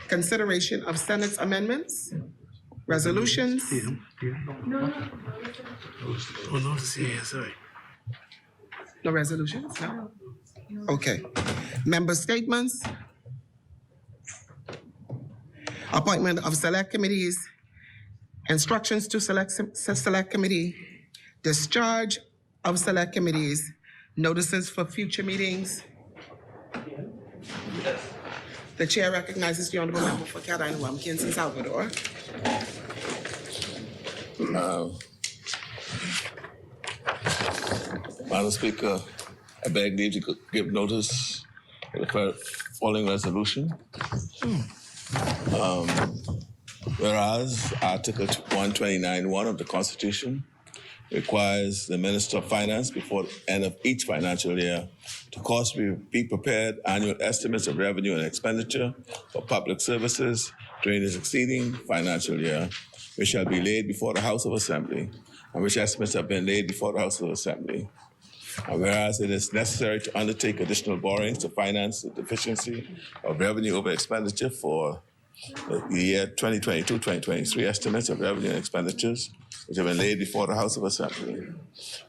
Consideration of Senate's amendments. Resolutions. No resolutions? No? Okay. Member statements. Appointment of select committees. Instructions to select committee. Discharge of select committees. Notices for future meetings. The chair recognizes the honorable member for Cat Island, Wampkins, and Salvador. Madam Speaker, I beg leave to give notice of the following resolution. Whereas Article 129(1) of the Constitution requires the Minister of Finance before the end of each financial year to cause be prepared annual estimates of revenue and expenditure for public services during the succeeding financial year, which shall be laid before the House of Assembly, and which estimates have been laid before the House of Assembly. And whereas it is necessary to undertake additional borrowings to finance the deficiency of revenue over expenditure for the year 2022-2023 estimates of revenue and expenditures, which have been laid before the House of Assembly.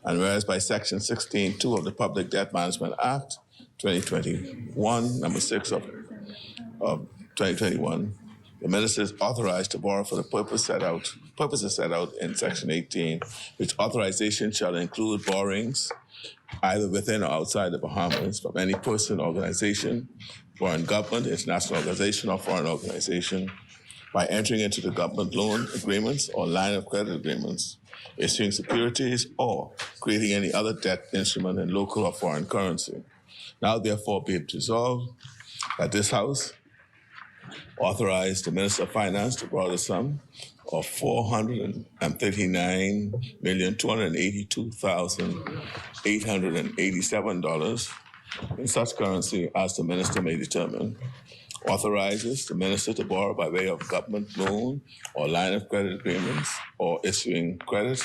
And whereas by Section 16(2) of the Public Debt Management Act 2021, number 6 of 2021, the minister is authorized to borrow for the purposes set out in Section 18, which authorization shall include borrowings either within or outside the Bahamas from any person, organization, foreign government, international organization, or foreign organization, by entering into the government loan agreements or line of credit agreements, issuing securities, or creating any other debt instrument in local or foreign currency. Now, therefore, be it resolved that this House authorize the Minister of Finance to borrow the sum of $439,282,887 in such currency as the Minister may determine, authorizes the Minister to borrow by way of government loan or line of credit agreements or issuing credit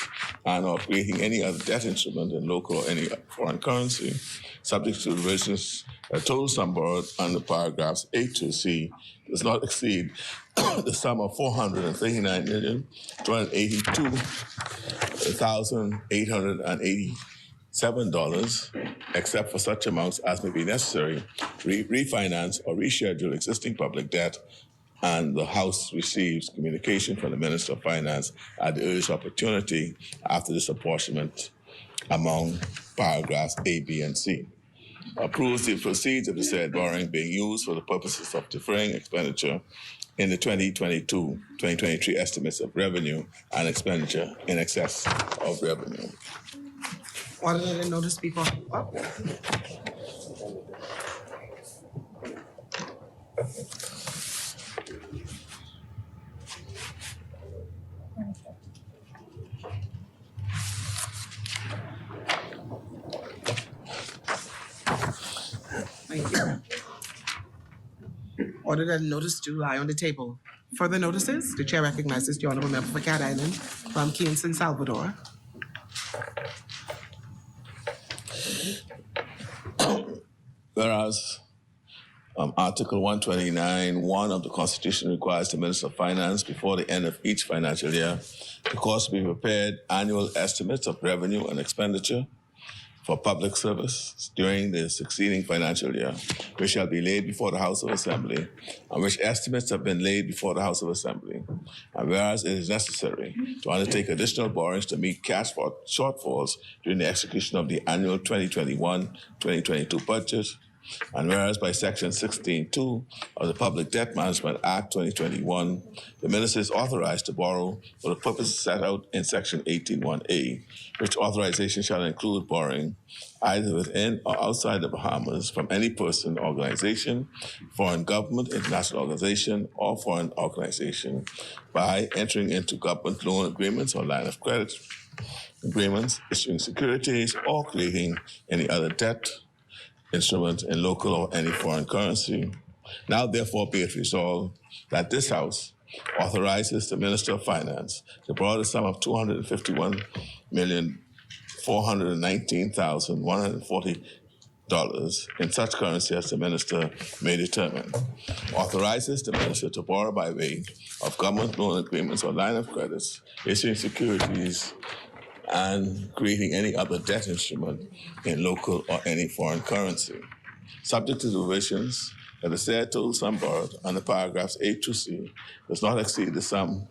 and or creating any other debt instrument in local or any foreign currency, subject to revisions. A total sum borrowed under paragraphs A to C does not exceed the sum of $439,282,887, except for such amounts as may be necessary to refinance or reschedule existing public debt, and the House receives communication from the Minister of Finance at the earliest opportunity after this apportionment among paragraphs A, B, and C. Approves the proceeds of the said borrowing being used for the purposes of deferring expenditure in the 2022-2023 estimates of revenue and expenditure in excess of revenue. Order that the notice be brought up. Thank you. Order that notice do lie on the table. Further notices, the chair recognizes the honorable member for Cat Island from San Salvador. Whereas Article 129(1) of the Constitution requires the Minister of Finance before the end of each financial year to cause to be prepared annual estimates of revenue and expenditure for public service during the succeeding financial year, which shall be laid before the House of Assembly, and which estimates have been laid before the House of Assembly. And whereas it is necessary to undertake additional borrowings to meet cash shortfalls during the execution of the annual 2021-2022 budget, and whereas by Section 16(2) of the Public Debt Management Act 2021, the Minister is authorized to borrow for the purposes set out in Section 18(1)(a), which authorization shall include borrowing either within or outside the Bahamas from any person, organization, foreign government, international organization, or foreign organization by entering into government loan agreements or line of credit agreements, issuing securities, or creating any other debt instrument in local or any foreign currency. Now, therefore, be it resolved that this House authorizes the Minister of Finance to borrow the sum of $251,419,140 in such currency as the Minister may determine. Authorizes the Minister to borrow by way of government loan agreements or line of credits, issuing securities, and creating any other debt instrument in local or any foreign currency, subject to the provisions that the said total sum borrowed under paragraphs A to C does not exceed the sum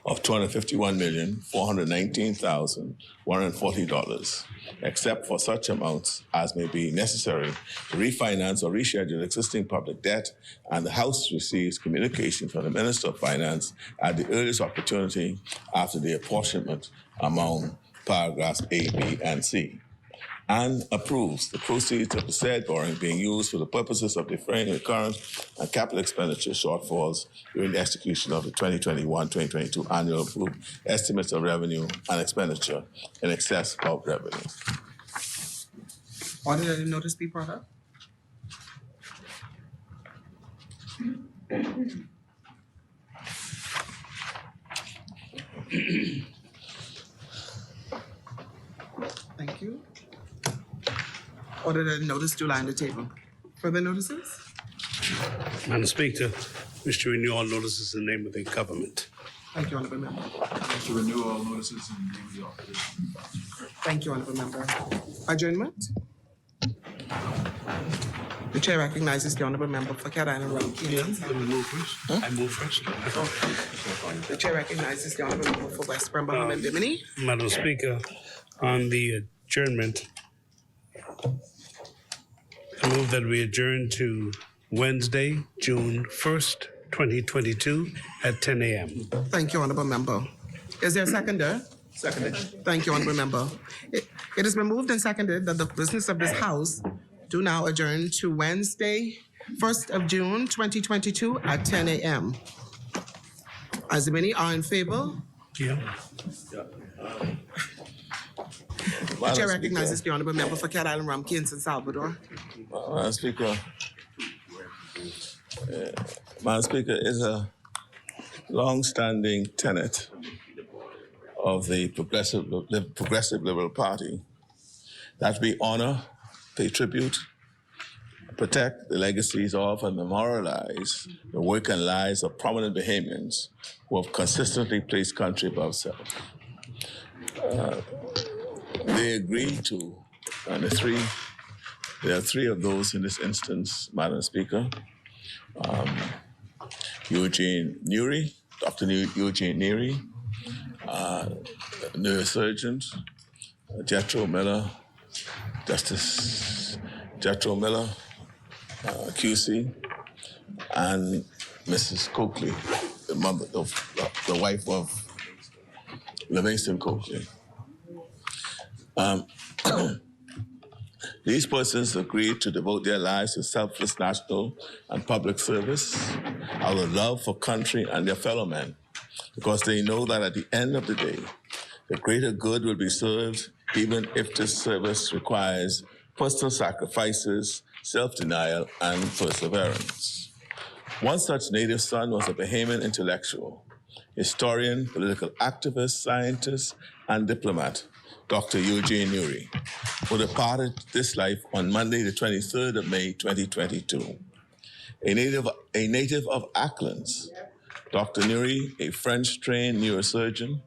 of $251,419,140, except for such amounts as may be necessary to refinance or reschedule existing public debt, and the House receives communication from the Minister of Finance at the earliest opportunity after the apportionment among paragraphs A, B, and C, and approves the proceeds of the said borrowing being used for the purposes of deferring recurrent and capital expenditure shortfalls during the execution of the 2021-2022 annual approved estimates of revenue and expenditure in excess of revenue. Order that the notice be brought up. Thank you. Order that the notice do lie on the table. Further notices? Madam Speaker, wish to renew all notices in the name of the government. Thank you, Honourable Member. To renew all notices in the name of the opposition. Thank you, Honourable Member. Adjournment? The chair recognizes the Honourable Member for Cat Island Road. I move first. Huh? I move first. The chair recognizes the Honourable Member for West Bahama and Bimini. Madam Speaker, on the adjournment, I move that we adjourn to Wednesday, June 1st, 2022 at 10 a.m. Thank you, Honorable Member. Is there a seconder? Seconded. Thank you, Honorable Member. It has been moved and seconded that the business of this House do now adjourn to Wednesday, 1st of June, 2022 at 10 a.m. As many are in favor, Yeah. the Chair recognizes the Honorable Member for Cat Island, Rumkey, and San Salvador. Madam Speaker, is a long-standing tenet of the Progressive Liberal Party that we honor, pay tribute, protect the legacies of and memorialize the work and lives of prominent Bahamians who have consistently placed country above self. They agreed to, and there are three of those in this instance, Madam Speaker. Eugene Neary, Dr. Eugene Neary, neurosurgeon, Jethro Miller, Justice Jethro Miller, QC, and Mrs. Coakley, the mother of the wife of Livingston Coakley. These persons agreed to devote their lives to selfless national and public service out of love for country and their fellow men, because they know that at the end of the day, the greater good will be served even if this service requires personal sacrifices, self-denial, and perseverance. One such native son was a Bahamian intellectual, historian, political activist, scientist, and diplomat, Dr. Eugene Neary, who departed this life on Monday, the 23rd of May, 2022. A native of Acklands, Dr. Neary, a French-trained neurosurgeon,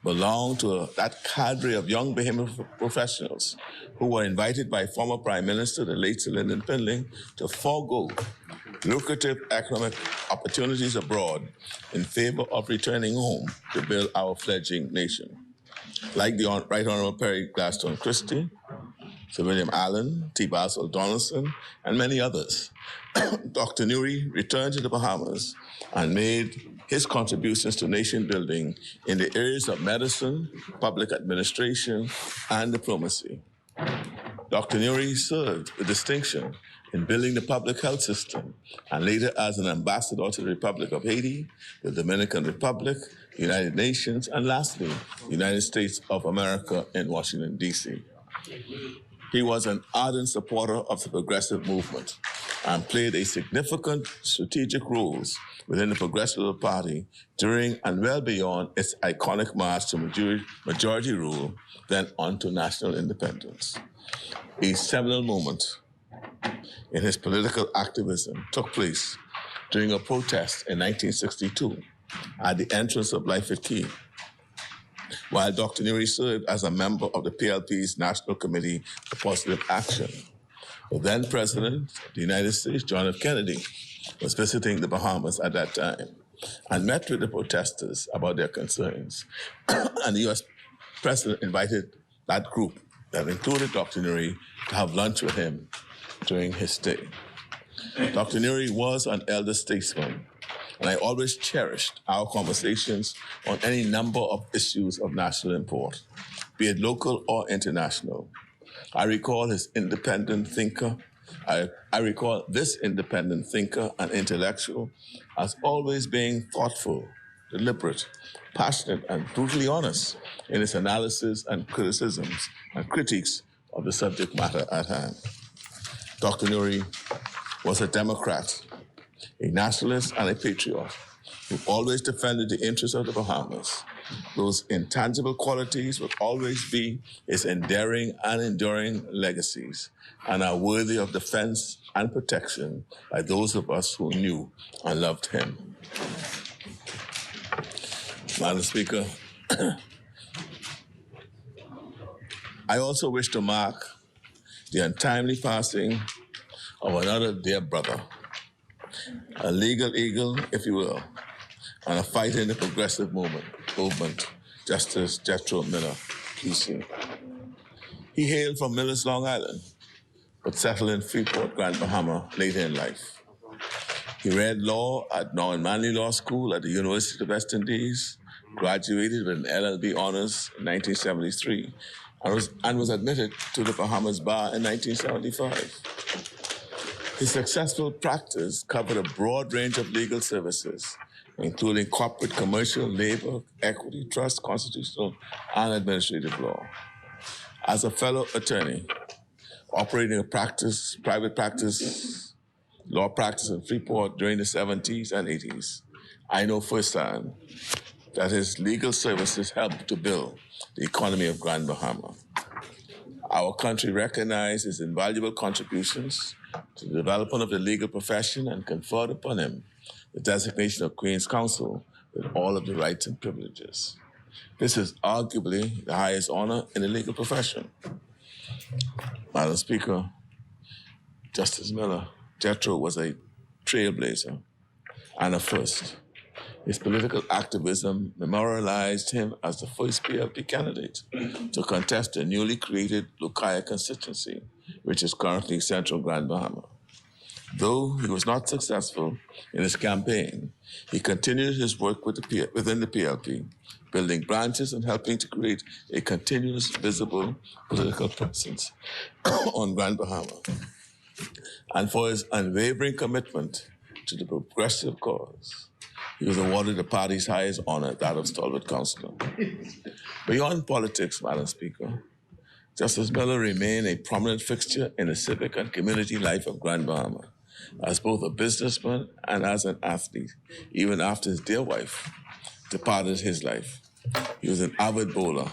belonged to that cadre of young Bahamian professionals who were invited by former Prime Minister, the late Sir Lyndon Pinling, to forego lucrative economic opportunities abroad in favor of returning home to build our fledgling nation. Like the Right Honorable Perry Gladstone Christie, Sir William Allen, T. Basil Donaldson, and many others, Dr. Neary returned to the Bahamas and made his contributions to nation building in the areas of medicine, public administration, and diplomacy. Dr. Neary served with distinction in building the public health system, and later as an ambassador to the Republic of Haiti, the Dominican Republic, the United Nations, and lastly, the United States of America in Washington, D.C. He was an ardent supporter of the progressive movement and played a significant strategic roles within the Progressive Party during and well beyond its iconic march to majority rule, then on to national independence. A seminal moment in his political activism took place during a protest in 1962 at the entrance of Lyford Key, while Dr. Neary served as a member of the PLP's National Committee for Positive Action. The then President of the United States, John F. Kennedy, was visiting the Bahamas at that time and met with the protesters about their concerns. And the U.S. President invited that group that included Dr. Neary to have lunch with him during his stay. Dr. Neary was an elder statesman, and I always cherished our conversations on any number of issues of national import, be it local or international. I recall his independent thinker. I recall this independent thinker and intellectual as always being thoughtful, deliberate, passionate, and brutally honest in his analysis and criticisms and critiques of the subject matter at hand. Dr. Neary was a Democrat, a nationalist, and a patriot who always defended the interests of the Bahamas. Those intangible qualities will always be his endearing and enduring legacies and are worthy of defense and protection by those of us who knew and loved him. Madam Speaker, I also wish to mark the untimely passing of another dear brother, a legal eagle, if you will, and a fighter in the progressive movement, Justice Jethro Miller, QC. He hailed from Miller's Long Island, but settled in Freeport, Grand Bahama later in life. He read law at Norman Manley Law School at the University of the West Indies, graduated with an LLB honors in 1973, and was admitted to the Bahamas Bar in 1975. His successful practice covered a broad range of legal services, including corporate, commercial, labor, equity, trust, constitutional, and administrative law. As a fellow attorney, operating a private practice, law practice in Freeport during the 70s and 80s, I know firsthand that his legal services helped to build the economy of Grand Bahama. Our country recognized his invaluable contributions to the development of the legal profession and conferred upon him the designation of Queen's Counsel with all of the rights and privileges. This is arguably the highest honor in the legal profession. Madam Speaker, Justice Miller, Jethro was a trailblazer and a first. His political activism memorialized him as the first PLP candidate to contest the newly created Lucaya constituency, which is currently Central Grand Bahama. Though he was not successful in his campaign, he continued his work within the PLP, building branches and helping to create a continuous, visible political presence on Grand Bahama, and for his unwavering commitment to the progressive cause. He was awarded the party's highest honor, that of Stalwart Counselor. Beyond politics, Madam Speaker, Justice Miller remained a prominent fixture in the civic and community life of Grand Bahama, as both a businessman and as an athlete, even after his dear wife departed his life. He was an avid bowler,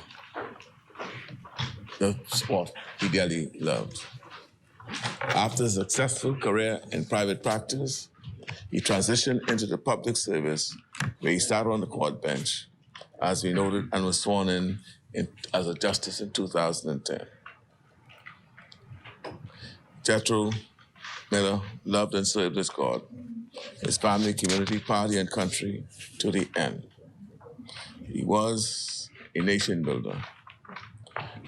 the sport he dearly loved. After a successful career in private practice, he transitioned into the public service, where he sat on the court bench, as we noted, and was sworn in as a justice in 2010. Jethro Miller loved and served his God, his family, community, party, and country to the end. He was a nation builder.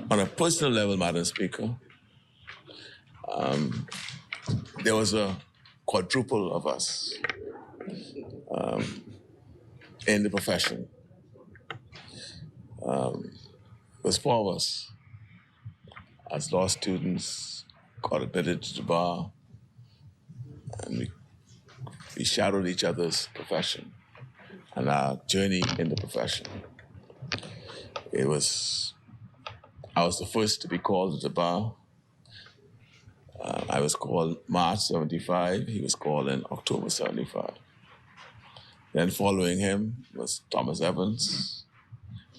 On a personal level, Madam Speaker, there was a quadruple of us in the profession. There's four of us as law students, got admitted to the bar, and we shadowed each other's profession and our journey in the profession. I was the first to be called to the bar. I was called March 75. He was called in October 75. Then following him was Thomas Evans.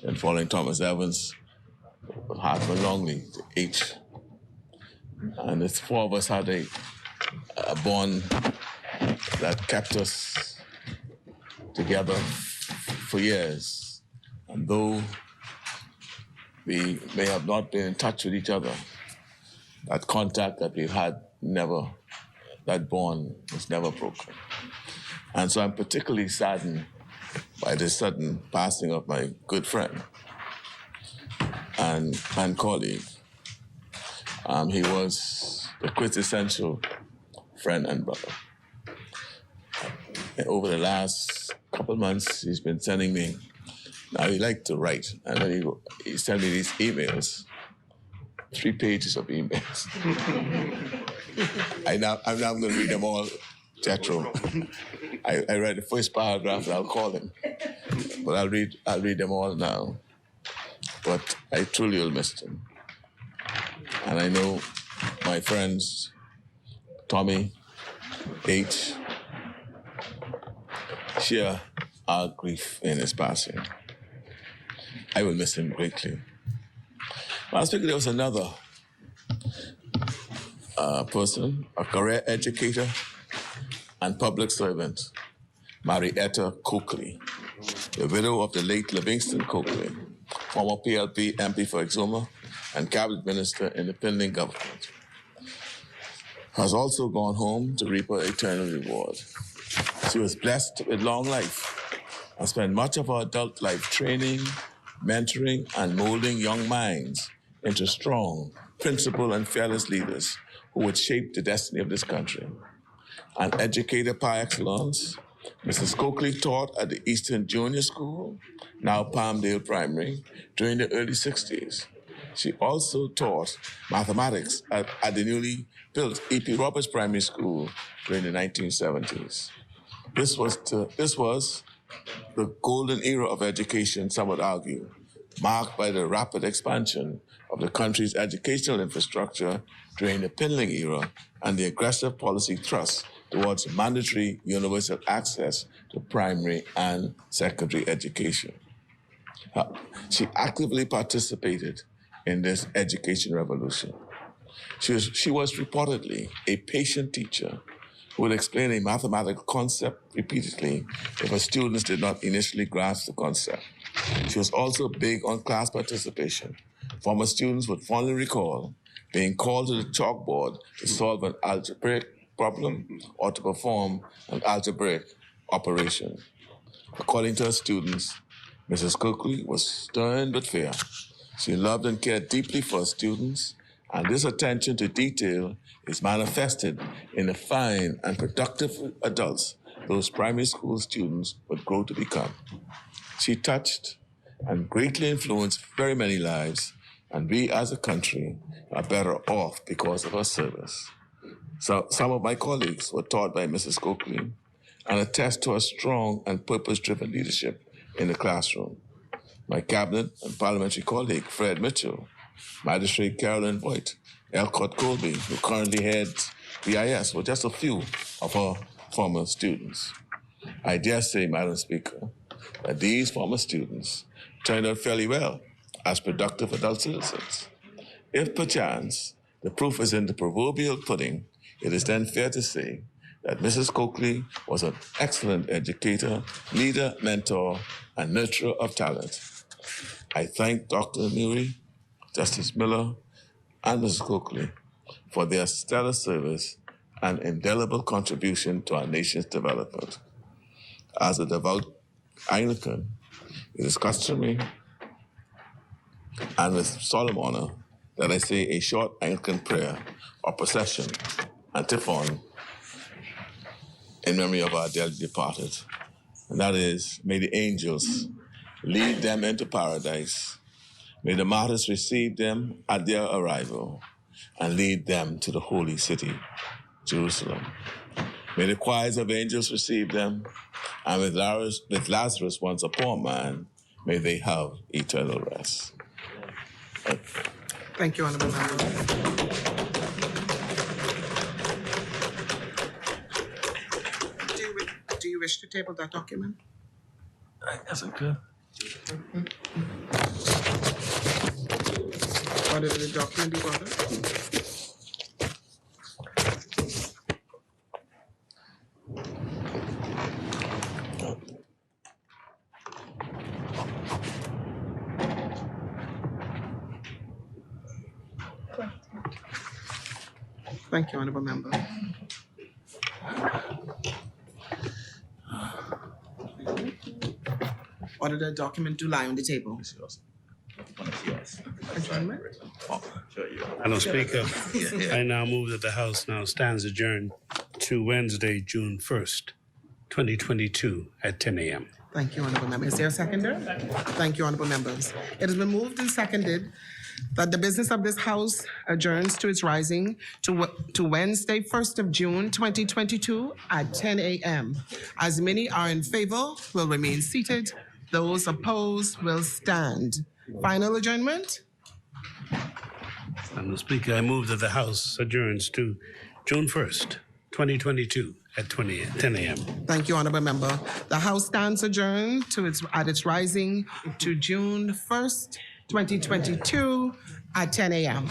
Then following Thomas Evans was Hartman Longley, the H. And the four of us had a bond that kept us together for years. And though we may have not been in touch with each other, that contact that we've had that bond was never broken. And so I'm particularly saddened by this sudden passing of my good friend and colleague. He was the quintessential friend and brother. Over the last couple of months, he's been sending me, now he liked to write, and then he sent me these emails, 3 pages of emails. I'm now going to read them all, Jethro. I read the first paragraph and I'll call him. But I'll read them all now. But I truly will miss him. And I know my friends, Tommy, H, share our grief in his passing. I will miss him greatly. Last week there was another person, a career educator and public servant, Marietta Coakley, the widow of the late Livingston Coakley, former PLP MP for Exuma and cabinet minister in the pending government, has also gone home to reap her eternal reward. She was blessed with long life and spent much of her adult life training, mentoring, and molding young minds into strong, principled, and fearless leaders who would shape the destiny of this country. An educator par excellence, Mrs. Coakley taught at the Eastern Junior School, now Palmdale Primary, during the early 60s. She also taught mathematics at the newly built E.P. Roberts Primary School during the 1970s. This was the golden era of education, some would argue, marked by the rapid expansion of the country's educational infrastructure during the Pinling era and the aggressive policy thrust towards mandatory universal access to primary and secondary education. She actively participated in this education revolution. She was reportedly a patient teacher who would explain a mathematical concept repeatedly if her students did not initially grasp the concept. She was also big on class participation. Former students would fondly recall being called to the chalkboard to solve an algebraic problem or to perform an algebraic operation. According to her students, Mrs. Coakley was stern but fair. She loved and cared deeply for her students, and this attention to detail is manifested in the fine and productive adults those primary school students would grow to become. She touched and greatly influenced very many lives, and we as a country are better off because of her service. So some of my colleagues were taught by Mrs. Coakley and attest to her strong and purpose-driven leadership in the classroom. My cabinet and parliamentary colleague, Fred Mitchell, Magistrate Carolyn Boyd, Elcott Colby, who currently heads BIS, were just a few of her former students. I dare say, Madam Speaker, that these former students turned out fairly well as productive adult citizens. If perchance the proof is in the proverbial pudding, it is then fair to say that Mrs. Coakley was an excellent educator, leader, mentor, and nurturer of talent. I thank Dr. Nuri, Justice Miller, and Mrs. Coakley for their stellar service and indelible contribution to our nation's development. As a devout Anglican, it is customary and with solemn honor that I say a short Anglican prayer or procession, antiphon, in memory of our dearly departed. And that is, may the angels lead them into paradise. May the martyrs receive them at their arrival and lead them to the holy city, Jerusalem. May the choirs of angels receive them, and with Lazarus once a poor man, may they have eternal rest. Thank you, Honourable Member. Do you wish to table that document? Yes, I could. Order the document be brought up. Thank you, Honourable Member. Order the document to lie on the table. Adjournment? Madam Speaker, I now move that the House now stands adjourned to Wednesday, June 1st, 2022 at 10 a.m. Thank you, Honourable Member. Is there a seconder? Thank you, Honourable Members. It has been moved and seconded that the business of this House adjourns to its rising to Wednesday, 1st of June, 2022 at 10 a.m. As many are in favor, will remain seated. Those opposed will stand. Final adjournment? Madam Speaker, I move that the House adjourns to June 1st, 2022 at 10 a.m. Thank you, Honourable Member. The House stands adjourned at its rising to June 1st, 2022 at 10 a.m.